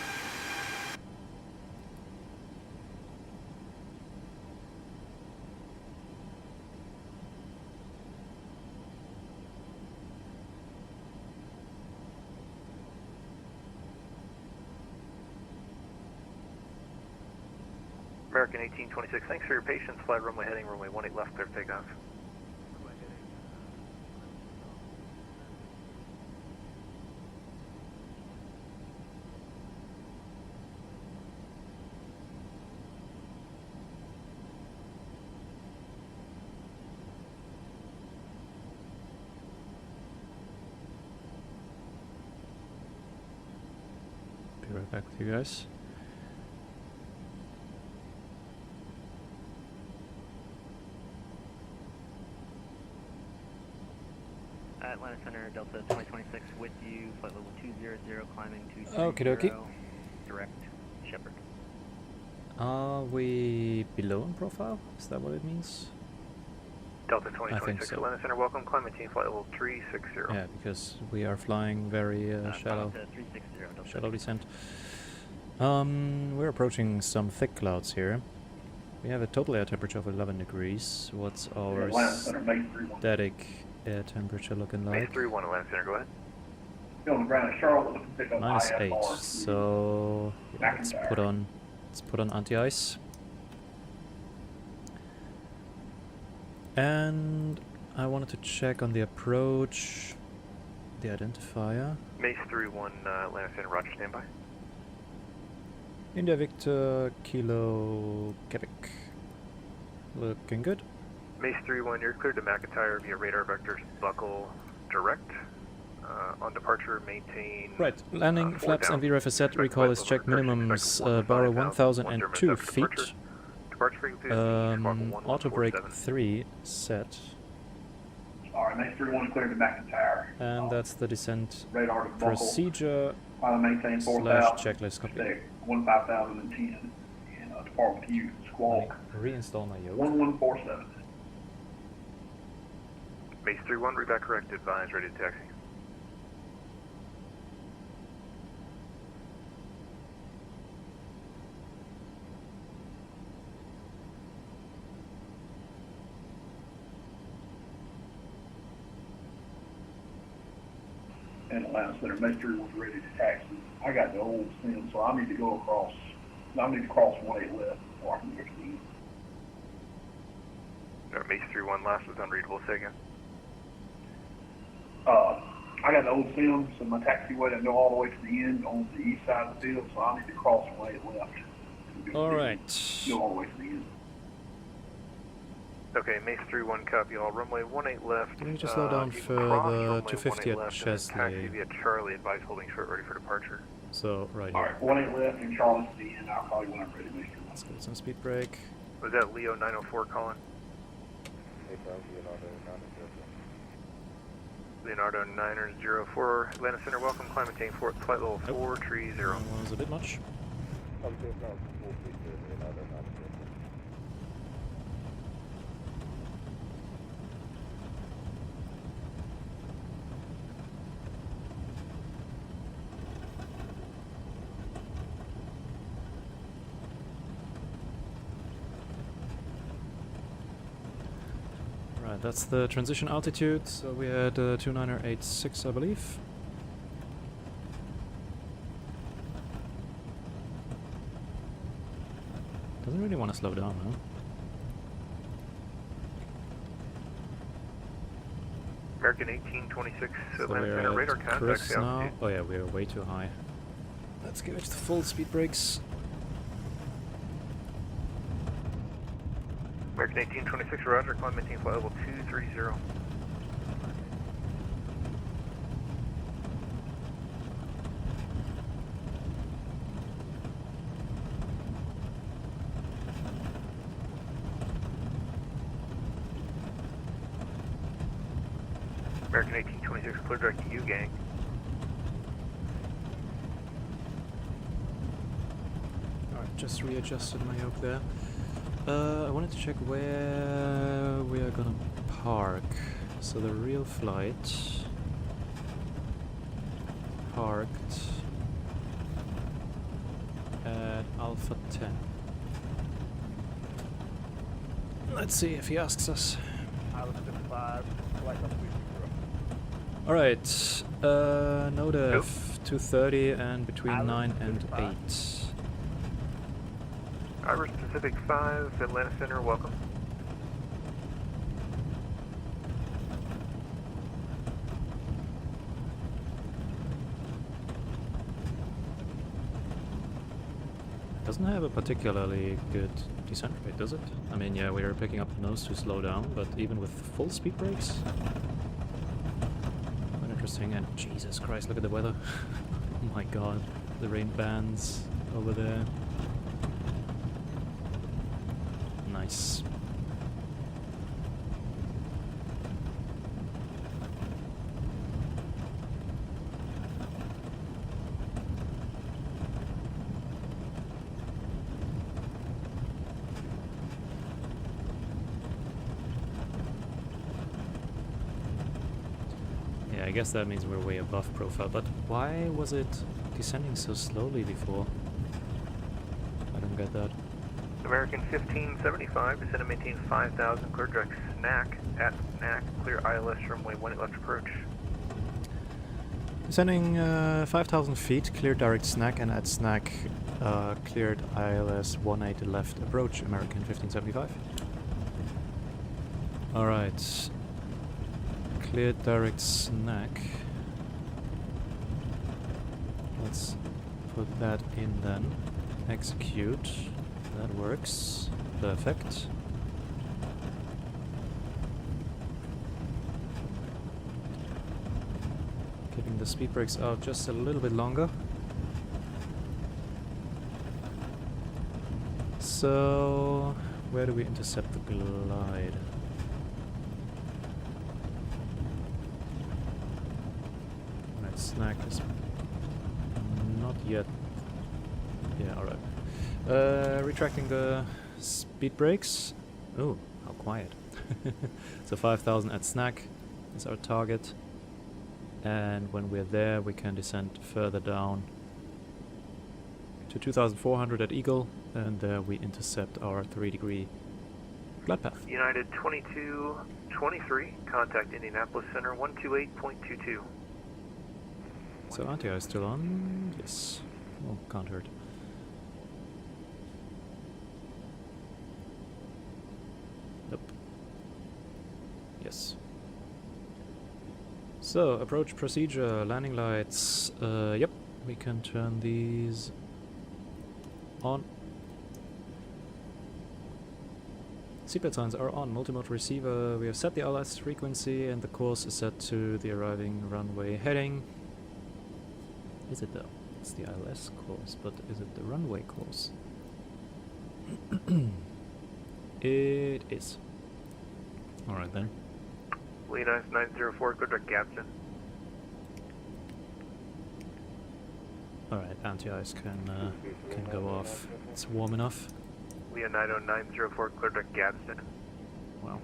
American 1826, thanks for your patience. Flight runway heading, runway 18 left, clear for takeoff. Be right back with you guys. Atlanta Center, Delta 2026 with you, flight level 200, climbing 230, Okie dokie. direct Shepherd. Are we below in profile? Is that what it means? Delta 2026, so. Atlanta Center, welcome, climb maintain flight level 360. Yeah, because we are flying very shallow, 360, Delta. shallow descent. We're approaching some thick clouds here. We have a total air temperature of 11 degrees. What's our static air temperature looking Base like? 31, Atlanta Center, go ahead. On the ground in Charlotte, looking to pick up -8. IFR. So yeah, let's put on anti-ice. And I wanted to check on the approach, the identifier. Base 31, Atlanta Center, roger, standby. India Victor Kilo Quebec. Looking good. Base 31, you're cleared to McIntyre via radar vectors, buckle direct. On departure, maintain. Right, landing flaps and VREF is set. Recall is checked. Minimums borrow 1002 feet. Departure frequency Auto brake 3 set. Alright, Base 31 cleared to McIntyre. And that's the descent Radar to buckle. procedure Pilot maintain / 4000. checklist copy. 15010. And depart with you. Squawk. Reinstall my yoke. 1147. Base 31, reback correct, advise, ready to taxi. And Atlanta Center, Base 31 ready to taxi. I got the old sim, so I need to go across. I need to cross 18 left before I can get to the end. Base 31, last was unreadable, say again. I got the old sim, so my taxiway doesn't go all the way to the end on the east side of the field, so I need to cross 18 left. Alright. Go all the way to the end. Okay, Base 31, copy all. Runway 18 left. Can you just slow down you for can cross the runway 250 at 18 left and then taxi Chesley? via Charlie, advise holding short, ready for departure. So, right here. Alright, 18 left and Charlie's to the end. I'll call you when I'm ready, Base 31. Let's get some speed brake. Was that Leo 904 calling? Leonardo 904, Atlanta Center, welcome, climb maintain flight level 430. That was a bit much. Right, that's the transition altitude. So we had 2986, I believe. Doesn't really want to slow down, huh? American 1826, So Atlanta we're Center, at radar contact, Chris now. altitude. Oh yeah, we're way too high. Let's give it the full speed brakes. American 1826, roger, climb maintain flight level 230. American 1826, clear direct to you, gang. Alright, just readjusted my yoke there. I wanted to check where we are gonna park. So the real flight parked at Alpha 10. Let's see if he asks us. Alright, NODEF 230 and between 9 and 8. Irish Pacific 5, Atlanta Center, welcome. Doesn't have a particularly good descent rate, does it? I mean, yeah, we are picking up the nose to slow down, but even with full speed brakes? Quite interesting, and Jesus Christ, look at the weather. Oh my god, the rain bands over there. Nice. I guess that means we're way above profile, but why was it descending so slowly before? I don't get that. American 1575, descend and maintain 5,000, clear direct snack at snack, clear ILS runway 18 left approach. Descending 5,000 feet, clear direct snack, and at snack cleared ILS 18 left approach, American 1575. Alright. Cleared direct snack. Let's put that in then. Execute. That works. Perfect. Keeping the speed brakes out just a little bit longer. So, where do we intercept the glide? Snack is not yet. Yeah, alright. Retracting the speed brakes. Oh, how quiet. So 5,000 at snack is our target. And when we're there, we can descend further down to 2,400 at Eagle, and there we intercept our 3-degree glide path. United 2223, contact Indianapolis Center 128.22. So anti is still on? Yes. Oh, can't hurt. Nope. Yes. So, approach procedure, landing lights. Yep, we can turn these on. Seatbelt signs are on. Multimode receiver. We have set the ILS frequency and the course is set to the arriving runway heading. Is it though? It's the ILS course, but is it the runway course? It is. Alright then. Lena 904, good direct Gadsden. Alright, anti-ice can go off. It's warm enough. Lena 90904, clear direct Gadsden. Wow.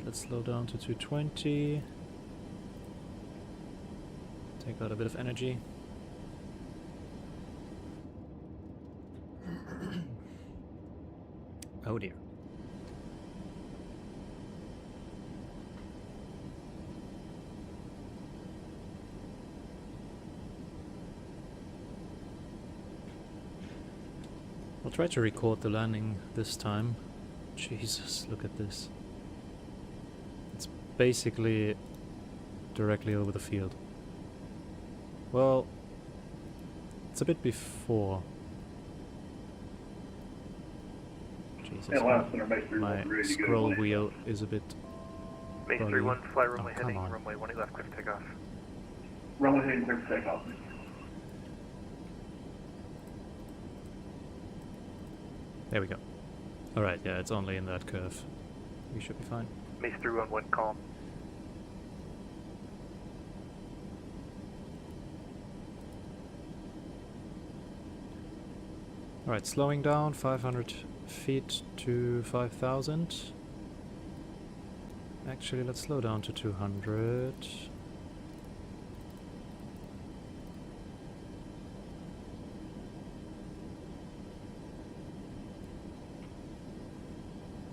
Let's slow down to 220. Take out a bit of energy. Oh dear. I'll try to record the landing this time. Jesus, look at this. It's basically directly over the field. Well, it's a bit before. Jesus, my scroll wheel is a bit. Base 31, fly runway heading, runway 18 left, clear for takeoff. Runway heading, clear for takeoff. There we go. Alright, yeah, it's only in that curve. We should be fine. Base 311, calm. Alright, slowing down 500 feet to 5,000. Actually, let's slow down to 200.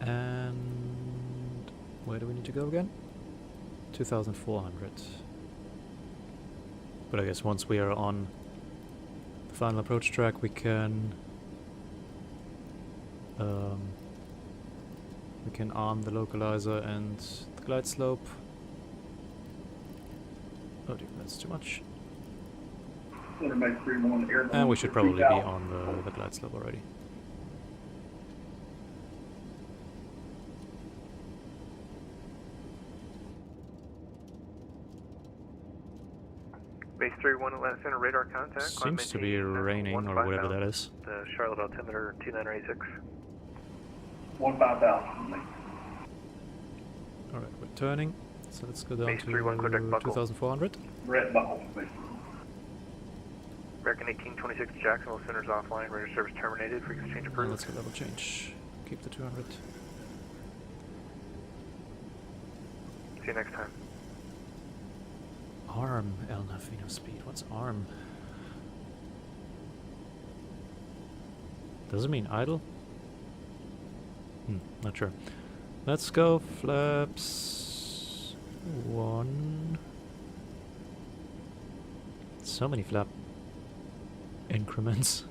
And where do we need to go again? 2,400. But I guess once we are on the final approach track, we can arm the localizer and the glide slope. Oh dear, that's too much. And we should probably be on the glide slope already. Base 3-1 Atlanta Center, radar contact. Seems to be raining or whatever that is. The Charlotte altimeter 2986. 15,000. Alright, we're turning. So let's go down Base to 3-1, contact buckle. 2,400. Red buckle. American 1826 Jacksonville Center's offline. Radar service terminated. Frequency change And approved. let's go level change. Keep the 200. See you next time. ARM, LNAV Venus speed. What's ARM? Does it mean idle? Not sure. Let's go flaps 1. So many flap increments.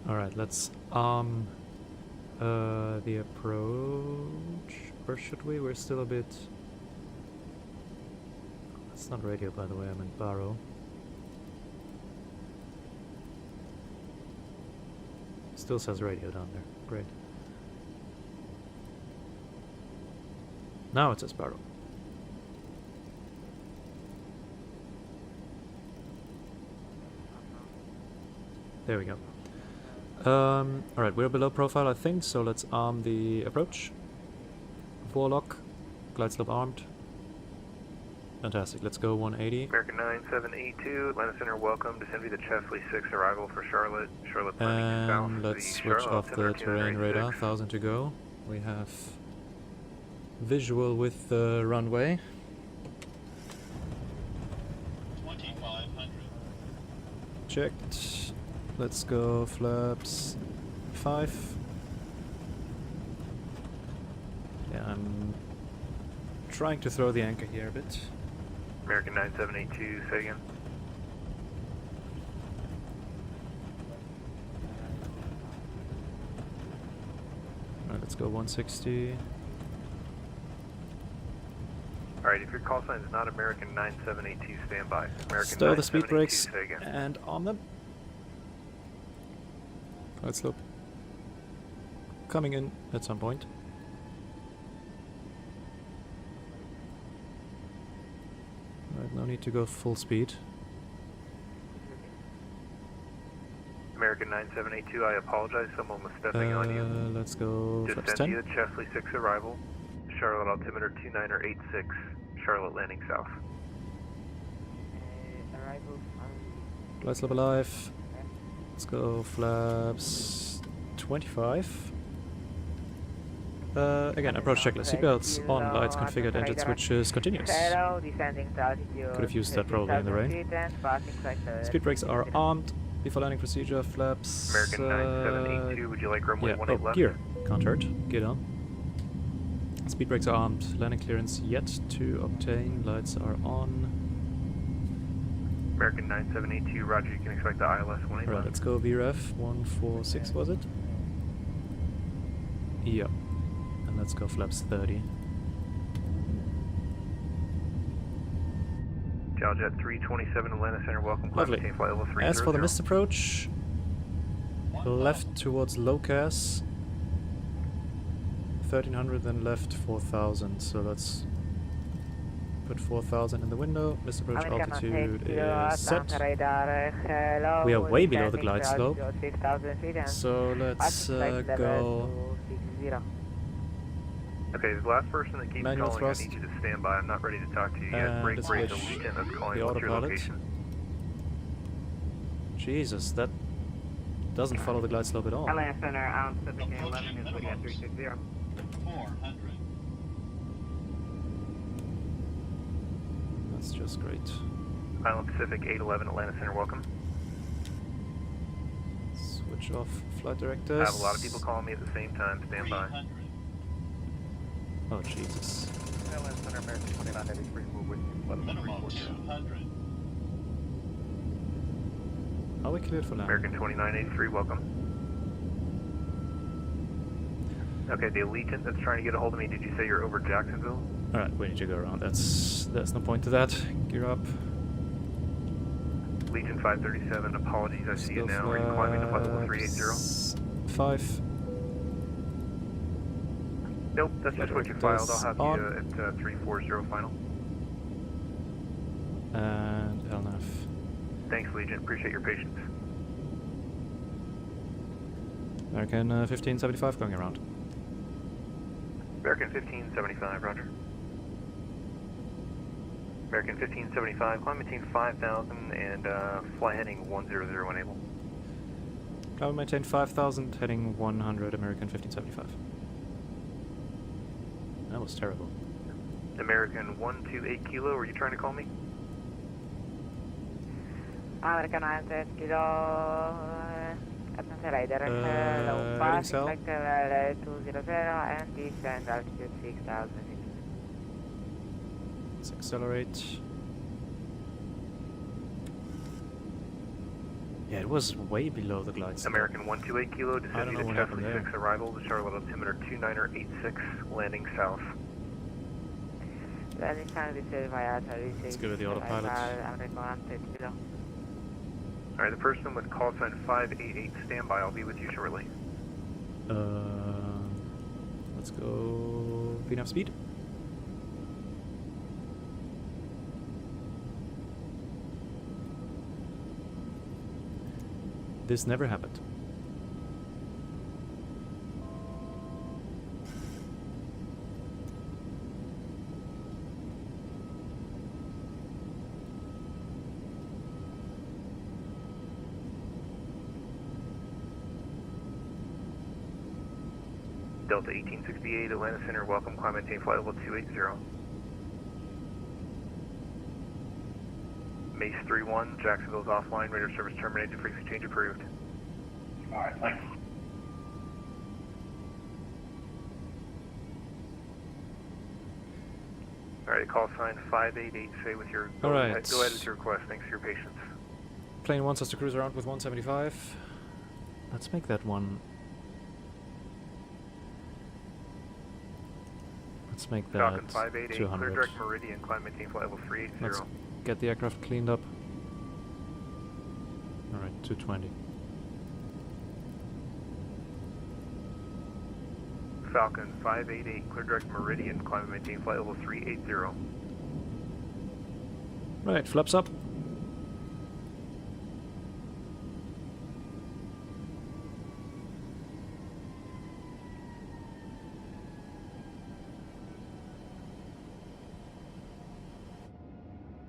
Alright, let's the approach, or should we? We're still a bit... It's not radio, by the way, I meant baro. Still says radio down there, great. Now it says baro. There we go. Alright, we're below profile, I think, so let's arm the approach. Forelock, glide slope armed. Fantastic, let's go 180. American 9782, Atlanta Center, welcome. Descend via the Chesley 6 arrival for Charlotte. Charlotte landing south. And let's switch Charlotte off the terrain radar, 1,000 to go. We have visual with the runway. 2,500. Checked. Let's go flaps 5. Yeah, I'm trying to throw the anchor here a bit. American 9782, say again. Alright, let's go 160. Alright, if your call sign is not American 9782, stand by. American Stir the speed 9782, brakes say again. and arm them. Glide slope coming in at some point. Right, no need to go full speed. American 9782, I apologize, someone was stepping on you. Let's go flaps Descend 10. via Chesley 6 arrival. Charlotte altimeter 2986. Charlotte landing south. Arrival. Glide slope alive. Let's go flaps 25. Again, approach checklist. Seatbelts on, lights configured, engine switches continuous. Could have used that probably in the rain. Speed brakes are armed. Before landing procedure, flaps. American 9782, would you like runway 18 left? Gear. Can't hurt. Get on. Speed brakes are armed. Landing clearance yet to obtain. Lights are on. American 9782, roger, you can expect the ILS 18 Right, left. let's go VREF 146, was it? Yeah. And let's go flaps 30. Jet 327, Atlanta Center, welcome. Class Lovely. 18, flight level 300. As for the missed approach, left towards Locas, 1300, then left 4000. So let's put 4000 in the window. Missed approach altitude is set. We are way below the glide slope. So let's go. Okay, the last person that keeps Manual calling, thrust. I need you to stand by. I'm not ready to talk to you yet. And Break, let's break, the switch lieutenant that's calling. the What's your autopilot. location? Jesus, that Doesn't follow the glide slope at all. Atlanta Center, Pacific 11 is looking at 360. 400. That's just great. Island Pacific 811, Atlanta Center, welcome. Switch off flight I directors. have a lot of people calling me at the same time. Stand by. 300. Oh Jesus. Atlanta Center, American 2983, move with you. Minimum 200. Are we cleared for landing? American 2983, welcome. Okay, the Allegiant that's trying to get a hold of me, did you say you're over Jacksonville? Alright, we need to go around. There's no point to that. Gear up. Legion 537, apologies, I see you now. Are you climbing to flight level 380? 5. Nope, that's just what you filed. I'll have On. you at 340 final. And LNAF. Thanks, Legion. Appreciate your patience. American 1575 going around. American 1575, roger. American 1575, climb maintain 5000 and fly heading 100 enable. Climb maintain 5000, heading 100, American 1575. That was terrible. American 128 kilo, are you trying to call me? American 96 kilo, attention radar, low heading pass, south. expect 200 and descend altitude 6000 feet. Let's accelerate. Yeah, it was way below the glide slope. American 128 kilo, I descend don't know to what Chester happened there. 6 arrival to Charlotte altimeter 2986, landing south. Landing sound is via 36. Let's go with the autopilot. American 130 kilo. Alright, the person with call sign 588, standby, I'll be with you shortly. Let's go. VNAV speed. This never happened. Delta 1868, Atlanta Center, welcome, climb maintain flight level 280. Mace 31, Jacksonville's offline, radar service terminated, frequency change approved. Alright, thanks. Alright, call sign 588, say with your... All right. Go ahead with your request, thanks for your patience. Plane wants us to cruise around with 175. Let's make that one. Let's make that Falcon 588, 200. clear direct Meridian, climb maintain flight level 380. Let's get the aircraft cleaned up. Alright, 220. Falcon 588, clear direct Meridian, climb maintain flight level 380. Right, flaps up.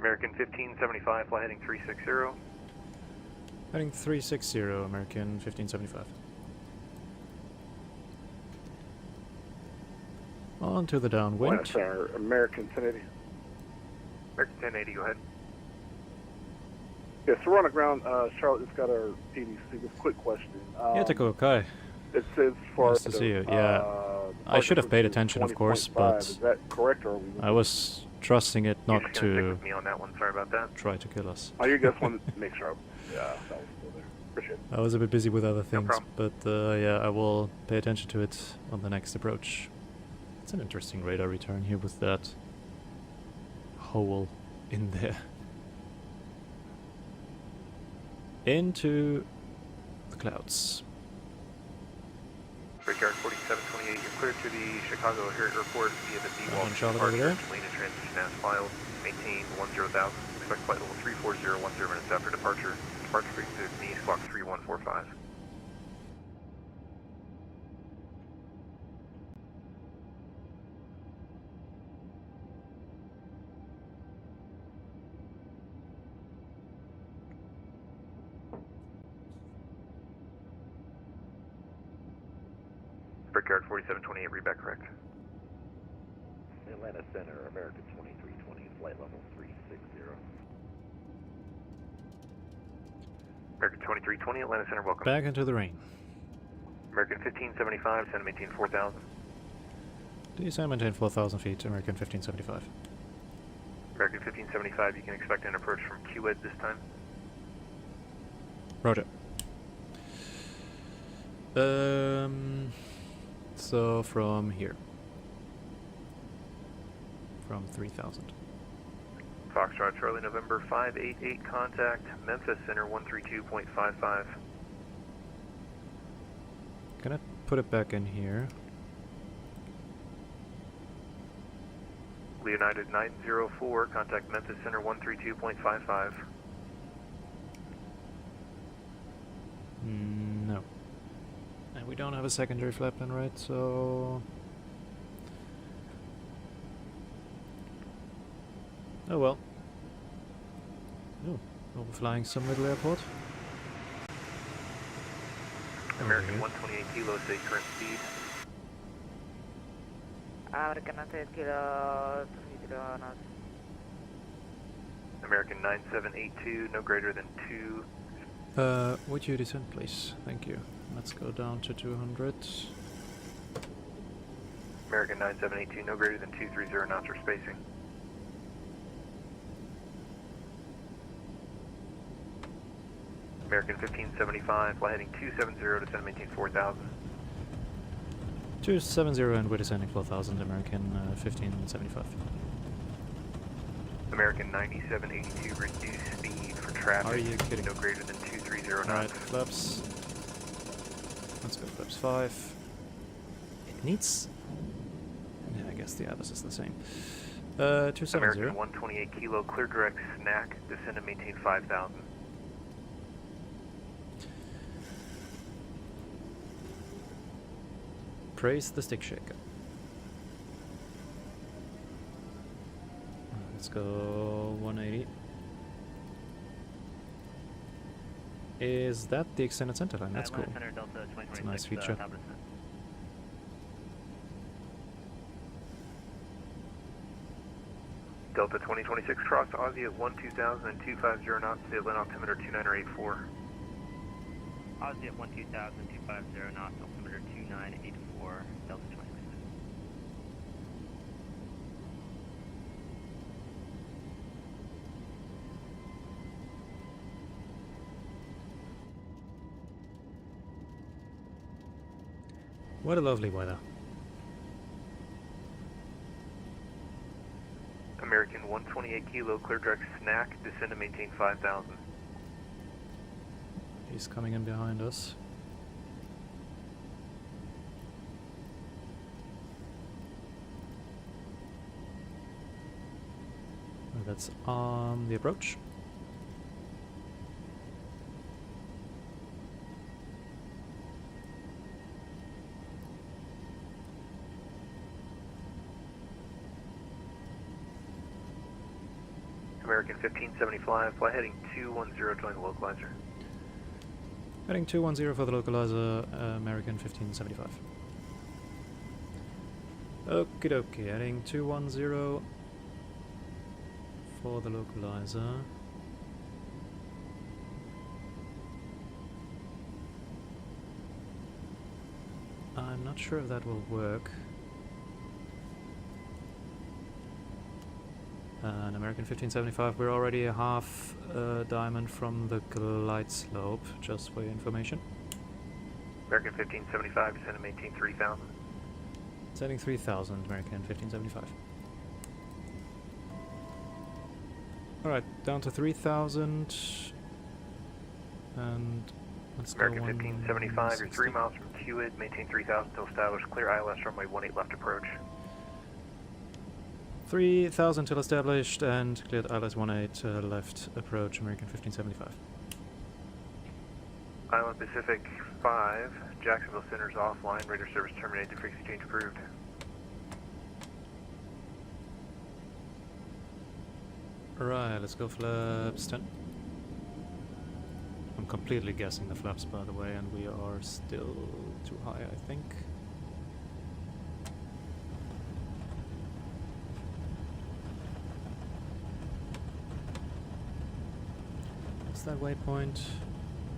American 1575, fly heading 360. Heading 360, American 1575. On to the downwind. That's our American 1080. American 1080, go ahead. Yeah, so we're on the ground. Charlotte just got our ATC. Just a quick question. Yeah, Takeo Kai. It says for Nice to see you. Yeah, I should have paid attention, of course, but is that correct, or are we? I was trusting it not You're just gonna stick to with me on that one, sorry about that. try to kill us. Oh, you just wanted to make sure. Yeah, that was still there. Appreciate it. I was a bit busy with other things, problem. but yeah, I will pay attention to it on the next approach. It's an interesting radar return here with that hole in there. Into the clouds. Brickyard 4728, you're cleared to the Chicago O'Hare Airport via the D-Wall One Charlotte over there. lane and transition as filed. Maintain 10,000. Expect flight level 340, 10 minutes after departure. Departure frequency is Squawk 3145. Brickyard 4728, read back correct. Atlanta Center, American 2320, flight level 360. American 2320, Atlanta Center, welcome. Back into the rain. American 1575, descend and maintain 4000. Descend maintain 4,000 feet, American 1575. American 1575, you can expect an approach from KEWR this time. Roger. So from here. From 3,000. Foxtrot Charlie, November 588, contact Memphis Center 132.55. Gonna put it back in here. Leonidas 904, contact Memphis Center 132.55. No. And we don't have a secondary flap plan, right? So... oh well. Oh, overflying some little airport. American 128 kilo, say current speed. American 98 kilo, 3 knots. American 9782, no greater than 2. Would you descend, please? Thank you. Let's go down to 200. American 9782, no greater than 230 knots or spacing. American 1575, fly heading 270, descend and maintain 4000. 270 and we're descending 4,000, American 1575. American 9782, reduce speed for traffic. Are you kidding? No greater than 230 knots. Alright, flaps. Let's go flaps 5. It needs... yeah, I guess the Atlas is the same. 270. American 128 kilo, clear direct snack, descend and maintain 5000. Praise the stick shaker. Let's go 180. Is that the extended center line? That's cool. It's a nice feature. Delta 2026, cross Aussie at 12000 and 250 knots, the Atlanta altimeter 2984. Aussie at 12000, 250 knots, altimeter 2984, Delta 26. What a lovely weather. American 128 kilo, clear direct snack, descend and maintain 5000. He's coming in behind us. That's on the approach. American 1575, fly heading 210, join the localizer. Heading 210 for the localizer, American 1575. Okie dokie, heading 210 for the localizer. I'm not sure if that will work. An American 1575, we're already a half diamond from the glide slope, just for your information. American 1575, descend and maintain 3000. Setting 3000, American 1575. Alright, down to 3000. And let's American go 1575, you're 3 miles from KEWR, maintain 3000 till established, clear ILS runway 18 left approach. 3000 till established and cleared ILS 18 left approach, American 1575. Island Pacific 5, Jacksonville Center's offline, radar service terminated, frequency change approved. Alright, let's go flaps 10. I'm completely guessing the flaps, by the way, and we are still too high, I think. What's that waypoint?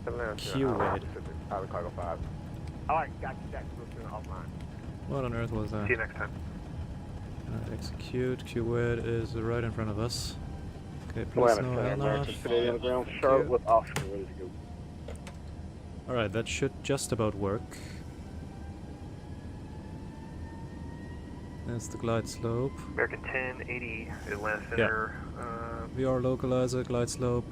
Atlanta KEWR. Out of cargo 5. Alright, got you, Jacksonville offline. What on earth was that? See you next time. Execute. KEWR is right in front of us. Okay, plus no American City on the ground. Thank Charlotte you. with Oscar, ready to go. Alright, that should just about work. There's the glide slope. American 1080, Atlanta Center. VR localizer, glide slope.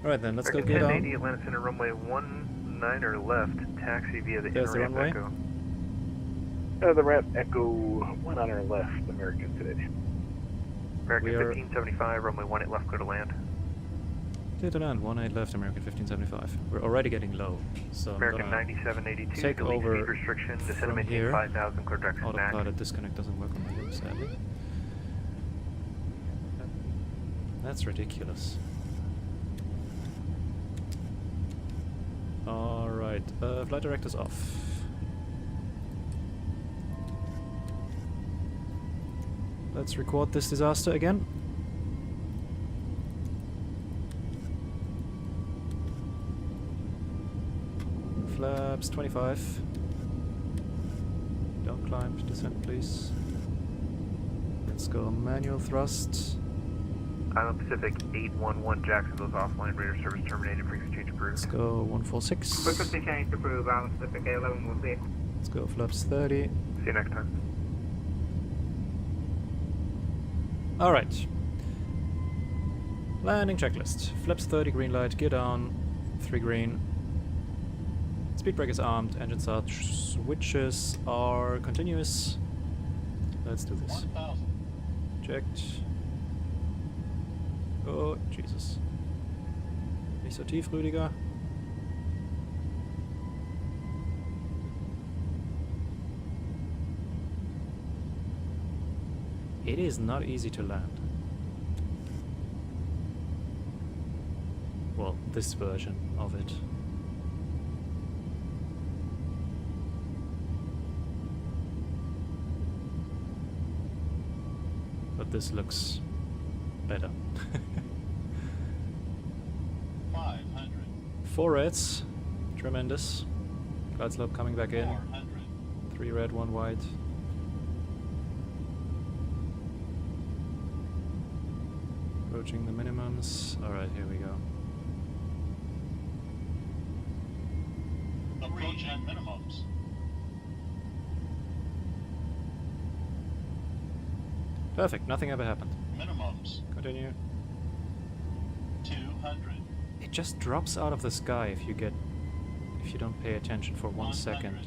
Alright then, let's American go get 1080, on. Atlanta Center, runway 19 left, taxi via the There's the in-ramp runway. Echo. The ramp Echo 19 left, American City. American We are- 1575, runway 18 left, clear to land. Clear to land, 18 left, American 1575. We're already getting low, so I'm American gonna 9782, take delete over speed restriction, descend from and maintain here. 5000, clear direct snack. Autopilot disconnect doesn't work on my link, sadly. That's ridiculous. Alright, flight director's off. Let's record this disaster again. Flaps 25. Don't climb, descend please. Let's go manual thrust. Island Pacific 811, Jacksonville's offline, radar service terminated, frequency change approved. Let's go 146. Frequency change approved, Island Pacific 811 will see. Let's go flaps 30. See you next time. Alright. Landing checklist. Flaps 30, green light, gear down, 3 green. Speed brake is armed, engine start switches are continuous. Let's do this. 1,000. Checked. Oh, Jesus. Nicht so tief, Rüdiger. It is not easy to land. Well, this version of it. But this looks better. 500. 4 reds. Tremendous. Glide slope coming back in. 400. 3 red, 1 white. Approaching the minimums. Alright, here we go. Approach at minimums. Perfect, nothing ever happened. Minimums. Continue. 200. It just drops out of the sky if you don't pay attention for 1 second.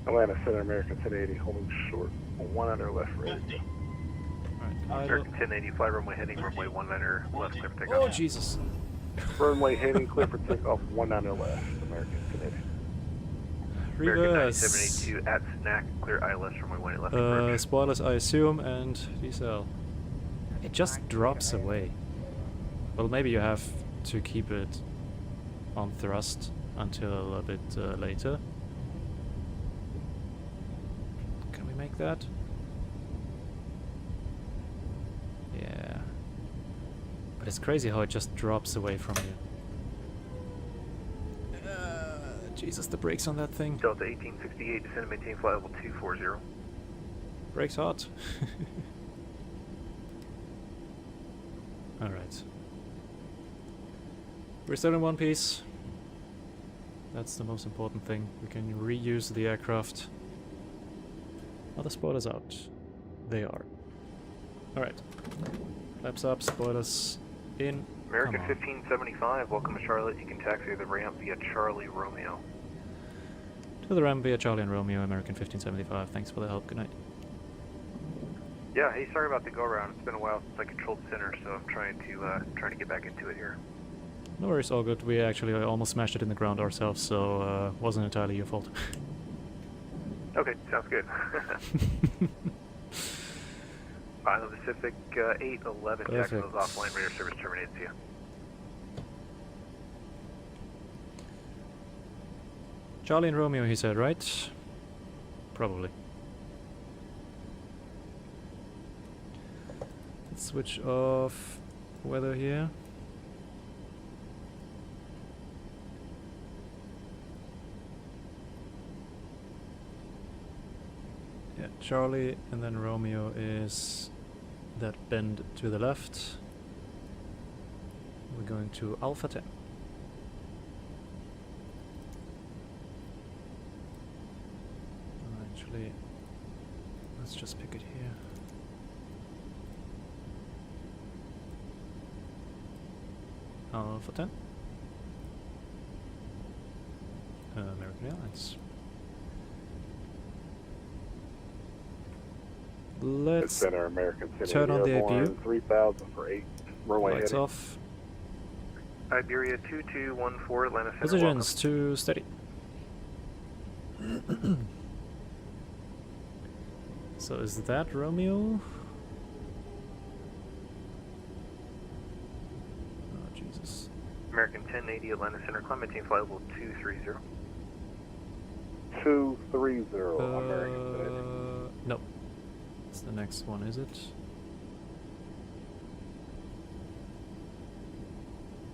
Atlanta Center, American 1080, holding short. 1 under left, ready. 50. Alright, American 1080, fly runway heading, runway 19 left, clear for takeoff. oh Jesus! Runway heading, clear for takeoff, 19 left, American 1080. American Reverse! 9782 at snack, clear ILS, runway 18 left, approach. Spoilers I assume, and decel. It just drops away. Well, maybe you have to keep it on thrust until a bit later. Can we make that? Yeah. But it's crazy how it just drops away from you. Jesus, the brakes on that thing. Delta 1868, descend and maintain flight level 240. Brakes hot. Alright. We're still in one piece. That's the most important thing. We can reuse the aircraft. Are the spoilers out? They are. Alright. Flaps up, spoilers in. American Come on. 1575, welcome to Charlotte. You can taxi the ramp via Charlie Romeo. To the ramp via Charlie and Romeo, American 1575. Thanks for the help. Good night. Yeah, hey, sorry about the go around. It's been a while since I controlled center, so I'm trying to get back into it here. No worries, all good. We actually almost smashed it in the ground ourselves, so wasn't entirely your fault. Okay, sounds good. Island Pacific 811, Jacksonville's offline, radar service terminated. See ya. Charlie and Romeo, he said, right? Probably. switch off weather here. Yeah, Charlie, and then Romeo is that bend to the left. We're going to Alpha 10. Actually, let's just pick it here. Alpha 10. American Airlines. Let's Center, American City, turn on the APU. 3000 for 8. Runway Lights heading. off. Iberia 2214, Atlanta Center. Positions to steady. So is that Romeo? Oh Jesus. American 1080, Atlanta Center, climb maintain flight level 230. 230, American City. No. It's the next one, is it?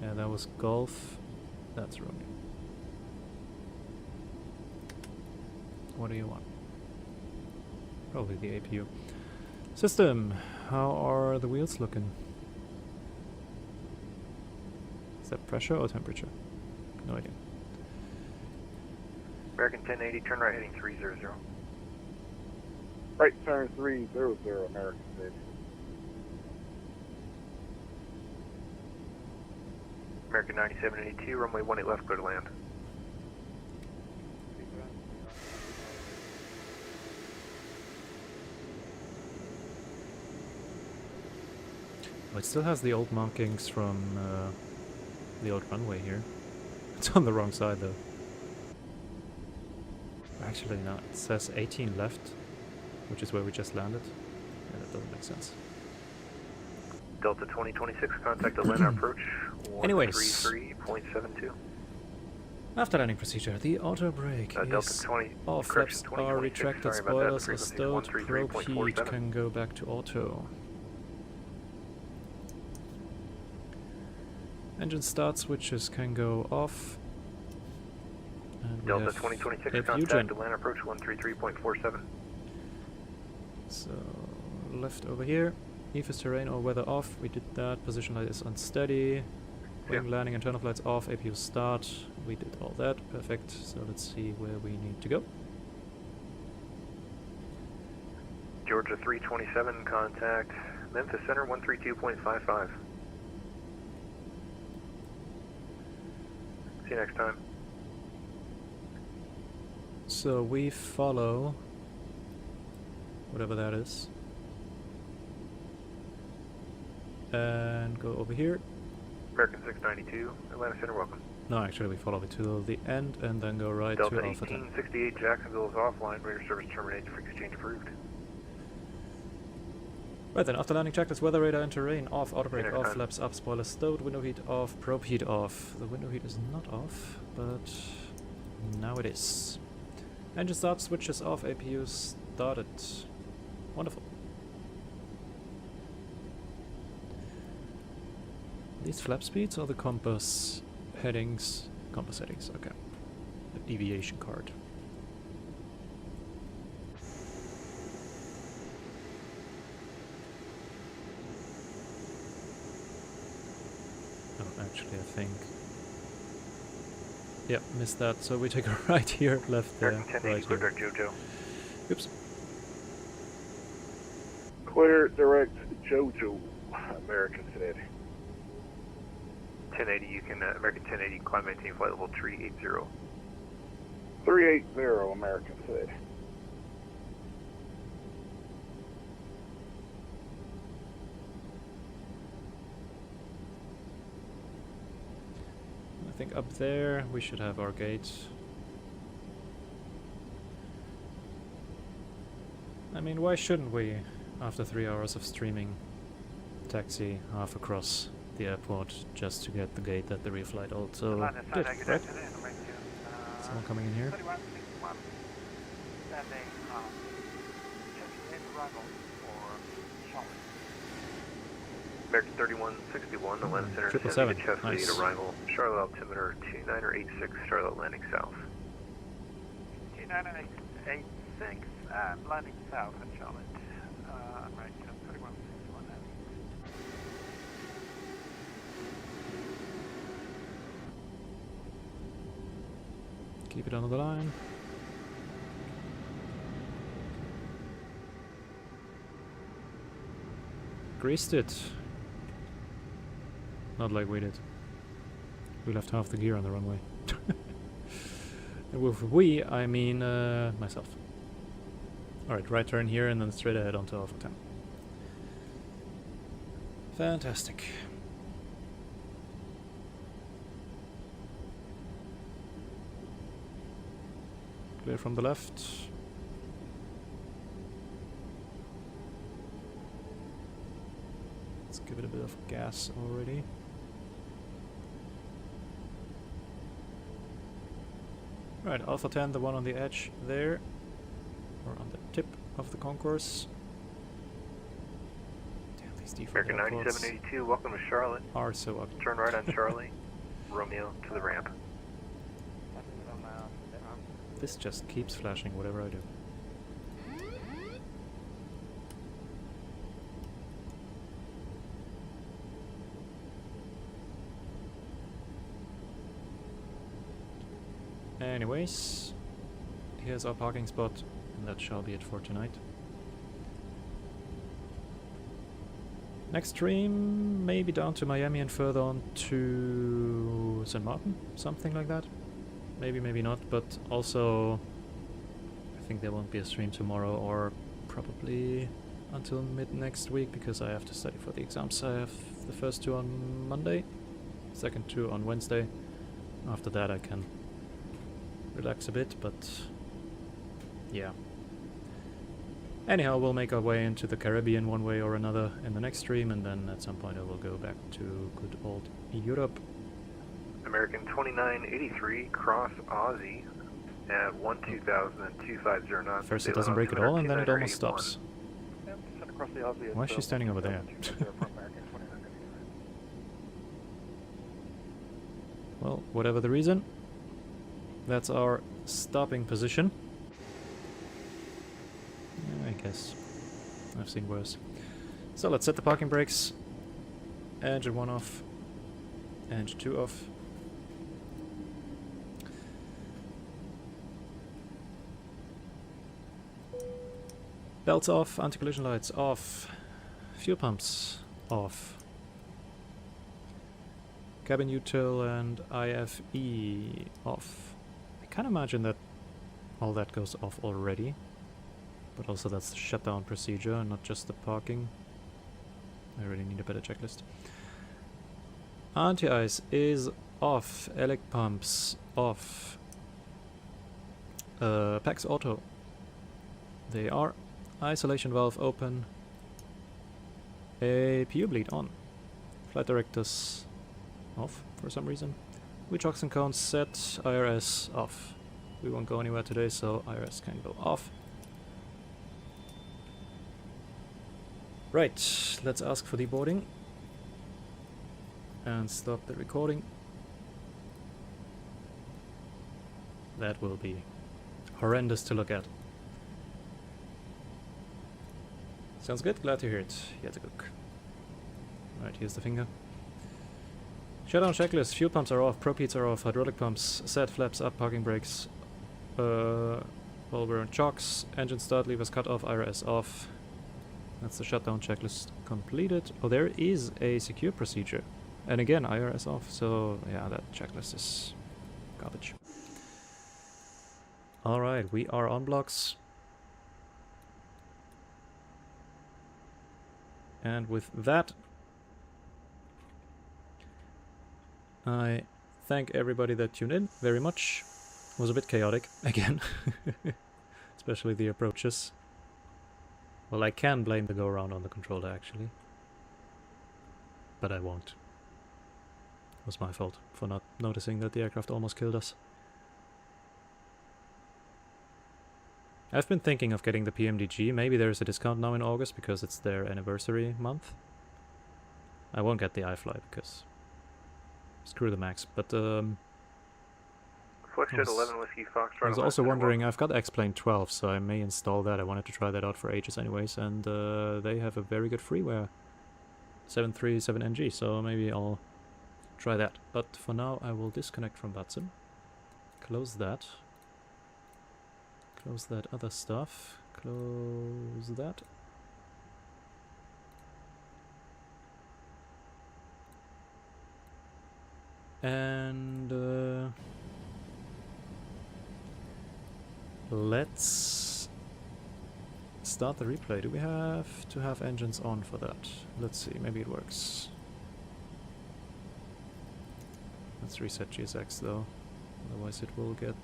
Yeah, that was Golf. That's Romeo. What do you want? Probably the APU. System, how are the wheels looking? Is that pressure or temperature? No idea. American 1080, turn right heading 300. Right turn 300, American City. American 9782, runway 18 left, clear to land. Well, it still has the old markings from the old runway here. It's on the wrong side though. Actually, no, it says 18 left, which is where we just landed. Yeah, that doesn't make sense. Delta 2026, contact Atlanta approach Anyways. 133.72. After landing procedure, the auto brake Delta is 20, all flaps are retracted, sorry about that, spoilers are stowed, probe heat 133.47. can go back to auto. Engine start switches can go off. And we Delta have 2026, APU contact gen. Atlanta approach 133.47. So, left over here. EFIS terrain or weather off, we did that. Position light is unsteady. Wing landing, internal flights off, APU start. We did all that, perfect. So let's see where we need to go. Georgia 327, contact Memphis Center 132.55. See you next time. So we follow whatever that is. And go over here. American 692, Atlanta Center, welcome. No, actually we follow it to the end and then go right Delta to Alpha 10. 1868, Jacksonville is offline, radar service terminated, frequency exchange approved. Right then, after landing checklist, weather radar and terrain off, auto brake Next off, time. flaps up, spoiler stowed, window heat off, probe heat off. The window heat is not off, but now it is. Engine start switches off, APU started. Wonderful. These flap speeds or the compass headings? Compass headings, okay. The deviation card. Oh, actually I think... Yep, missed that, so we take a right here, left there, American 1080, right clear here. direct JoJo. Oops. Clear direct JoJo, American City. 1080, you can, American 1080, climb maintain flight level 380. 380, American City. I think up there we should have our gate. I mean, why shouldn't we, after 3 hours of streaming, taxi half across the airport just to get the gate that the reflight also did, right? Someone coming in here? American 3161, Atlanta Center, 777, to Chesley nice. at arrival. Charlotte altimeter 2986, Charlotte landing south. 2986, landing south in Charlotte. American 3161 now. Keep it on the line. Greased it. Not like we did. We left half the gear on the runway. And with we, I mean myself. Alright, right turn here and then straight ahead onto Alpha 10. Fantastic. Clear from the left. Let's give it a bit of gas already. Right, Alpha 10, the one on the edge there, or on the tip of the concourse. Damn, these default American 9782, welcome to Charlotte. are so ugly. Turn right on Charlie. Romeo to the ramp. This just keeps flashing whatever I do. Anyways, here's our parking spot, and that shall be it for tonight. Next stream, maybe down to Miami and further on to St. Martin, something like that. Maybe, maybe not, but also I think there won't be a stream tomorrow or probably until mid next week because I have to study for the exams. I have the first 2 on Monday, second 2 on Wednesday. After that I can relax a bit, but yeah. Anyhow, we'll make our way into the Caribbean one way or another in the next stream, and then at some point I will go back to good old Europe. American 2983, cross Aussie at 12,000 and 250 knots. First it doesn't break at all, and then it almost stops. Across the Aussie Why is she standing over there? Well, whatever the reason, that's our stopping position. Yeah, I guess I've seen worse. So let's set the parking brakes. Engine 1 off. Engine 2 off. Belts off, anti-collision lights off, fuel pumps off, cabin util and IFE off. I can't imagine that all that goes off already, but also that's the shutdown procedure, not just the parking. I really need a better checklist. Anti-ice is off, elec pumps off, PAX auto, they are. Isolation valve open. APU bleed on. Flight directors off for some reason. Which oxygen cones set. IRS off. We won't go anywhere today, so IRS can go off. Right, let's ask for deboarding. And stop the recording. That will be horrendous to look at. Sounds good, glad to hear it. Yeah, to cook. Right, here's the finger. Shutdown checklist, fuel pumps are off, prop heats are off, hydraulic pumps set, flaps up, parking brakes. Well, we're on chocks, engine start, levers cut off, IRS off. That's the shutdown checklist completed. Oh, there is a secure procedure. And again, IRS off, so yeah, that checklist is garbage. Alright, we are on blocks. And with that, I thank everybody that tuned in very much. It was a bit chaotic, again. Especially the approaches. Well, I can blame the go-around on the controller, actually. But I won't. It was my fault for not noticing that the aircraft almost killed us. I've been thinking of getting the PMDG. Maybe there's a discount now in August because it's their anniversary month. I won't get the iFly because screw the Max, but Footjet 11 Whiskey Foxtrot. I was also wondering, I've got X-Plane 12, so I may install that. I wanted to try that out for ages anyways, and they have a very good freeware 737NG, so maybe I'll try that. But for now, I will disconnect from Vatsim, close that other stuff, close that. And let's start the replay. Do we have to have engines on for that? Let's see, maybe it works. Let's reset GSX though, otherwise it will get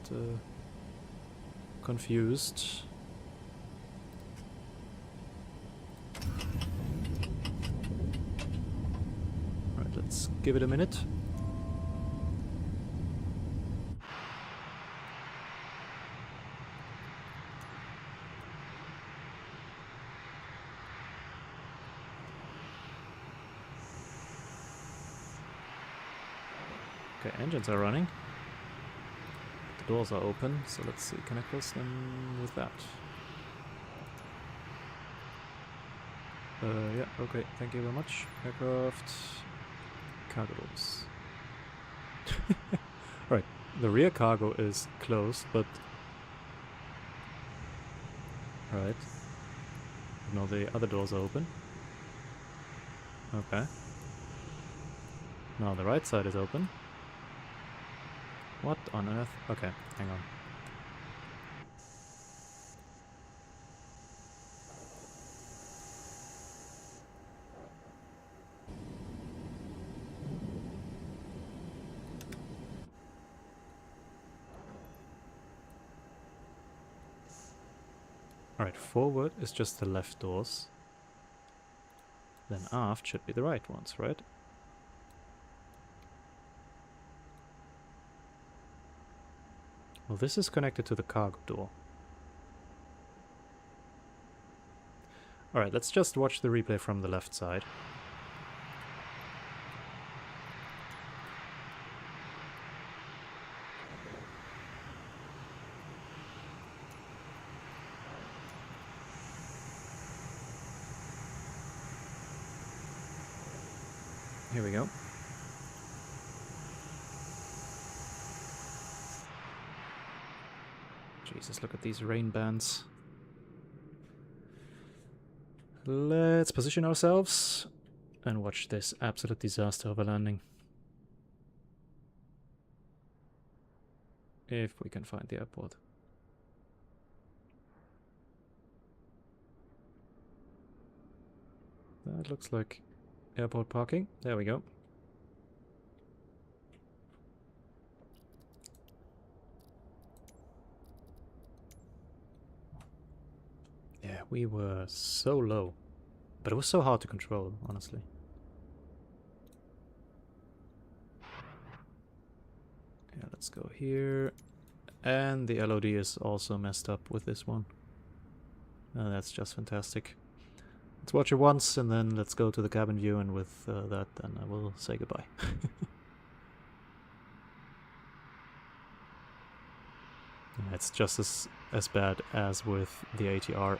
confused. Right, let's give it a minute. Okay, engines are running. The doors are open, so let's see, can I close them with that? Yeah, okay, thank you very much. Aircraft, cargo doors. Right, the rear cargo is closed, but... Right. No, the other doors are open. Okay. Now the right side is open. What on earth? Okay, hang on. Alright, forward is just the left doors. Then aft should be the right ones, right? Well, this is connected to the cargo door. Alright, let's just watch the replay from the left side. Here we go. Jesus, look at these rain bands. Let's position ourselves and watch this absolute disaster of a landing. If we can find the airport. That looks like airport parking. There we go. Yeah, we were so low, but it was so hard to control, honestly. Yeah, let's go here. And the LOD is also messed up with this one. That's just fantastic. Let's watch it once, and then let's go to the cabin view, and with that, then I will say goodbye. Yeah, it's just as bad as with the ATR.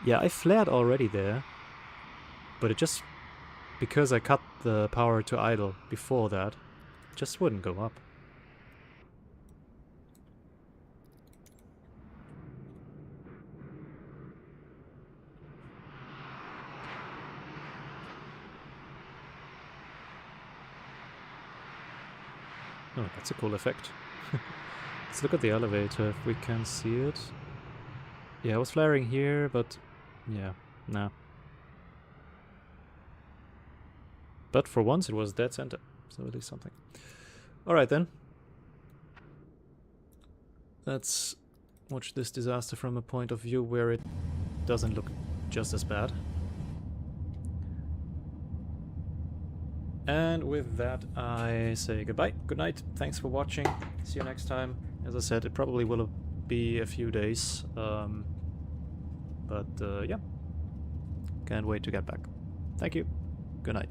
Yeah, I flared already there, but it just, because I cut the power to idle before that, it just wouldn't go up. Oh, that's a cool effect. Let's look at the elevator if we can see it. Yeah, I was flaring here, but yeah, nah. But for once it was dead center, so at least something. Alright then. Let's watch this disaster from a point of view where it doesn't look just as bad. And with that, I say goodbye. Good night. Thanks for watching. See you next time. As I said, it probably will be a few days. But yeah, can't wait to get back. Thank you. Good night.